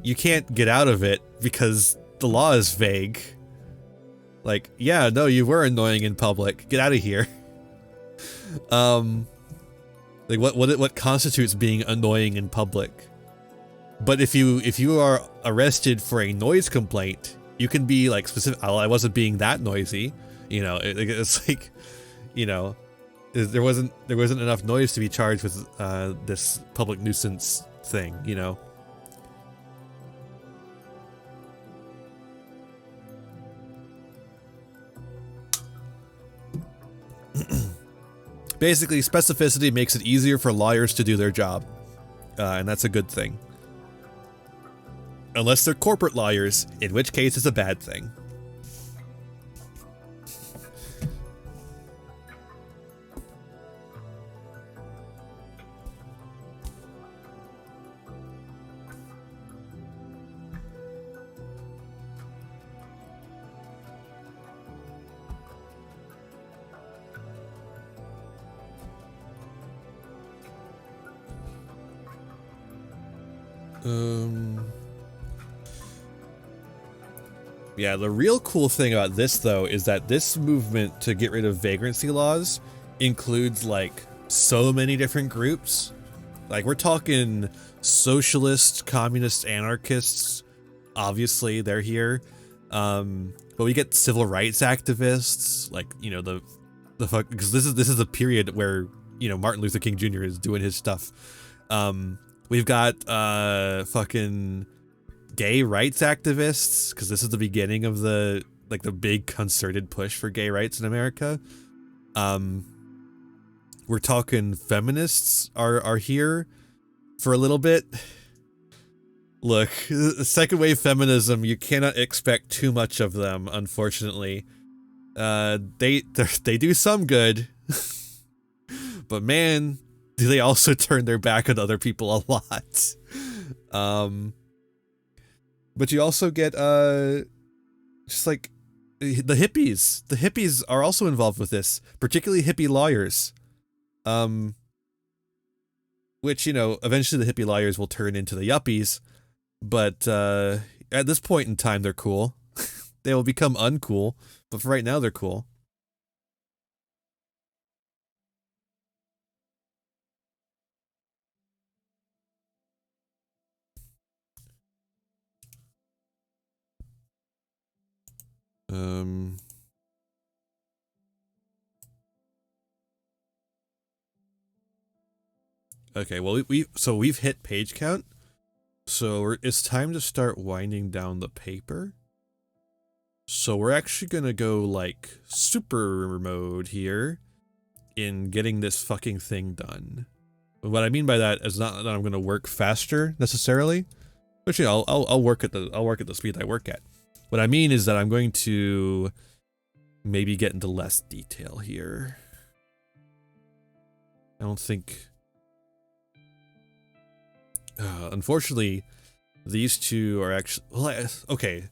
you can't get out of it because the law is vague. Like, yeah, no, you were annoying in public. Get out of here. Like what constitutes being annoying in public? But if you are arrested for a noise complaint, you can be like specific. Oh, I wasn't being that noisy. You know, it's like, you know, there wasn't enough noise to be charged with this public nuisance thing, you know. Basically, specificity makes it easier for lawyers to do their job, and that's a good thing. Unless they're corporate lawyers, in which case it's a bad thing. Yeah, the real cool thing about this, though, is that this movement to get rid of vagrancy laws includes, like, so many different groups. Like, we're talking socialists, communists, anarchists. Obviously, they're here. But we get civil rights activists, like, you know, the fuck, because this is a period where, you know, Martin Luther King Jr. is doing his stuff. We've got fucking gay rights activists, because this is the beginning of the big concerted push for gay rights in America. We're talking feminists are here for a little bit. Look, second wave feminism, you cannot expect too much of them, unfortunately. They do some good, but man, do they also turn their back on other people a lot. But you also get, just like, the hippies. The hippies are also involved with this, particularly hippie lawyers. Which, you know, eventually the hippie lawyers will turn into the yuppies, but, at this point in time, they're cool. They will become uncool, but for right now, they're cool. Okay, well, we've hit page count, so it's time to start winding down the paper. So we're actually gonna go, like, super mode here in getting this fucking thing done. What I mean by that is not that I'm gonna work faster necessarily, but, you know, I'll work at the speed I work at. What I mean is that I'm going to maybe get into less detail here. I don't think. Unfortunately, these two are actually, well, okay.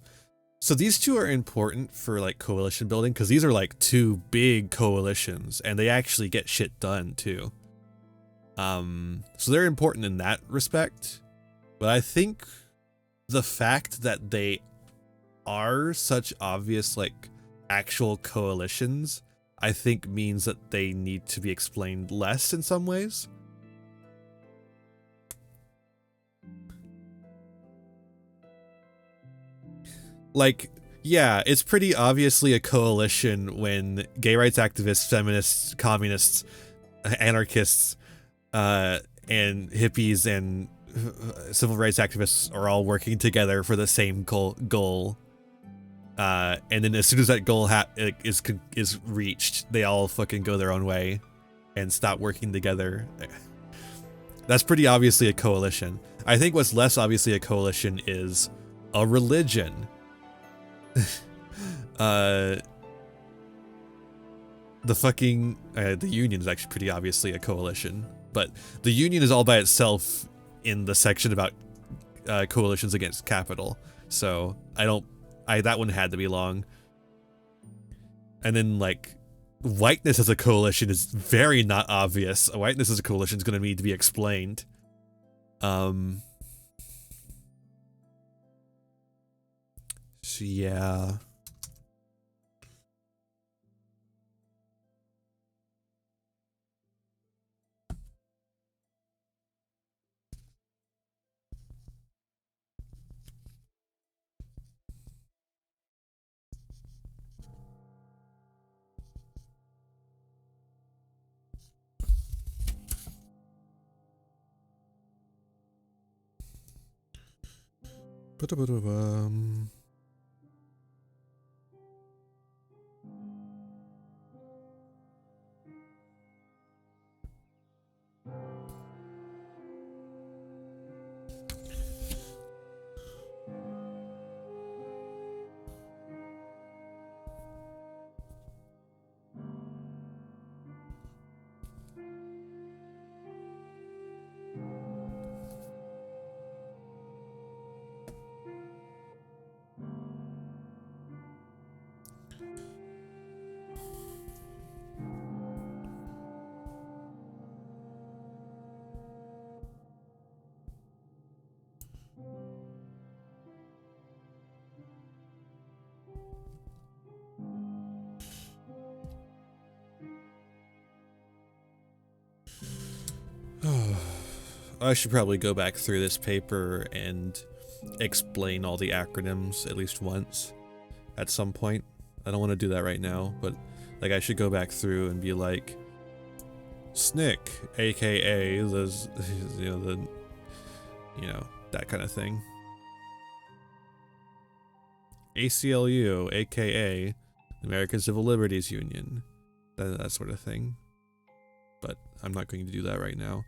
So these two are important for, like, coalition building, because these are, like, two big coalitions, and they actually get shit done too. So they're important in that respect, but I think the fact that they are such obvious, like, actual coalitions, I think means that they need to be explained less in some ways. Like, yeah, it's pretty obviously a coalition when gay rights activists, feminists, communists, anarchists, and hippies and civil rights activists are all working together for the same goal. And then as soon as that goal is reached, they all fucking go their own way and stop working together. That's pretty obviously a coalition. I think what's less obviously a coalition is a religion. The fucking the union is actually pretty obviously a coalition, but the union is all by itself in the section about coalitions against capital, so that one had to be long. And then, like, whiteness as a coalition is very not obvious. Whiteness as a coalition is going to need to be explained. So yeah. I should probably go back through this paper and explain all the acronyms at least once at some point. I don't want to do that right now, but like I should go back through and be like, SNIC, aka that kind of thing. ACLU, aka American Civil Liberties Union, that sort of thing. But I'm not going to do that right now.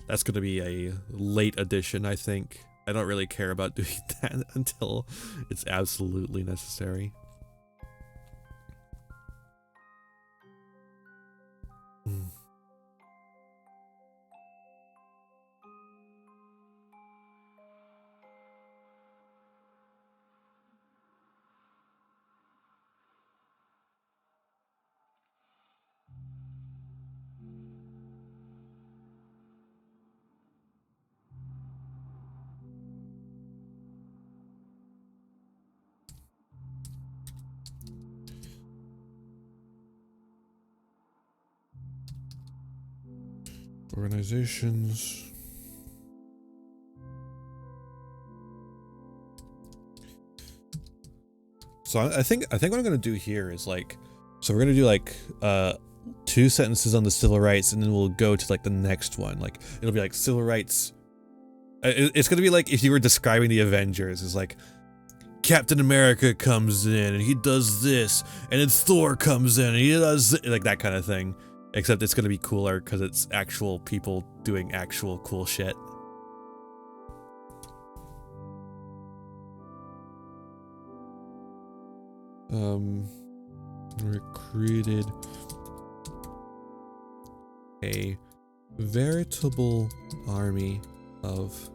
That's going to be a late addition, I think. I don't really care about doing that until it's absolutely necessary. Organizations. So I think what I'm gonna do here is like, so we're gonna do like 2 sentences on the civil rights, and then we'll go to like the next one. Like it'll be like civil rights. It's gonna be like if you were describing the Avengers. It's like Captain America comes in and he does this, and then Thor comes in and he does like that kind of thing. Except it's gonna be cooler because it's actual people doing actual cool shit. Recruited a veritable army of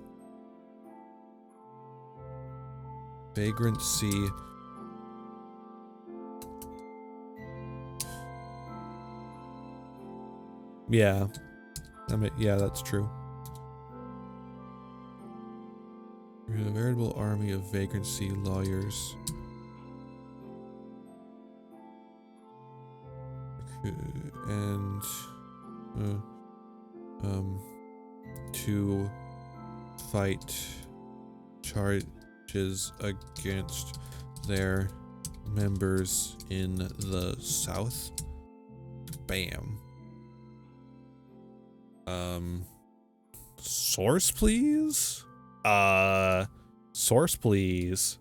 vagrancy yeah, yeah, that's true. A veritable army of vagrancy lawyers and to fight charges against their members in the South. Bam. Source, please? Source, please.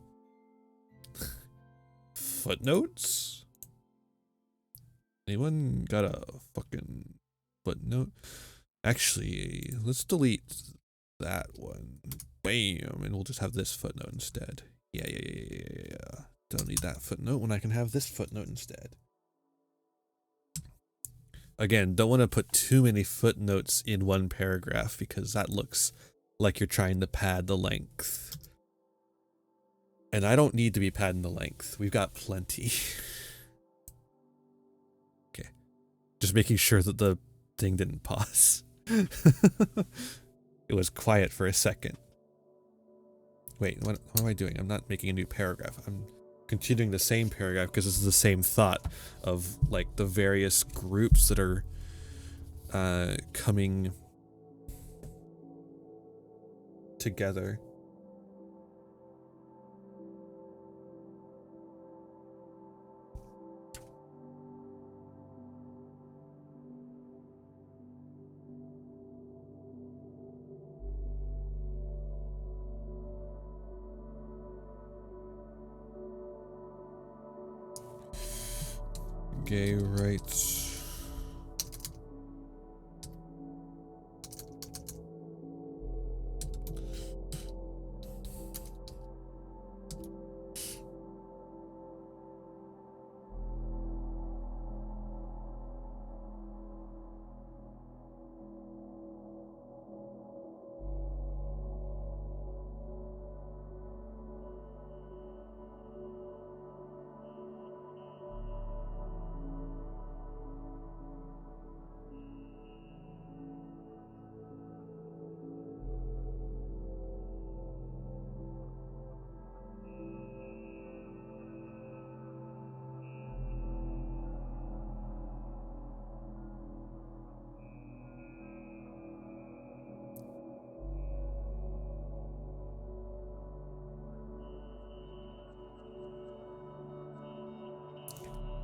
Footnotes? Anyone got a fucking footnote? Actually, let's delete that one. Bam, and we'll just have this footnote instead. Yeah. Don't need that footnote when I can have this footnote instead. Again, don't want to put too many footnotes in one paragraph because that looks like you're trying to pad the length. And I don't need to be padding the length. We've got plenty. Okay. Just making sure that the thing didn't pause. It was quiet for a second. Wait, what am I doing? I'm not making a new paragraph. I'm continuing the same paragraph because this is the same thought of like the various groups that are coming together. Gay rights.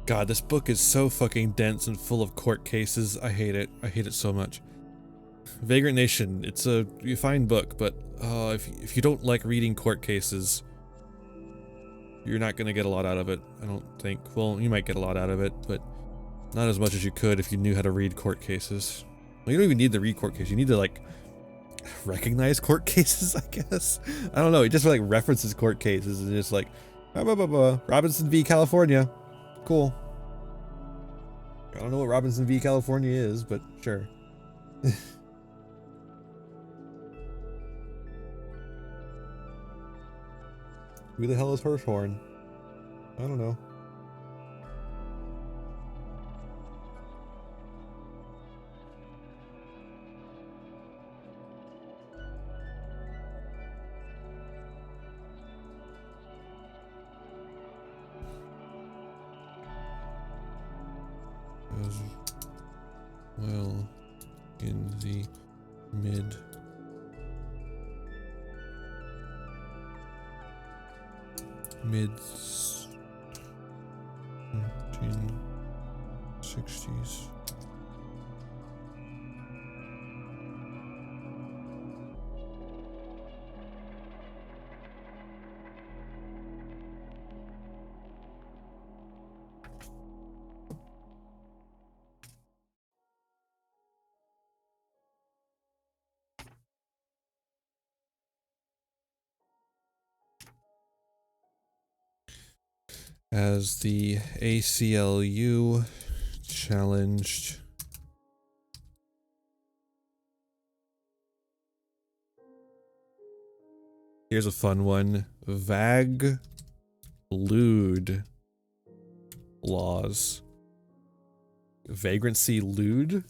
God, this book is so fucking dense and full of court cases. I hate it. I hate it so much. Vagrant Nation, it's a fine book, but if you don't like reading court cases, you're not gonna get a lot out of it, I don't think. Well, you might get a lot out of it, but not as much as you could if you knew how to read court cases. Well, you don't even need to read court cases. You need to, like, recognize court cases, I guess. I don't know. It just, like, references court cases and just, like, blah, blah, blah, blah. Robinson v. California. Cool. I don't know what Robinson v. California is, but sure. Who the hell is Hirschhorn? I don't know. As well in the mid 1960s. As the ACLU challenged here's a fun one. Vague lewd laws. Vagrancy lewd?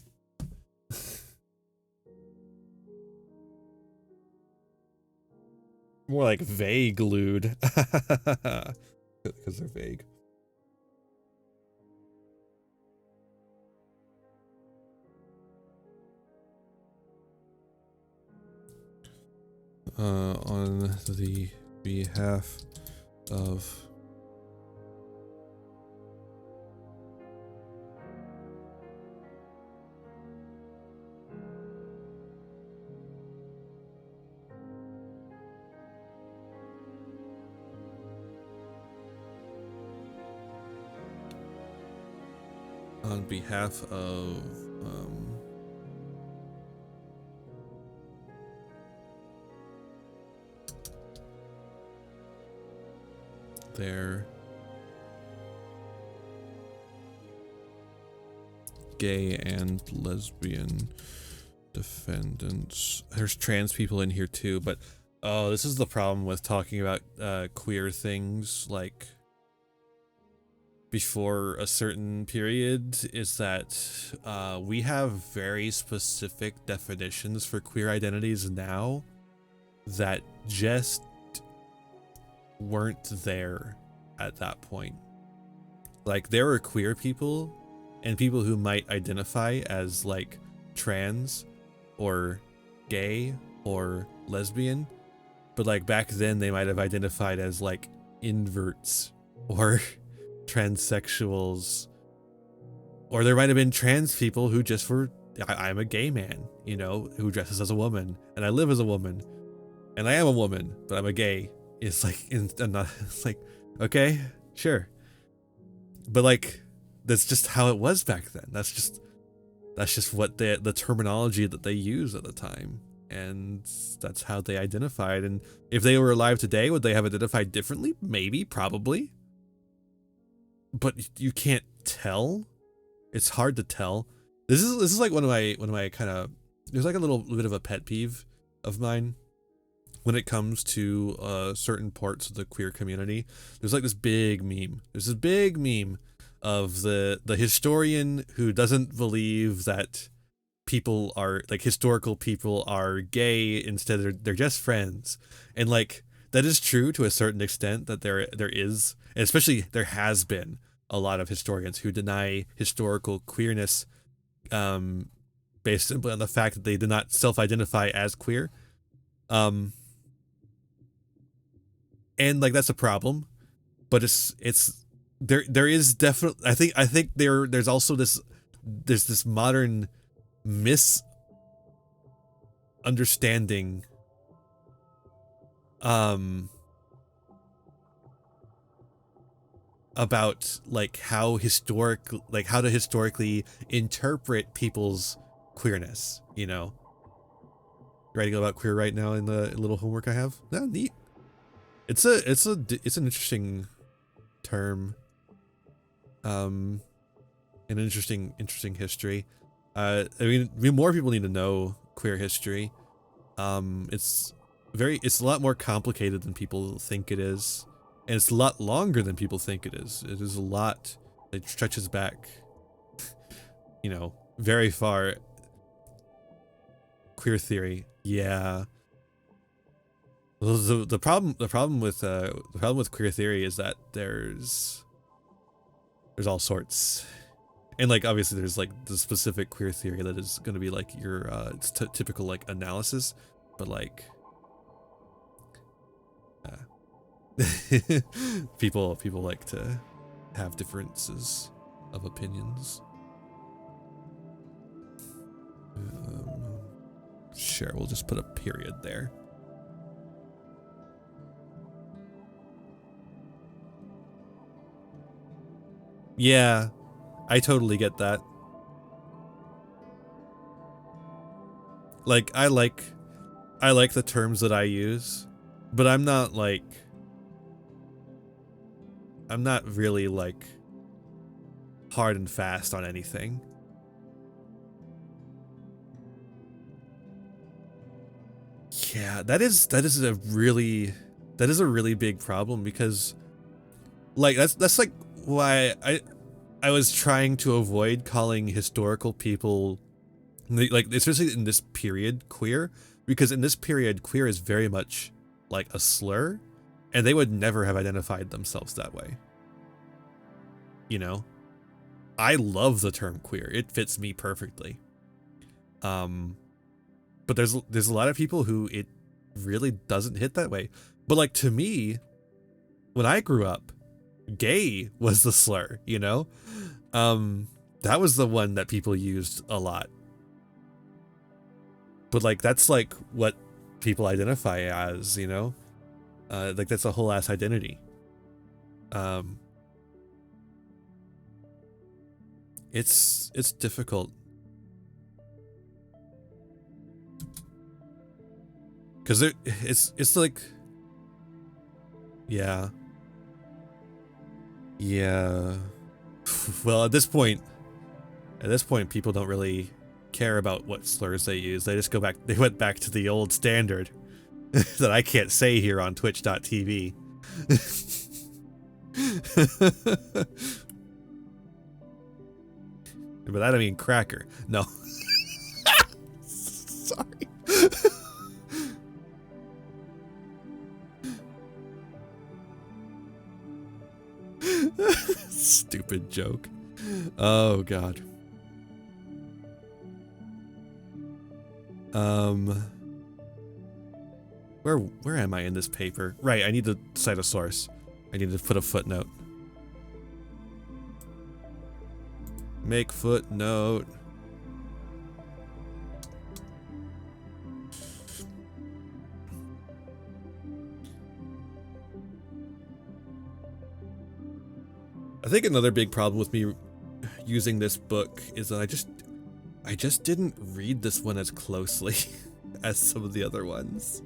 More like vague lewd. Because they're vague. On the behalf of their gay and lesbian defendants. There's trans people in here too, but oh, this is the problem with talking about queer things like before a certain period, is that we have very specific definitions for queer identities now that just weren't there at that point. Like, there were queer people and people who might identify as like trans or gay or lesbian, but like back then they might have identified as like inverts or transsexuals, or there might have been trans people who just were, I'm a gay man, you know, who dresses as a woman and I live as a woman and I am a woman, but I'm a gay. It's like, it's like, okay, sure. But like, that's just how it was back then. That's just what the terminology that they used at the time. And that's how they identified. And if they were alive today, would they have identified differently? Maybe, probably. But you can't tell. It's hard to tell. This is like one of my kind of, there's like a little bit of a pet peeve of mine when it comes to certain parts of the queer community. There's like this big meme. There's this big meme of the historian who doesn't believe that people are, like, historical people are gay, instead they're just friends. And like, that is true to a certain extent, that there is, and especially there has been a lot of historians who deny historical queerness based simply on the fact that they did not self-identify as queer. And like, that's a problem, but it's there is definitely, I think there's also this modern misunderstanding about like how to historically interpret people's queerness, you know. Writing about queer right now in the little homework I have. Yeah, neat. It's an interesting term. An interesting history. I mean more people need to know queer history. It's a lot more complicated than people think it is. And it's a lot longer than people think it is. It is a lot. It stretches back, you know, very far. Queer theory, yeah. The problem with queer theory is that there's all sorts, and like obviously there's like the specific queer theory that is going to be like your typical like analysis, but like people like to have differences of opinions. Sure, we'll just put a period there. Yeah, I totally get that. Like I like the terms that I use, but I'm not really like hard and fast on anything. Yeah, that is a really big problem, because like that's like why I was trying to avoid calling historical people, like especially in this period, queer, because in this period queer is very much like a slur, and they would never have identified themselves that way. You know, I love the term queer. It fits me perfectly. But there's a lot of people who it really doesn't hit that way. But like to me, when I grew up, gay was the slur, you know? That was the one that people used a lot. But like that's like what people identify as, you know? Like that's a whole ass identity. It's difficult. Cause it's like, yeah. Yeah. Well, at this point, people don't really care about what slurs they use. They just go back, they went back to the old standard that I can't say here on twitch.tv. But that I mean cracker. No. Sorry. Stupid joke. Oh god. Where am I in this paper? Right, I need to cite a source. I need to put a footnote. Make footnote. I think another big problem with me using this book is that I just didn't read this one as closely as some of the other ones.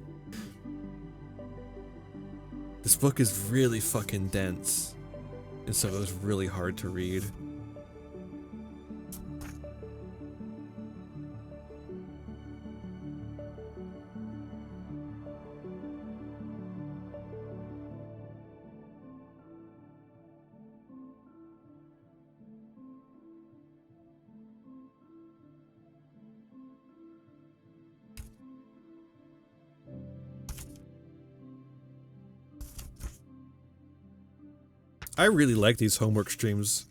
This book is really fucking dense, and so it was really hard to read. I really like these homework streams.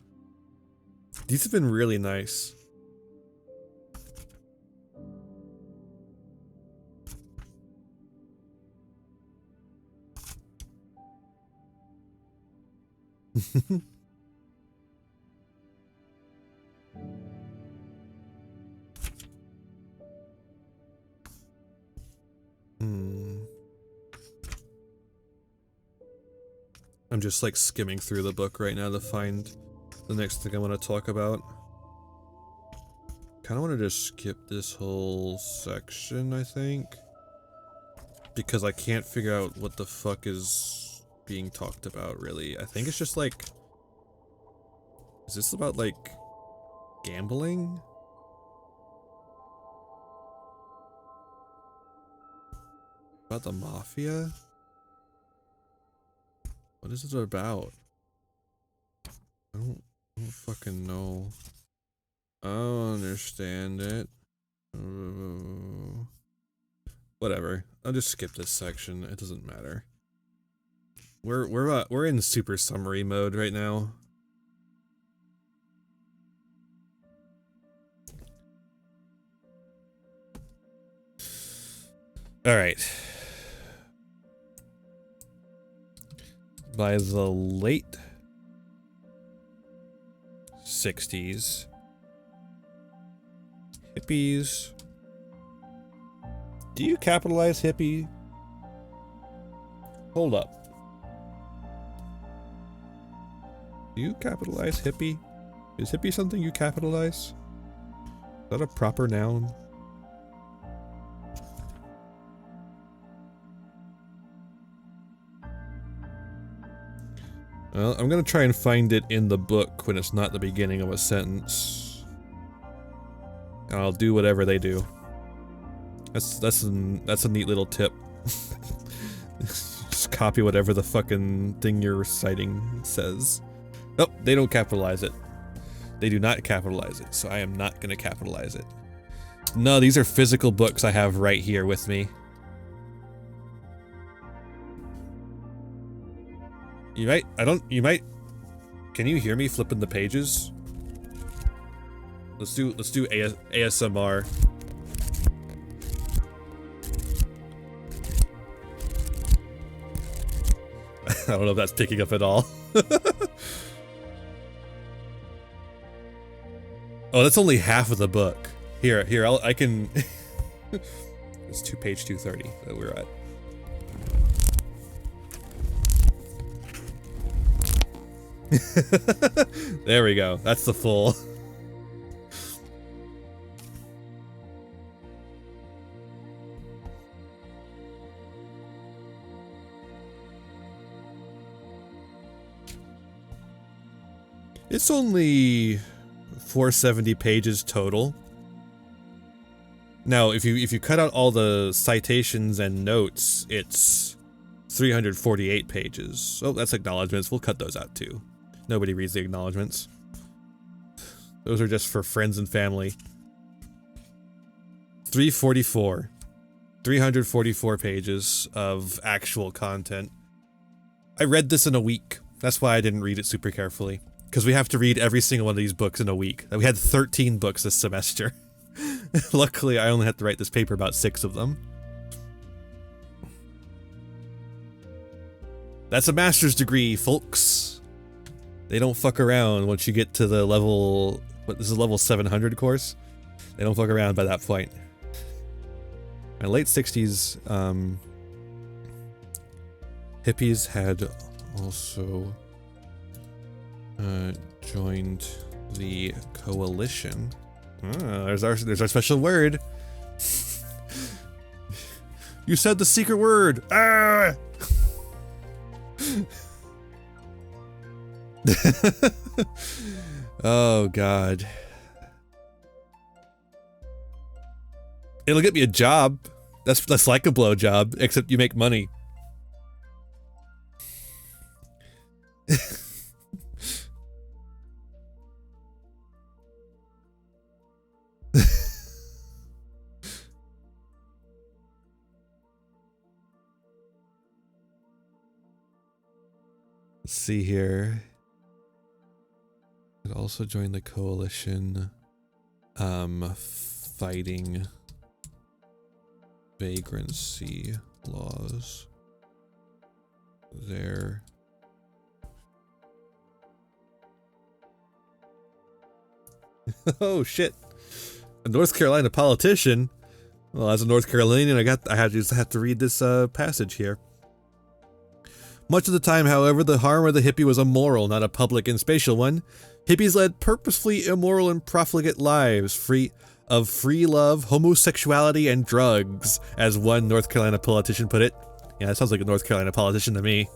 These have been really nice. I'm just like skimming through the book right now to find the next thing I want to talk about. Kind of want to just skip this whole section, I think. Because I can't figure out what the fuck is being talked about, really. I think it's just like... Is this about, like, gambling? About the mafia? What is it about? I don't fucking know. I don't understand it. Whatever. I'll just skip this section. It doesn't matter. We're in super summary mode right now. All right. By the late 60s, hippies. Do you capitalize hippie? Hold up. Do you capitalize hippie? Is hippie something you capitalize? Is that a proper noun? Well, I'm gonna try and find it in the book when it's not the beginning of a sentence. And I'll do whatever they do. That's a neat little tip. Just copy whatever the fucking thing you're reciting says. Nope, they don't capitalize it. They do not capitalize it, so I am not gonna capitalize it. No, these are physical books I have right here with me. You might, can you hear me flipping the pages? Let's do ASMR. I don't know if that's picking up at all. Oh, that's only half of the book. Here, I can... It's page 230 that we're at. There we go. That's the full. It's only 470 pages total. Now, if you cut out all the citations and notes, it's 348 pages. Oh, that's acknowledgements. We'll cut those out too. Nobody reads the acknowledgements. Those are just for friends and family. 344. 344 pages of actual content. I read this in a week. That's why I didn't read it super carefully. Because we have to read every single one of these books in a week. We had 13 books this semester. Luckily, I only had to write this paper about 6 of them. That's a master's degree, folks. They don't fuck around once you get to the level... What, this is a level 700 course? They don't fuck around by that point. In the late 60s, hippies had also joined the coalition. There's our special word. You said the secret word. Ah! Oh god. It'll get me a job. That's like a blowjob, except you make money. Let's see here. It also joined the coalition, fighting vagrancy laws. There. Oh shit! A North Carolina politician. Well, as a North Carolinian, I just have to read this passage here. Much of the time, however, the harm of the hippie was a moral, not a public and spatial one. Hippies led purposefully immoral and profligate lives, free of free love, homosexuality, and drugs, as one North Carolina politician put it. Yeah, that sounds like a North Carolina politician to me.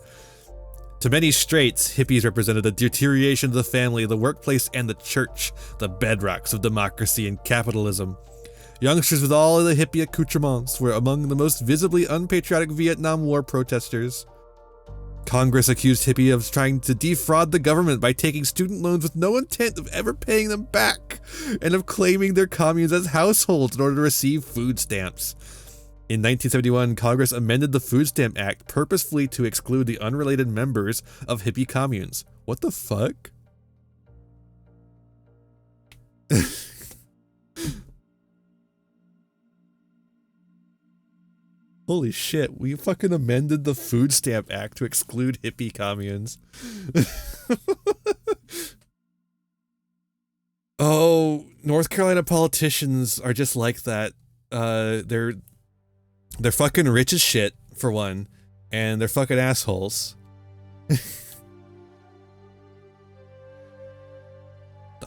To many straights, hippies represented the deterioration of the family, the workplace, and the church, the bedrocks of democracy and capitalism. Youngsters with all of the hippie accoutrements were among the most visibly unpatriotic Vietnam War protesters. Congress accused hippies of trying to defraud the government by taking student loans with no intent of ever paying them back, and of claiming their communes as households in order to receive food stamps. In 1971, Congress amended the Food Stamp Act purposefully to exclude the unrelated members of hippie communes. What the fuck? Holy shit, we fucking amended the Food Stamp Act to exclude hippie communes. Oh, North Carolina politicians are just like that. They're fucking rich as shit, for one, and they're fucking assholes. The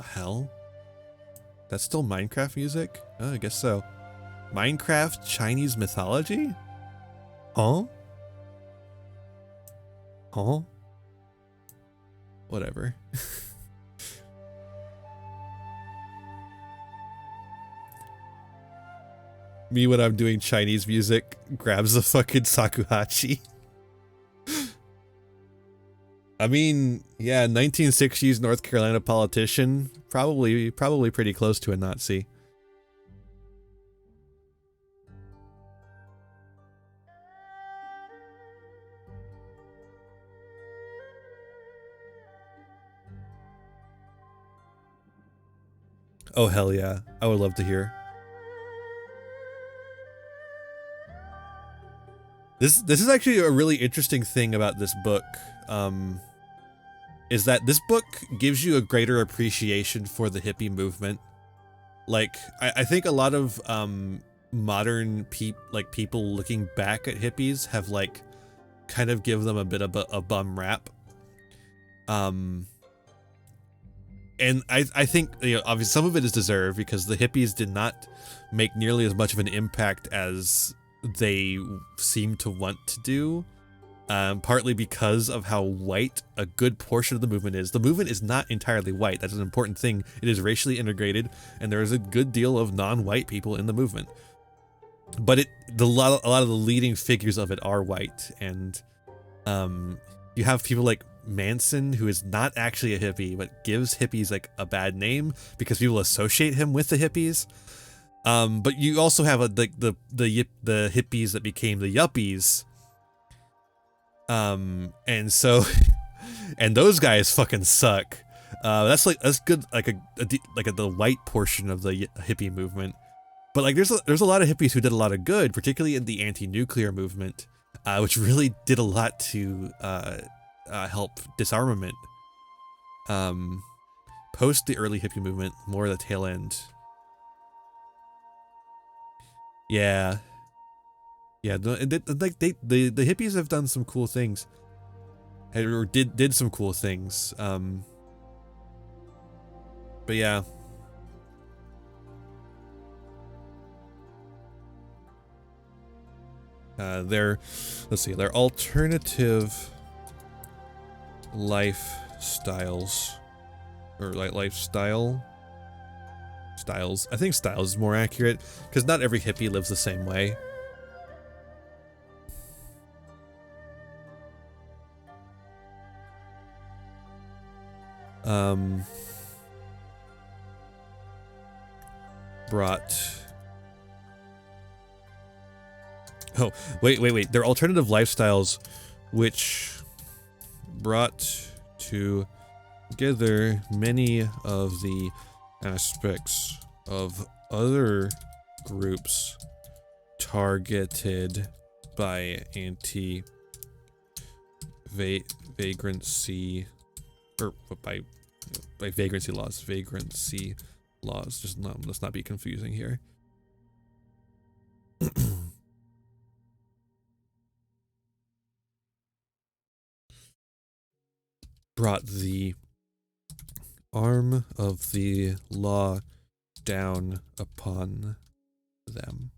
hell? That's still Minecraft music? Oh, I guess so. Minecraft Chinese mythology? Huh? Huh? Whatever. Me when I'm doing Chinese music grabs the fucking shakuhachi. I mean, yeah, 1960s North Carolina politician, probably pretty close to a Nazi. Oh hell yeah, I would love to hear. This is actually a really interesting thing about this book, is that this book gives you a greater appreciation for the hippie movement. Like, I think a lot of modern people looking back at hippies have like kind of give them a bit of a bum rap. And I think, you know, obviously some of it is deserved because the hippies did not make nearly as much of an impact as they seem to want to do, partly because of how white a good portion of the movement is. The movement is not entirely white. That's an important thing. It is racially integrated, and there is a good deal of non-white people in the movement. But a lot of the leading figures of it are white, and you have people like Manson, who is not actually a hippie, but gives hippies like a bad name because people associate him with the hippies. But you also have the hippies that became the yuppies. And so, and those guys fucking suck. That's good, like the white portion of the hippie movement. But like, there's a lot of hippies who did a lot of good, particularly in the anti-nuclear movement, which really did a lot to help disarmament. Post the early hippie movement, more the tail end. Yeah, the hippies have done some cool things, or did some cool things. But yeah, their alternative lifestyles, or like lifestyle. Styles. I think styles is more accurate, because not every hippie lives the same way. Oh, wait. They're alternative lifestyles, which brought together many of the aspects of other groups targeted by vagrancy, or by vagrancy laws. Let's not be confusing here. brought the arm of the law down upon them.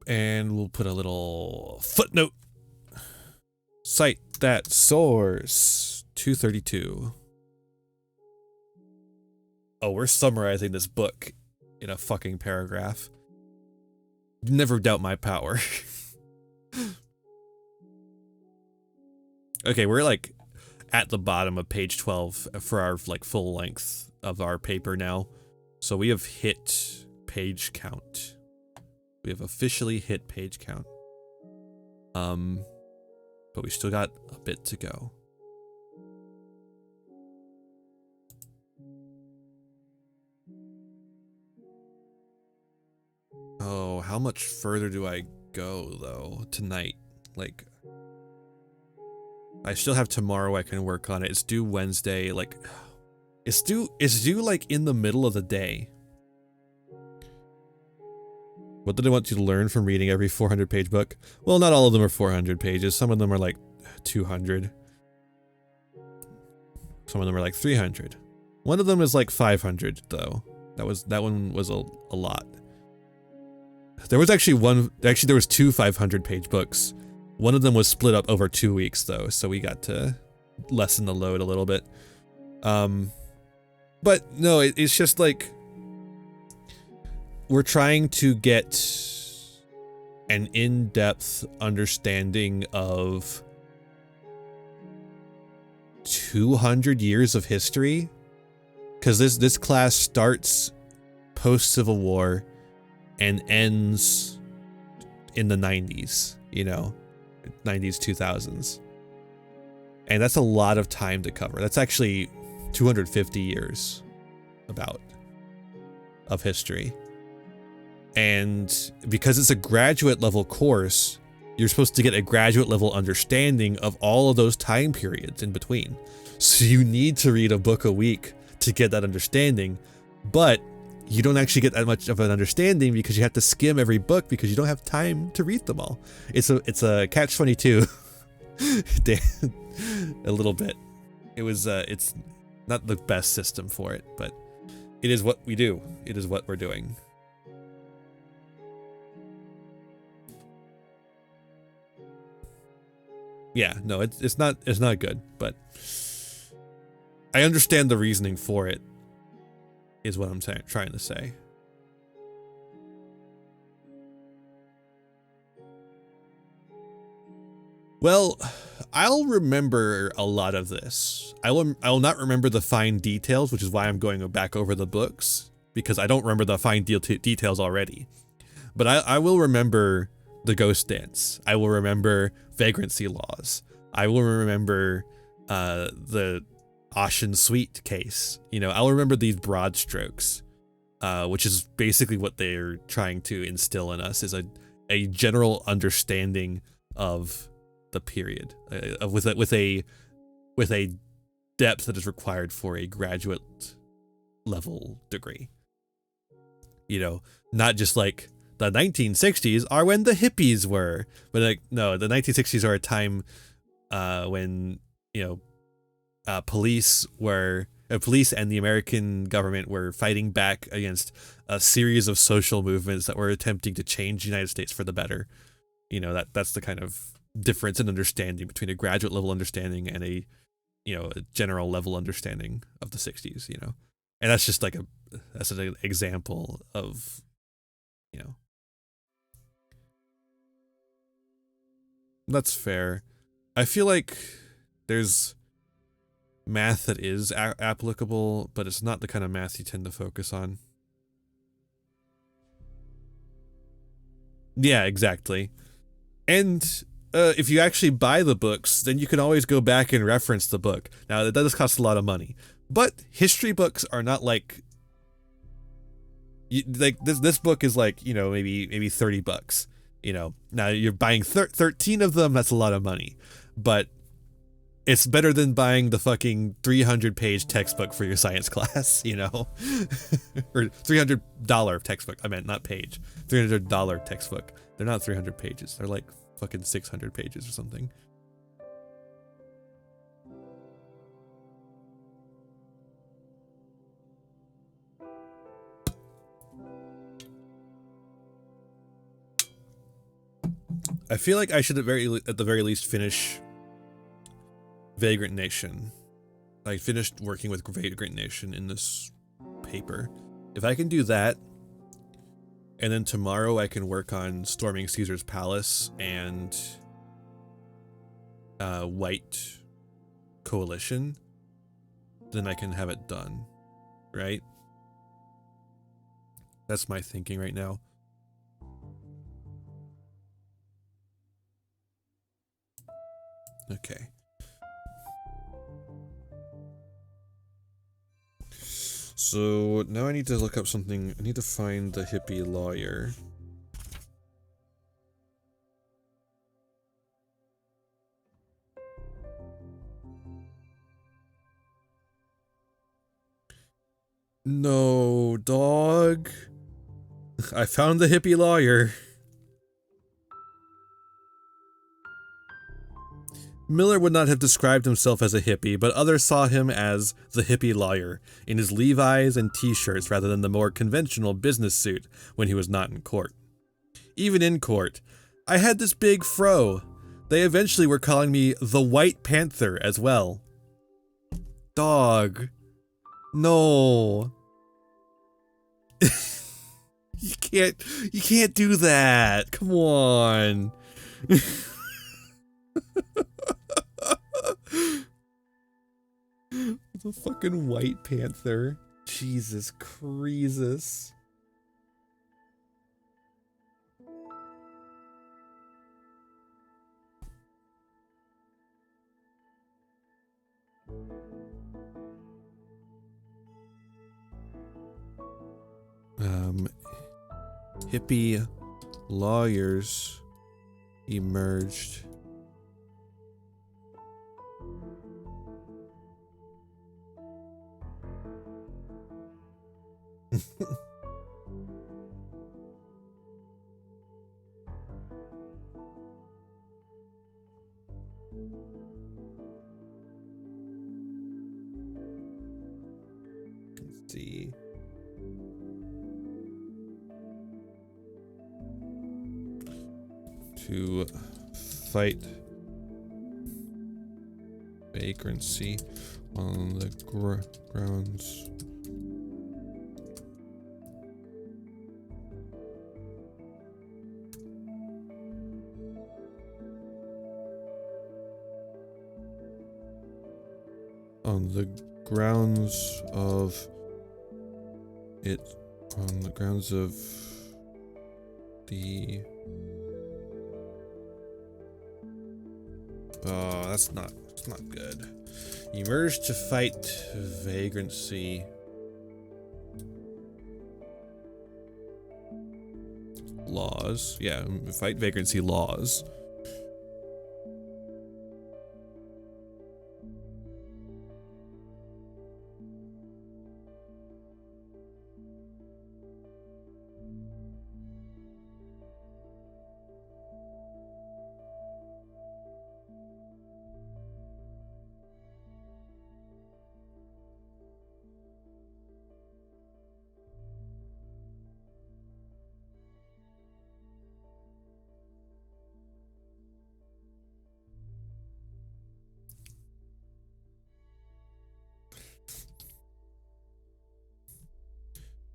And we'll put a little footnote. Cite that source. 232. Oh, we're summarizing this book in a fucking paragraph. Never doubt my power. Okay, we're like at the bottom of page 12 for our like full length of our paper now. So we have hit page count. We have officially hit page count. But we still got a bit to go. Oh, how much further do I go though tonight? Like, I still have tomorrow I can work on it. It's due Wednesday. Like, it's due like in the middle of the day. What did I want you to learn from reading every 400-page book? Well, not all of them are 400 pages. Some of them are like 200. Some of them are like 300. One of them is like 500 though. That one was a lot. There was actually there was two 500-page books. One of them was split up over 2 weeks though, so we got to lessen the load a little bit. But no, it's just like we're trying to get an in-depth understanding of 200 years of history, because this class starts post-Civil War and ends in the 90s, you know, 90s, 2000s. And that's a lot of time to cover. That's actually 250 years about of history. And because it's a graduate level course, you're supposed to get a graduate level understanding of all of those time periods in between. So you need to read a book a week to get that understanding, but you don't actually get that much of an understanding because you have to skim every book because you don't have time to read them all. It's a catch-22. A little bit. It's not the best system for it, but it is what we do. It is what we're doing. Yeah, no, it's not good, but I understand the reasoning for it, is what I'm trying to say. Well, I'll remember a lot of this. I will not remember the fine details, which is why I'm going back over the books, because I don't remember the fine details already. But I will remember the ghost dance. I will remember vagrancy laws. I will remember the Ocean Suite case. You know, I'll remember these broad strokes, which is basically what they're trying to instill in us, is a general understanding of the period, with a depth that is required for a graduate level degree. You know, not just like the 1960s are when the hippies were, but like, no, the 1960s are a time when, you know, police and the American government were fighting back against a series of social movements that were attempting to change the United States for the better. You know, that's the kind of difference in understanding between a graduate level understanding and a general level understanding of the 60s, you know. And that's just like that's an example of, you know. That's fair. I feel like there's math that is applicable, but it's not the kind of math you tend to focus on. Yeah, exactly. And if you actually buy the books, then you can always go back and reference the book. Now, that does cost a lot of money, but history books are not like this book is like, you know, maybe $30. You know, now you're buying 13 of them, that's a lot of money. But It's better than buying the fucking 300-page textbook for your science class, you know? Or $300 textbook. I meant not page. $300 textbook. They're not 300 pages. They're like fucking 600 pages or something. I feel like I should at the very least finish Vagrant Nation. I finished working with Vagrant Nation in this paper. If I can do that, and then tomorrow I can work on storming Caesar's Palace and White Coalition, then I can have it done, right? That's my thinking right now. Okay. So now I need to look up something. I need to find the hippie lawyer. No, dog. I found the hippie lawyer. Miller would not have described himself as a hippie, but others saw him as the hippie lawyer, in his Levi's and t-shirts rather than the more conventional business suit when he was not in court. Even in court, I had this big fro. They eventually were calling me the White Panther as well. Dog. No. You can't do that. Come on. The fucking White Panther. Jesus Christus. Hippie lawyers emerged. Let's see. To fight vagrancy on the grounds of the that's not good. Emerged to fight vagrancy laws. Yeah, fight vagrancy laws.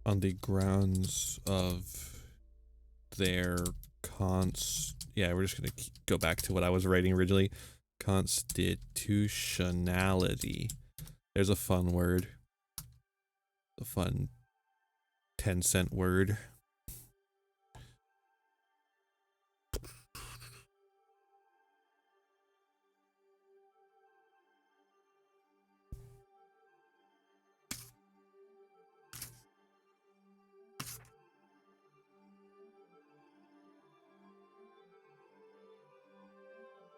On the grounds of their yeah, we're just gonna go back to what I was writing originally. Constitutionality. There's a fun word. A fun 10-cent word.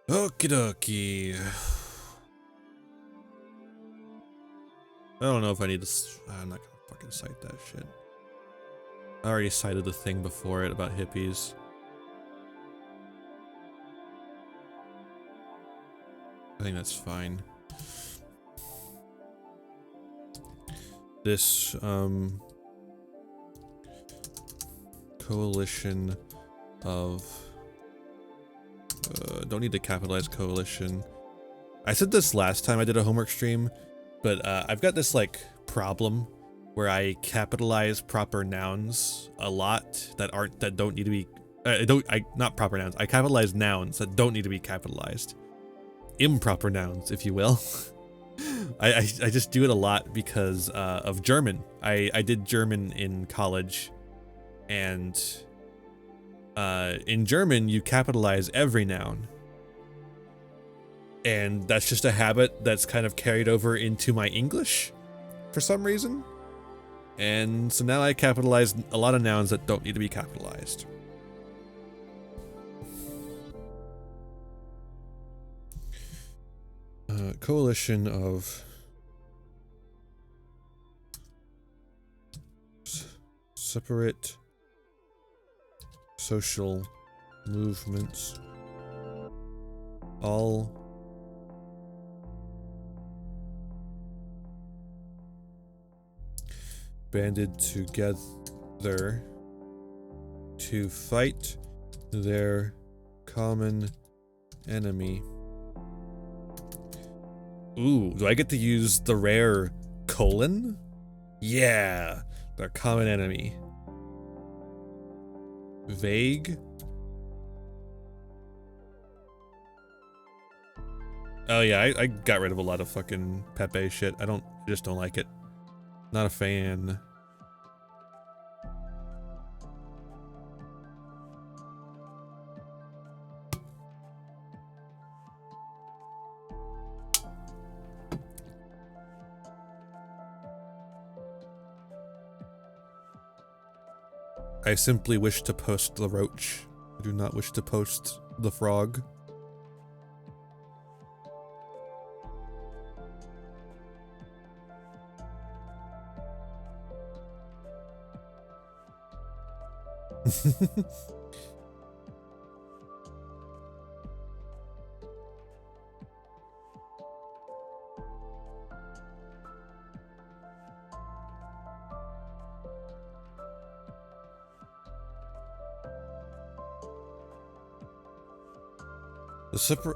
Okie dokie. I don't know if I need to. I'm not gonna fucking cite that shit. I already cited the thing before it about hippies. I think that's fine. This coalition of don't need to capitalize coalition. I said this last time I did a homework stream, but I've got this like problem where I capitalize proper nouns a lot that don't need to be not proper nouns. I capitalize nouns that don't need to be capitalized. Improper nouns, if you will. I just do it a lot because of German. I did German in college, and in German you capitalize every noun. And that's just a habit that's kind of carried over into my English for some reason. And so now I capitalize a lot of nouns that don't need to be capitalized. Coalition of separate social movements, all banded together to fight their common enemy. Ooh, do I get to use the rare colon? Yeah, their common enemy. Vague. Oh yeah, I got rid of a lot of fucking Pepe shit. I just don't like it. Not a fan. I simply wish to post the roach. I do not wish to post the frog.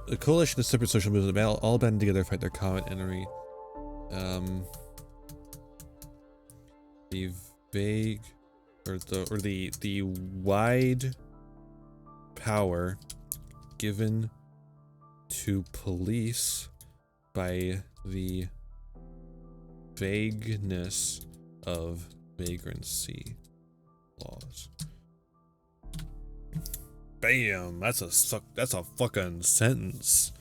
The coalition of separate social movements all band together to fight their common enemy. The vague or the wide power given to police by the vagueness of vagrancy laws. Bam! That's a fucking sentence.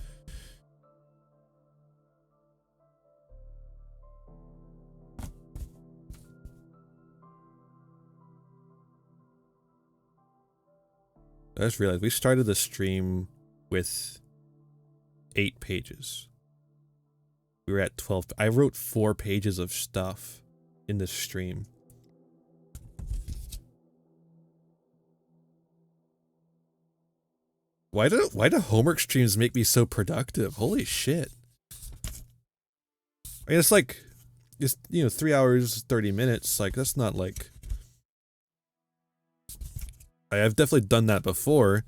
I just realized we started the stream with 8 pages. We were at 12. I wrote 4 pages of stuff in this stream. Why do homework streams make me so productive? Holy shit. I mean, it's 3 hours, 30 minutes. Like, that's not like... I've definitely done that before,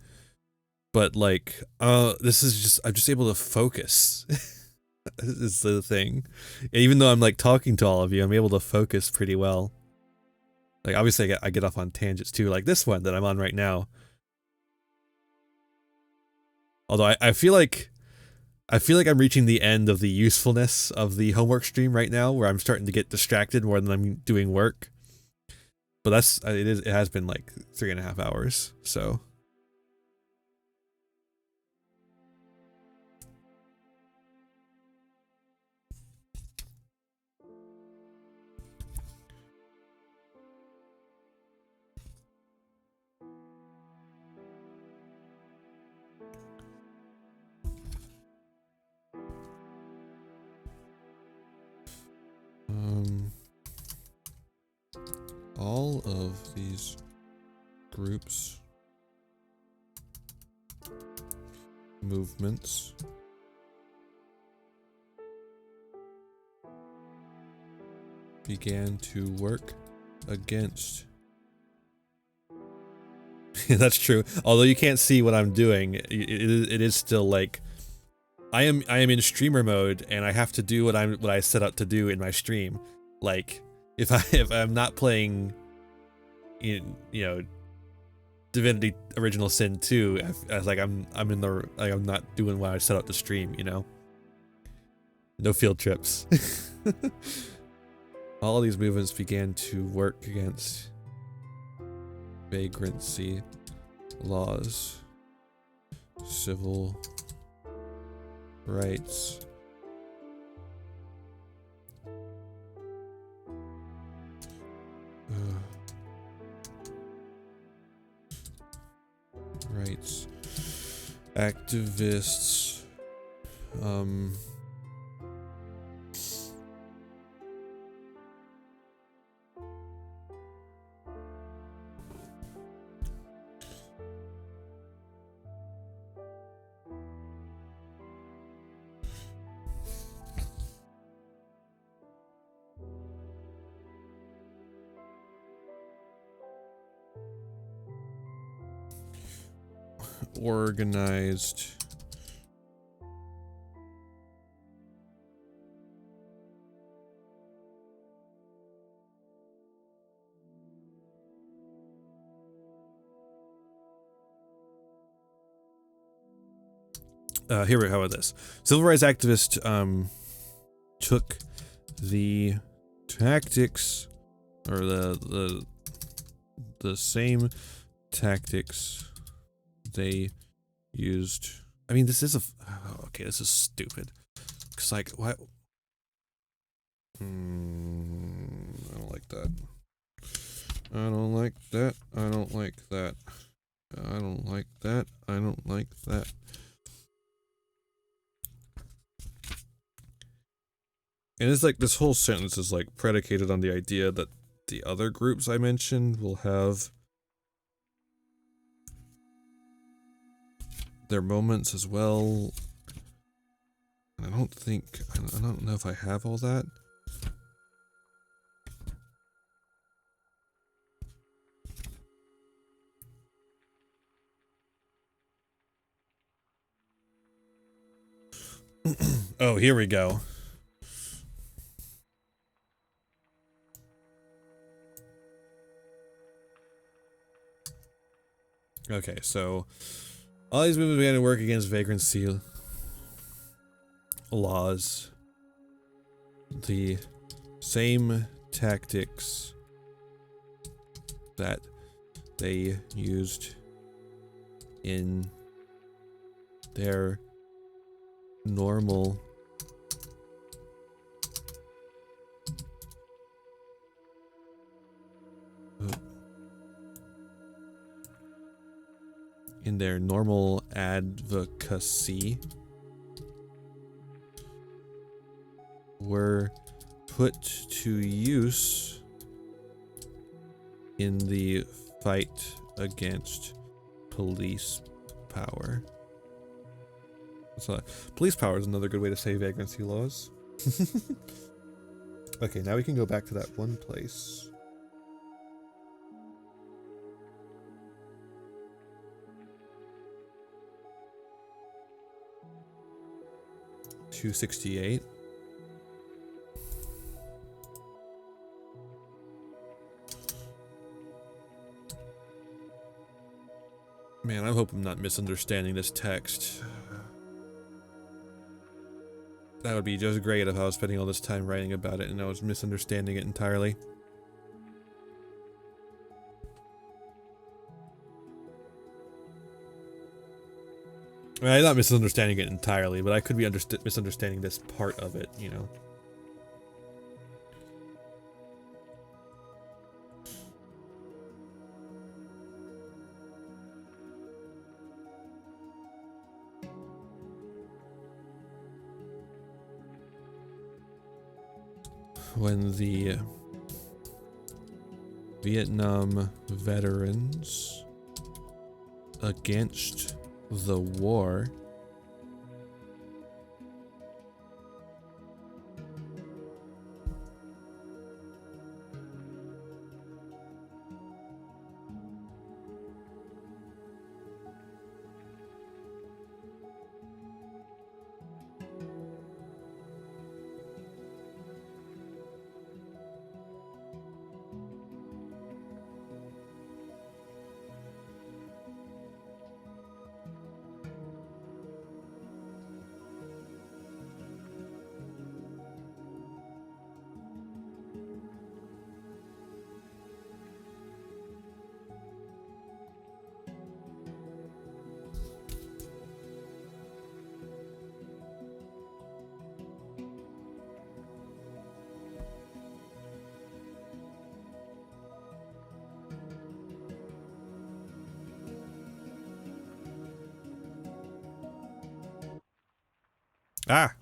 but like, this is just, I'm just able to focus. Is the thing. Even though I'm like talking to all of you, I'm able to focus pretty well. Like, obviously I get off on tangents too, like this one that I'm on right now. Although I feel like I'm reaching the end of the usefulness of the homework stream right now, where I'm starting to get distracted more than I'm doing work. But it has been like 3.5 hours, so. All of these groups movements began to work against. That's true. Although you can't see what I'm doing, it is still like I am in streamer mode and I have to do what I set out to do in my stream. Like if I'm not playing you know Divinity Original Sin 2, I was like I'm not doing what I set out to stream, you know. No field trips. All these movements began to work against vagrancy laws, civil rights, rights activists, organized here, how about this? Civil rights activists took the tactics or the same tactics they used. I mean, this is okay, this is stupid. Cause like what? I don't like that. I don't like that. I don't like that. I don't like that. I don't like that. And it's like this whole sentence is like predicated on the idea that the other groups I mentioned will have their moments as well. And I don't know if I have all that. Oh, here we go. Okay, so all these movements began to work against vagrancy laws. The same tactics that they used in their normal advocacy were put to use in the fight against police power. So, police power is another good way to say vagrancy laws. Okay, now we can go back to that one place. $268. Man, I hope I'm not misunderstanding this text. That would be just great if I was spending all this time writing about it and I was misunderstanding it entirely. I mean, I'm not misunderstanding it entirely, but I could be misunderstanding this part of it, you know. when the Vietnam veterans against the war Ah!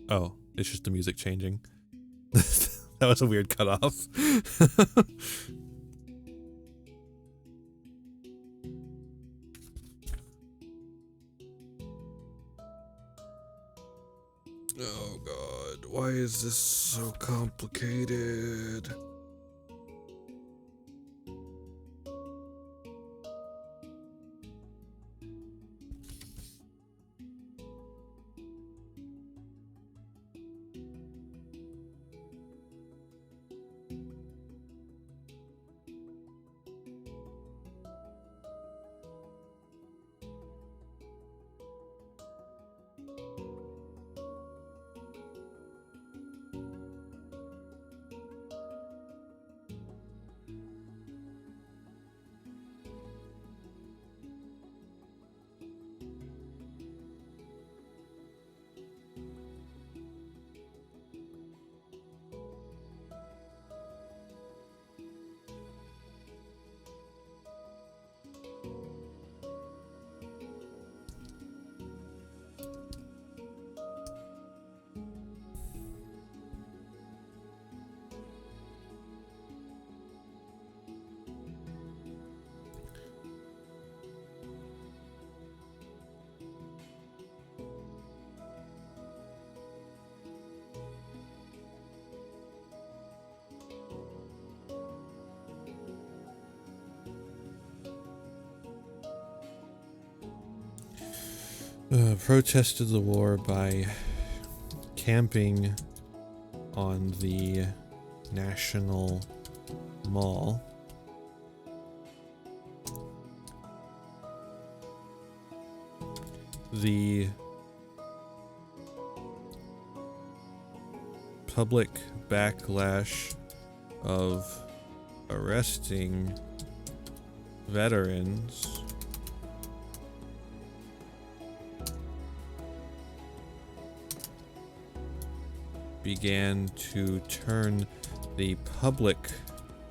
Oh, it's just the music changing. That was a weird cutoff. Oh god, why is this so complicated? Protested the war by camping on the National Mall. The public backlash of arresting veterans began to turn the public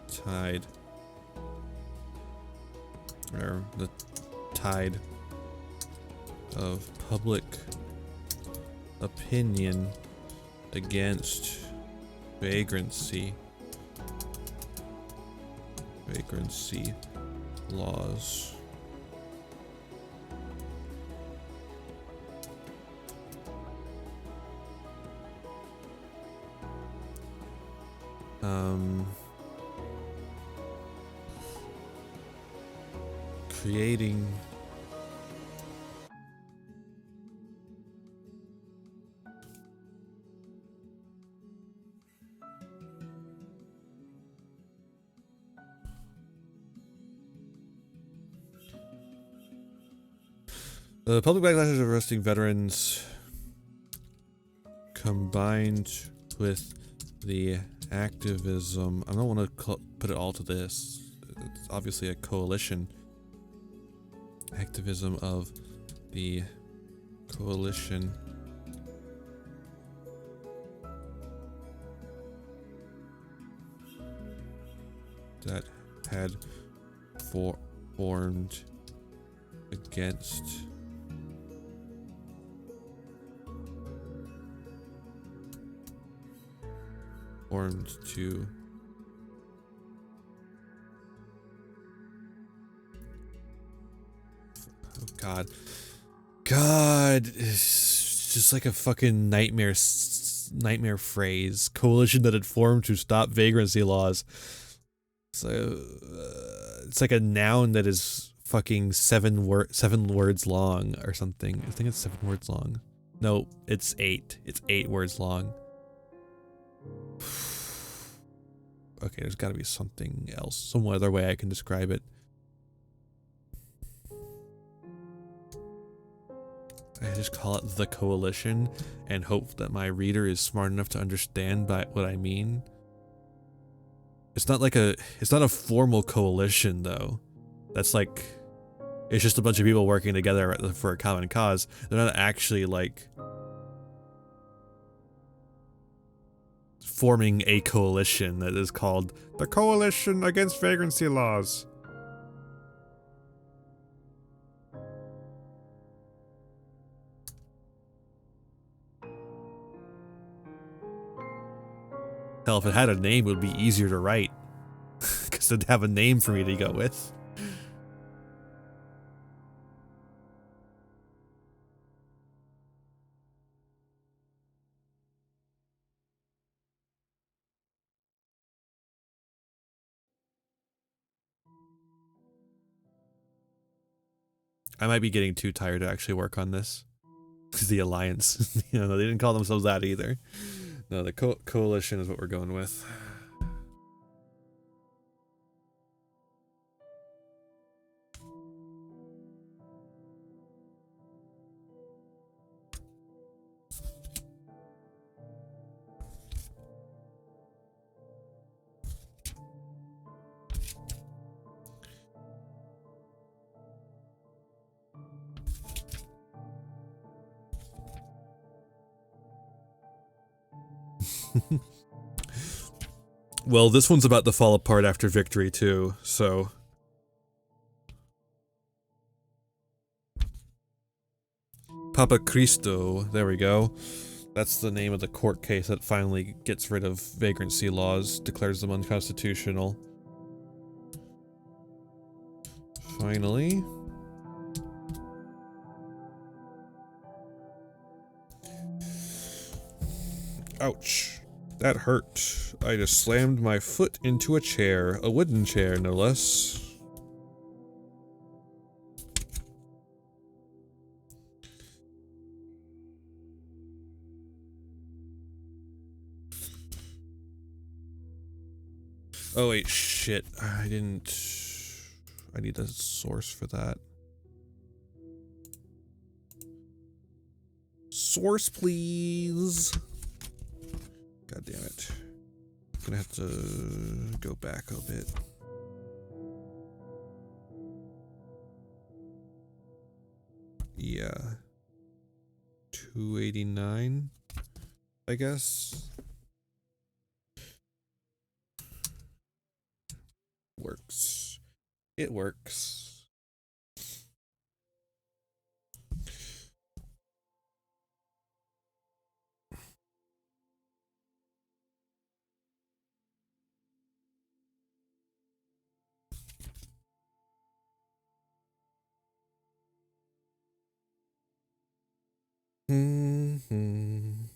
tide, or the tide of public opinion against vagrancy laws. Creating the public backlash of arresting veterans combined with the activism. I don't want to put it all to this. It's obviously a coalition. Activism of the coalition that had formed against formed to... Oh God. God, it's just like a fucking nightmare phrase. Coalition that had formed to stop vagrancy laws. So it's like a noun that is fucking seven words long or something. I think it's 7 words long. No, it's 8. It's 8 words long. Okay, there's got to be something else, some other way I can describe it. I just call it the coalition and hope that my reader is smart enough to understand by what I mean. It's not a formal coalition though. That's like, it's just a bunch of people working together for a common cause. They're not actually like forming a coalition that is called the Coalition Against Vagrancy Laws. Hell, if it had a name, it would be easier to write. Because it'd have a name for me to go with. I might be getting too tired to actually work on this. Because the Alliance, you know, they didn't call themselves that either. No, the coalition is what we're going with. Well, this one's about to fall apart after victory too, so... Papa Cristo, there we go. That's the name of the court case that finally gets rid of vagrancy laws, declares them unconstitutional. Finally. Ouch. That hurt. I just slammed my foot into a chair. A wooden chair, no less. Oh wait, shit. I need a source for that. Source, please. God damn it. Gonna have to go back a bit. Yeah. 289, I guess. Works. It works. Mm-hmm.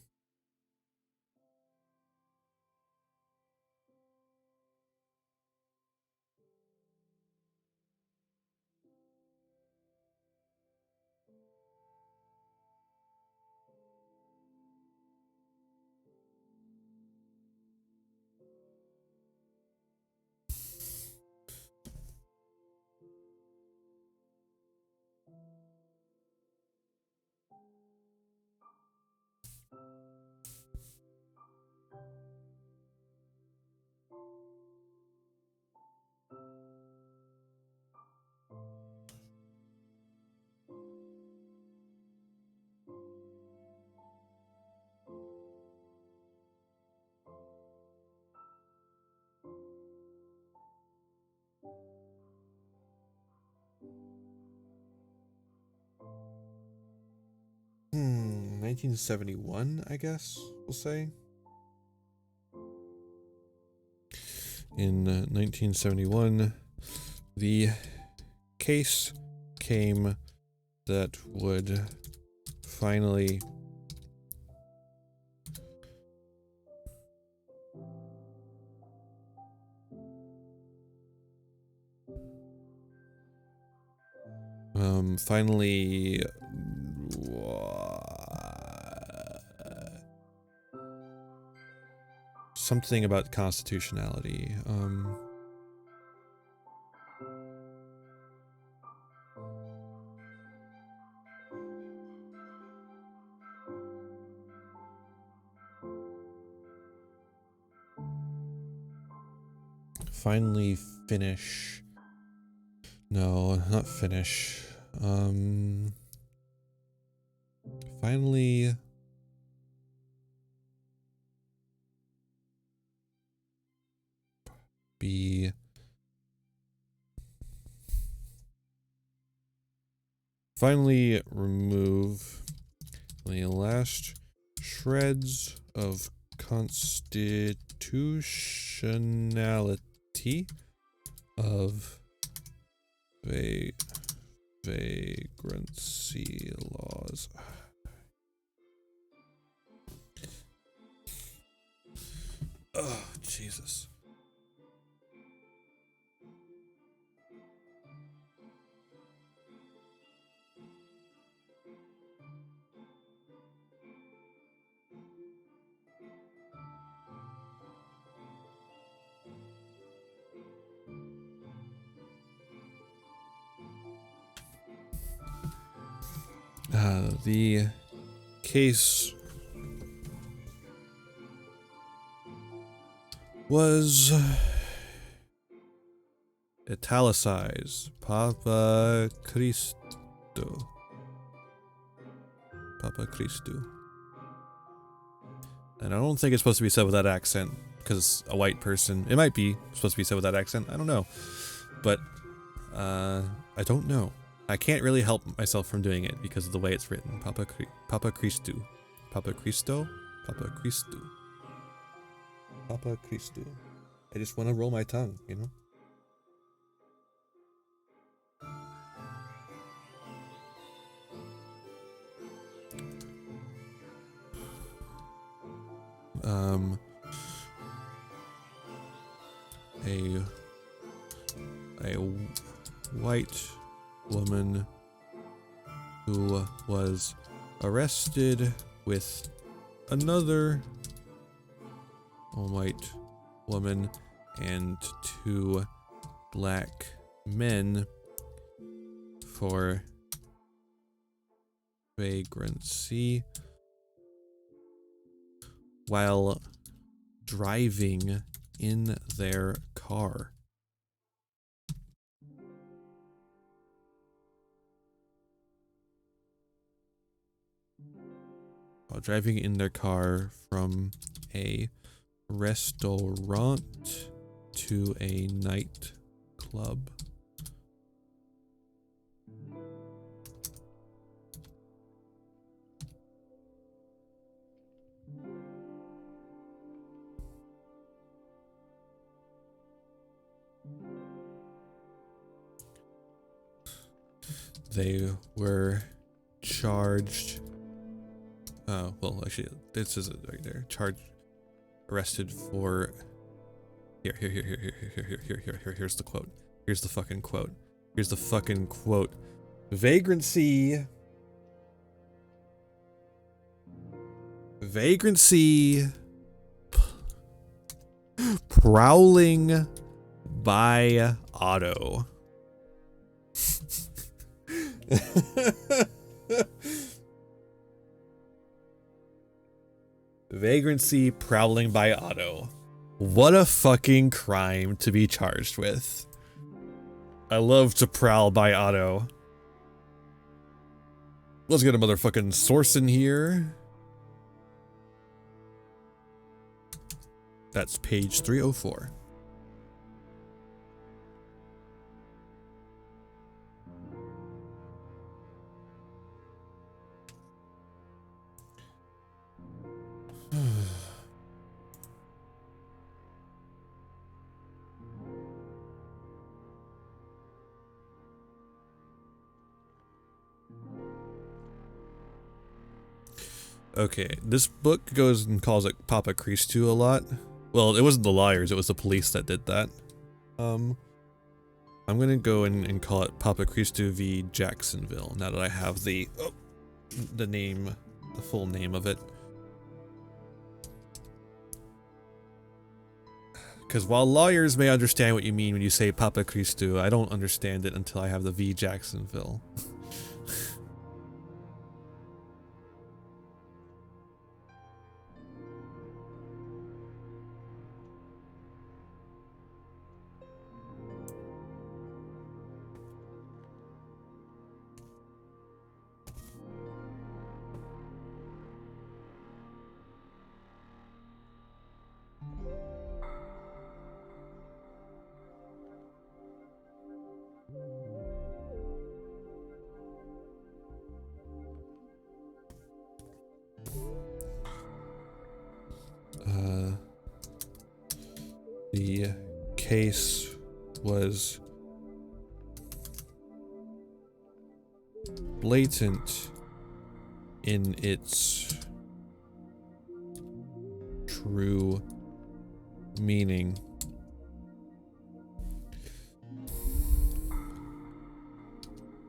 Hmm, 1971, I guess we'll say. In 1971, the case came that would finally finally something about constitutionality. Finally finish. No, not finish. Finally be finally remove the last shreds of constitutionality of vagrancy laws. Oh, Jesus. The case was italicized. Papa Cristo. Papa Cristo. And I don't think it's supposed to be said with that accent, because it's a white person. It might be supposed to be said with that accent. I don't know. But, I don't know. I can't really help myself from doing it because of the way it's written. Papa Cristo. Papa Cristo? Papa Cristo. Papa Cristo. I just want to roll my tongue, you know? A white woman who was arrested with another white woman and two black men for vagrancy while driving in their car. While driving in their car from a restaurant to a nightclub. They were charged. Well, actually, this is it right there. Arrested for. Here's the quote. Here's the fucking quote. Here's the fucking quote. Vagrancy. Prowling by auto. Vagrancy prowling by auto. What a fucking crime to be charged with. I love to prowl by auto. Let's get a motherfucking source in here. That's page 304. Okay, this book goes and calls it Papa Christu a lot. Well, it wasn't the lawyers, it was the police that did that. I'm gonna go and call it Papa Christu v. Jacksonville, now that I have the name, the full name of it. Because while lawyers may understand what you mean when you say Papa Christu, I don't understand it until I have the v. Jacksonville. The case was blatant in its true meaning.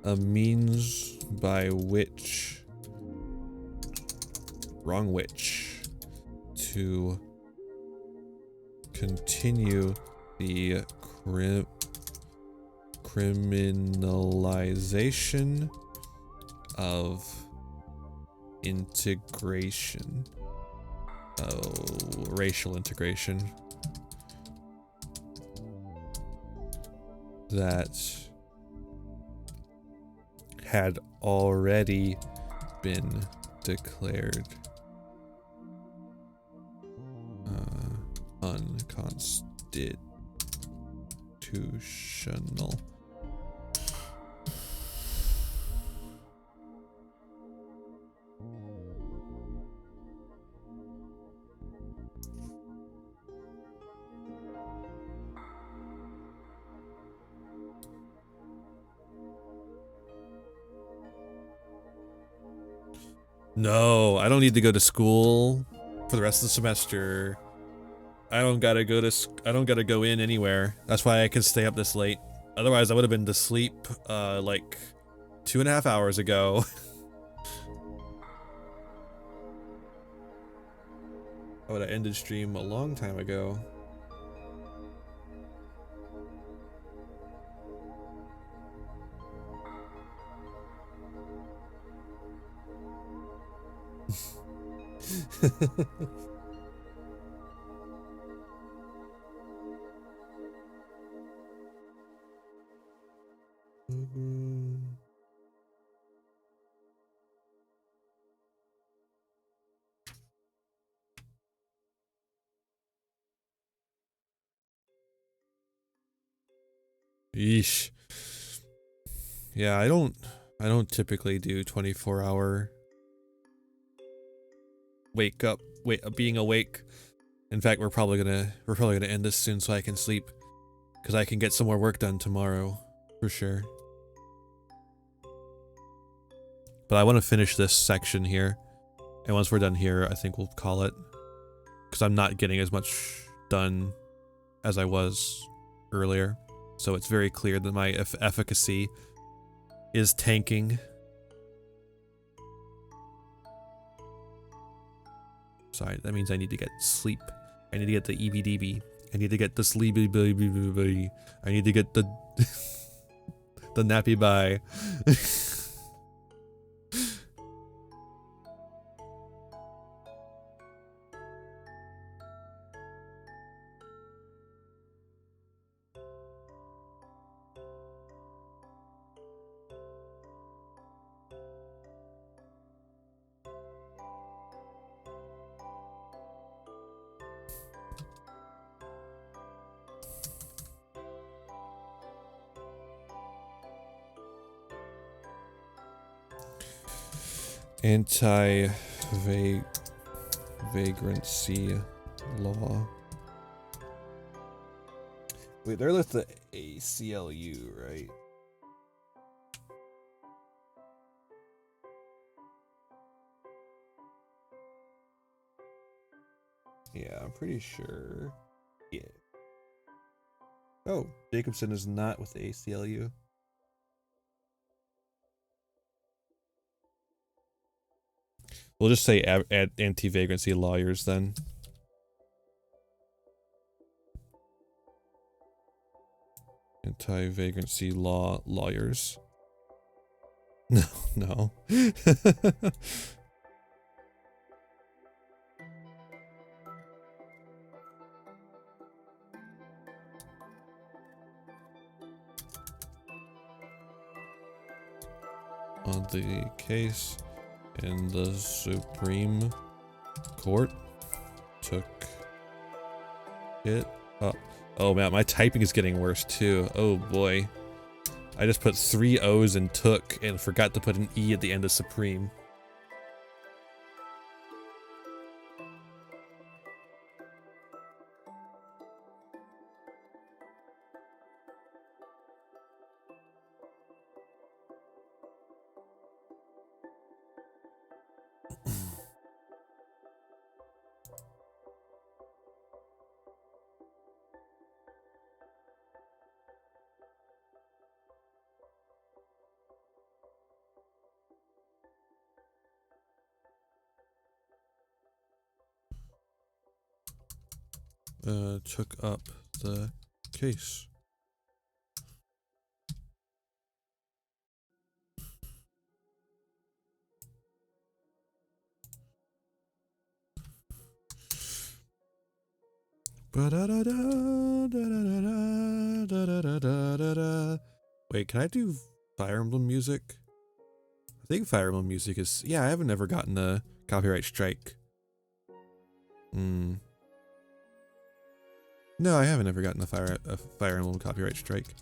A means by which, to continue the criminalization of integration. Oh, racial integration. That had already been declared unconstitutional. No, I don't need to go to school for the rest of the semester. I don't gotta go in anywhere. That's why I can stay up this late. Otherwise, I would have been to sleep like 2.5 hours ago. I would have ended stream a long time ago. Yeesh. Yeah, I don't typically do 24-hour being awake. In fact, we're probably gonna end this soon so I can sleep, because I can get some more work done tomorrow for sure. But I want to finish this section here, and once we're done here, I think we'll call it, because I'm not getting as much done as I was earlier. So it's very clear that my efficacy is tanking. Sorry, that means I need to get sleep. I need to get the EBDB. I need to get the sleepy baby. I need to get the the nappy bye. Anti-vagrancy law. Wait, they're with the ACLU, right? Yeah, I'm pretty sure. Yeah. Oh, Jacobson is not with the ACLU. We'll just say anti-vagrancy lawyers then. Anti-vagrancy lawyers. No, no. On the case in the Supreme Court took it up. Oh man, my typing is getting worse too. Oh boy. I just put 3 O's in took and forgot to put an E at the end of Supreme. Took up the case. Wait, can I do Fire Emblem music? I think Fire Emblem music is... Yeah, I haven't ever gotten a copyright strike. No, I haven't ever gotten a Fire Emblem copyright strike.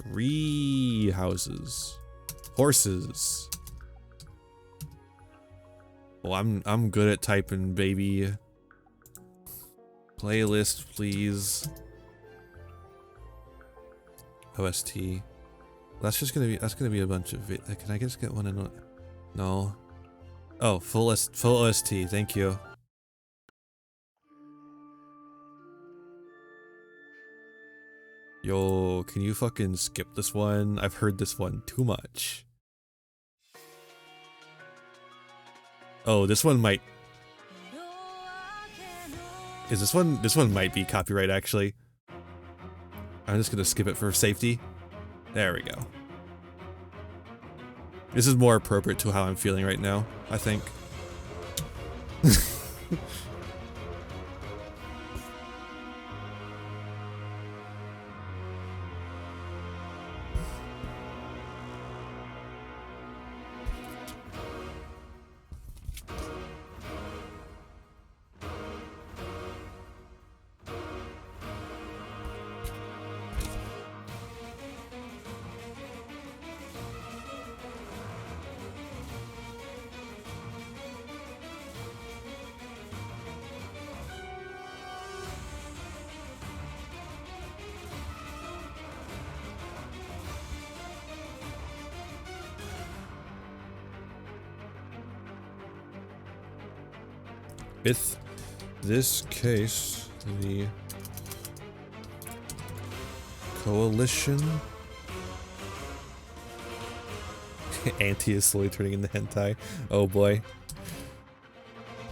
3 houses. Horses. Well, I'm good at typing, baby. Playlist, please. OST. That's gonna be a bunch of can I just get one in one? No. Oh, full OST, thank you. Yo, can you fucking skip this one? I've heard this one too much. Oh, this one might... Is this one? This one might be copyright, actually. I'm just gonna skip it for safety. There we go. This is more appropriate to how I'm feeling right now, I think. With this case, the coalition Auntie is slowly turning into hentai. Oh boy.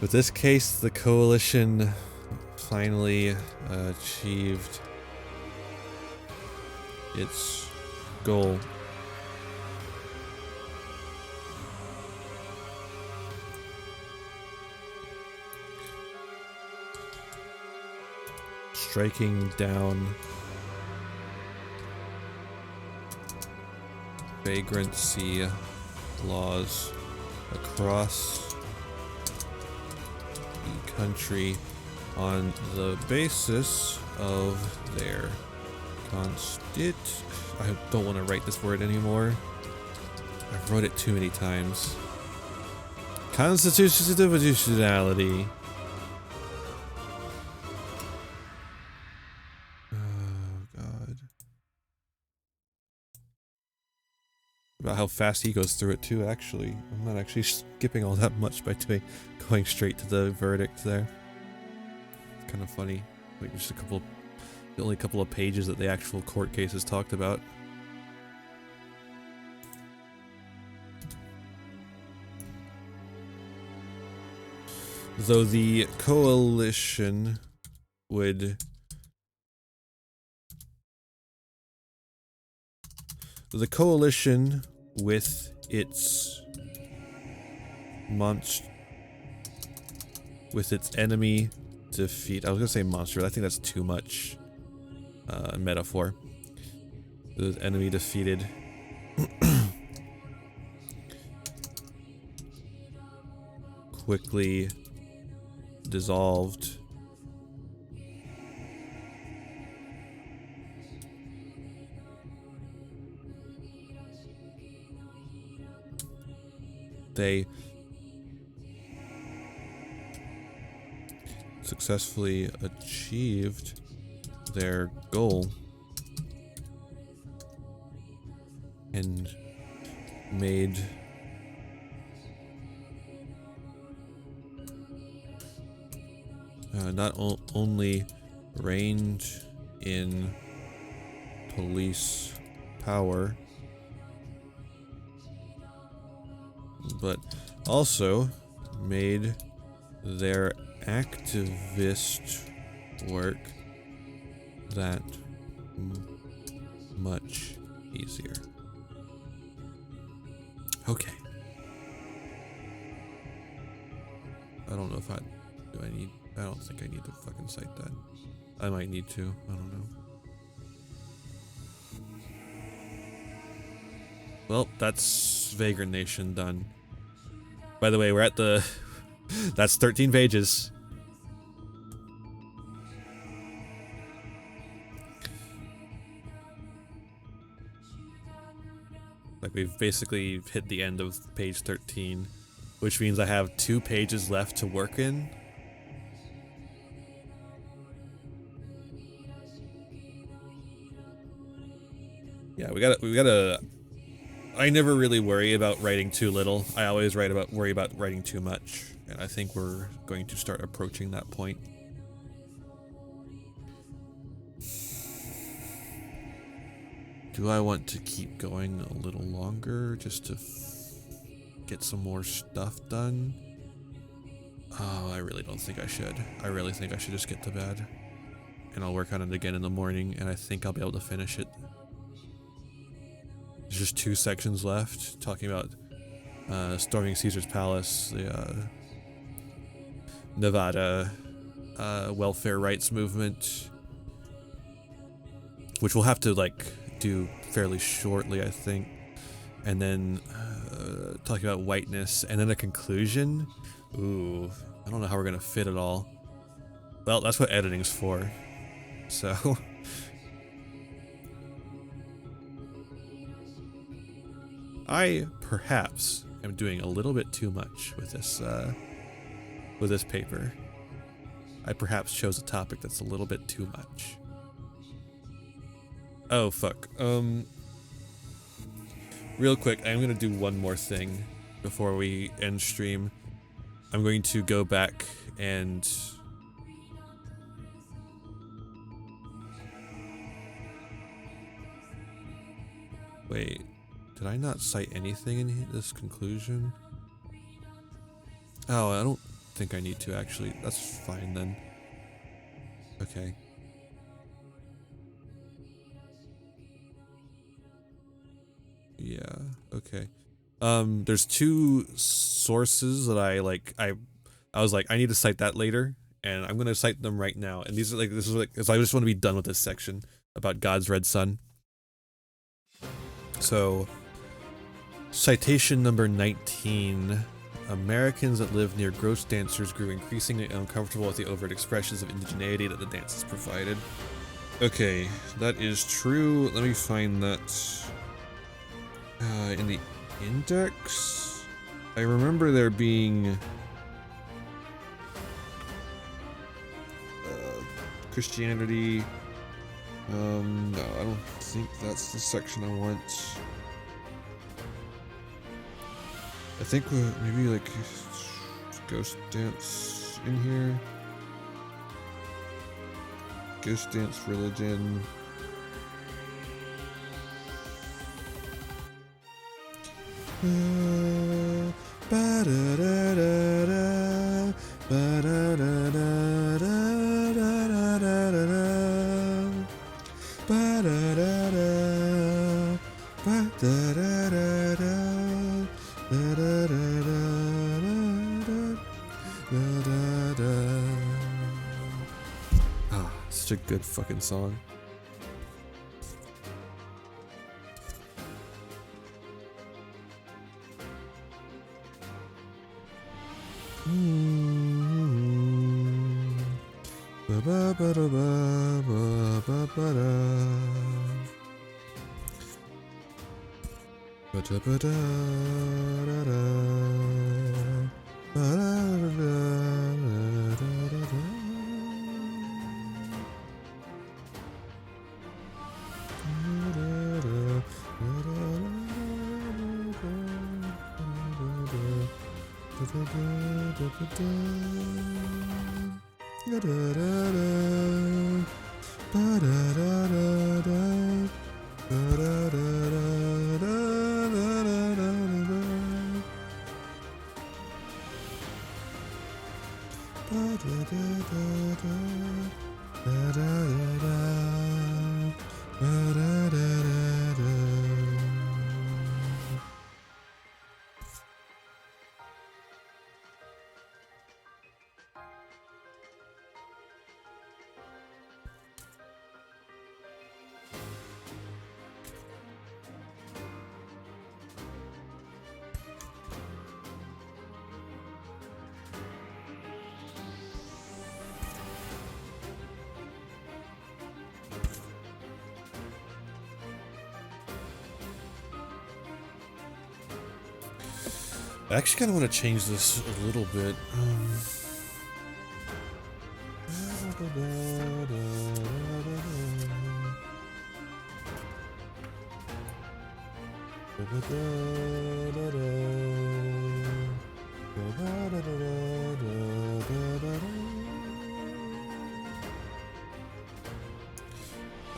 With this case, the coalition finally achieved its goal. Striking down vagrancy laws across the country on the basis of their I don't want to write this word anymore. I've wrote it too many times. Constitutionality. About how how fast he goes through it too, actually. I'm not actually skipping all that much by going straight to the verdict there. It's kind of funny. Like just the only couple of pages that the actual court case is talked about. Though the coalition would... The coalition with its enemy defeat... I was gonna say monster, I think that's too much metaphor. The enemy defeated... quickly dissolved. They successfully achieved their goal and made not only reigned in police power, but also made their activist work that much easier. Okay. I don't know if I don't think I need to fucking cite that. I might need to, I don't know. Well, that's Vagrant Nation done. By the way, we're at the... that's 13 pages. Like, we've basically hit the end of page 13, which means I have 2 pages left to work in. Yeah, we gotta... I never really worry about writing too little. I always worry about writing too much. And I think we're going to start approaching that point. Do I want to keep going a little longer just to get some more stuff done? Oh, I really don't think I should. I really think I should just get to bed. And I'll work on it again in the morning, and I think I'll be able to finish it. There's just 2 sections left, talking about storming Caesar's palace, the Nevada welfare rights movement, which we'll have to like do fairly shortly, I think, and then talking about whiteness, and then a conclusion. Ooh, I don't know how we're gonna fit it all. Well, that's what editing's for, so. I, perhaps, am doing a little bit too much with this paper. I perhaps chose a topic that's a little bit too much. Oh, fuck. Real quick, I'm gonna do one more thing before we end stream. I'm going to go back and... Wait. Did I not cite anything in this conclusion? Oh, I don't think I need to actually. That's fine then. Okay. Yeah, okay. There's 2 sources that I was like, I need to cite that later, and I'm gonna cite them right now. And these are like, this is like, because I just want to be done with this section about God's red sun. So, citation number 19. Americans that live near gross dancers grew increasingly uncomfortable with the overt expressions of indigeneity that the dances provided. Okay, that is true. Let me find that in the index. I remember there being Christianity. No, I don't think that's the section I want. I think maybe like ghost dance in here. Ghost dance religion. Ah, such a good fucking song. I actually kind of want to change this a little bit.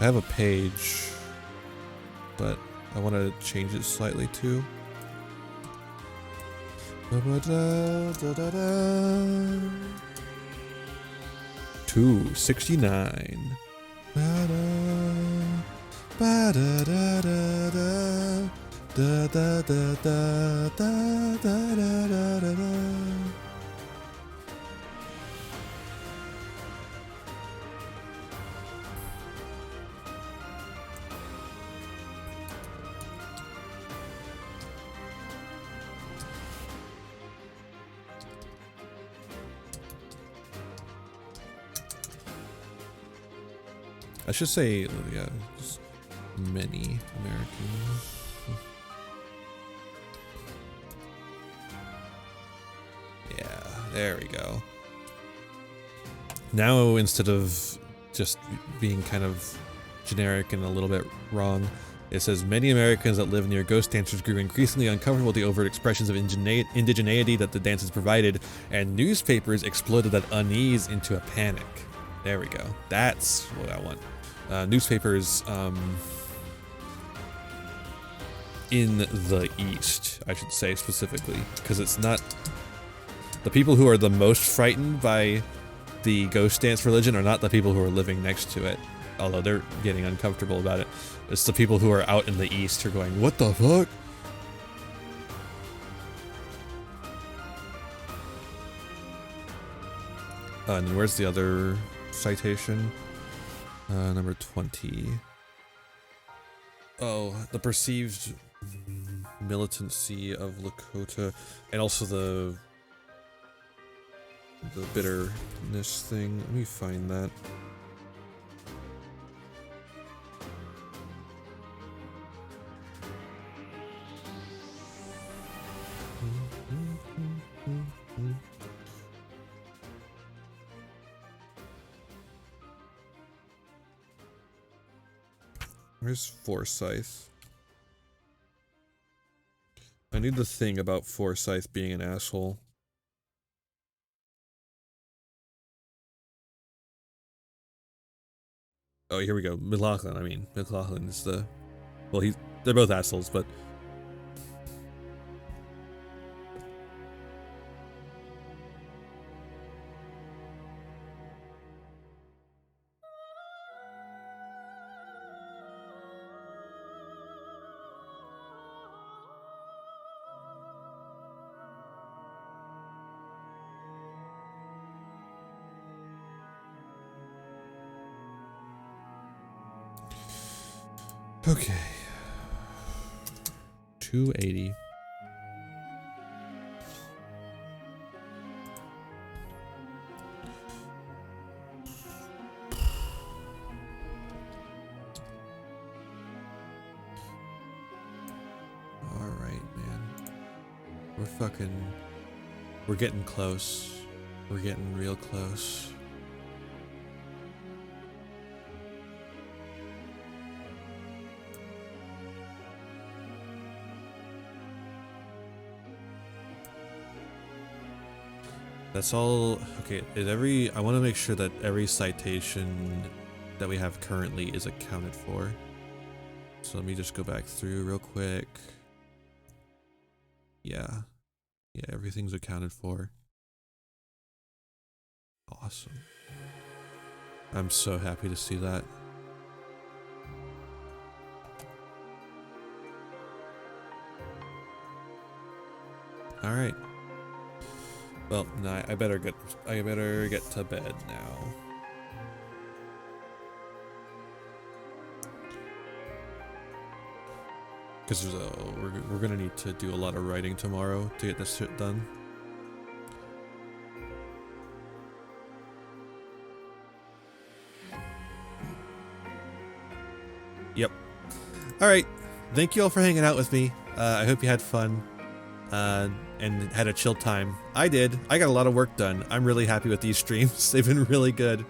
I have a page, but I want to change it slightly too. 269. I should say, yeah, just many Americans. Yeah, there we go. Now, instead of just being kind of generic and a little bit wrong, it says many Americans that live near ghost dancers grew increasingly uncomfortable with the overt expressions of indigeneity that the dances provided, and newspapers exploded that unease into a panic. There we go. That's what I want. Newspapers in the East, I should say specifically, because it's not the people who are the most frightened by the ghost dance religion are not the people who are living next to it, although they're getting uncomfortable about it. It's the people who are out in the East who are going, what the fuck? And where's the other citation? Number 20. Oh, the perceived militancy of Lakota, and also the bitterness thing. Let me find that. Where's Forsyth? I need the thing about Forsyth being an asshole. Oh, here we go. McLaughlin is the... Well, they're both assholes, but... Okay. 280. All right, man. We're getting close. We're getting real close. That's all. Okay, I want to make sure that every citation that we have currently is accounted for. So let me just go back through real quick. Yeah, everything's accounted for. Awesome. I'm so happy to see that. All right. Well, no, I better get to bed now. Because we're gonna need to do a lot of writing tomorrow to get this shit done. Yep. All right. Thank you all for hanging out with me. I hope you had fun. And had a chill time. I did. I got a lot of work done. I'm really happy with these streams. They've been really good.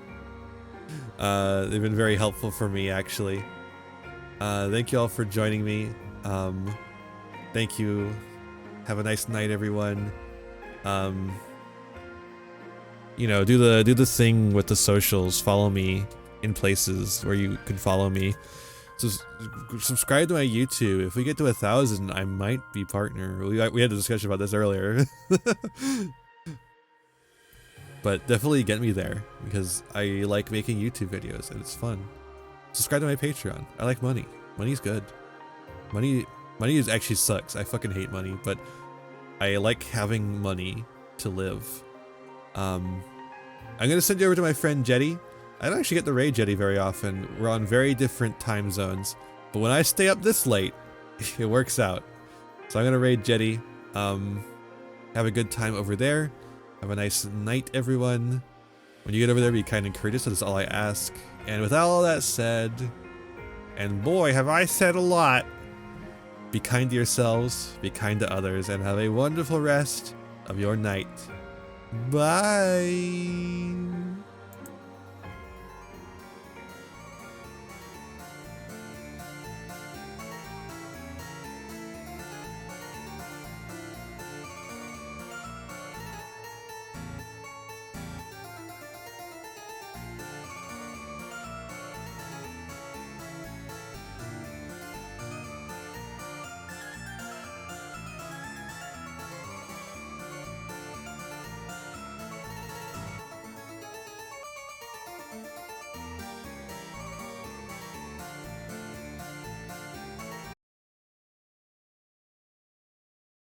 They've been very helpful for me, actually. Thank you all for joining me. Thank you. Have a nice night, everyone. You know, do the thing with the socials. Follow me in places where you can follow me. So subscribe to my YouTube. If we get to 1,000, I might be partner. We had a discussion about this earlier. But definitely get me there because I like making YouTube videos and it's fun. Subscribe to my Patreon. I like money. Money's good. Money actually sucks. I fucking hate money, but I like having money to live. I'm gonna send you over to my friend Jetty. I don't actually get to raid Jetty very often. We're on very different time zones. But when I stay up this late, it works out. So I'm gonna raid Jetty. Have a good time over there. Have a nice night, everyone. When you get over there, be kind and courteous. That's all I ask. And with all that said, and boy, have I said a lot, be kind to yourselves, be kind to others, and have a wonderful rest of your night. Bye.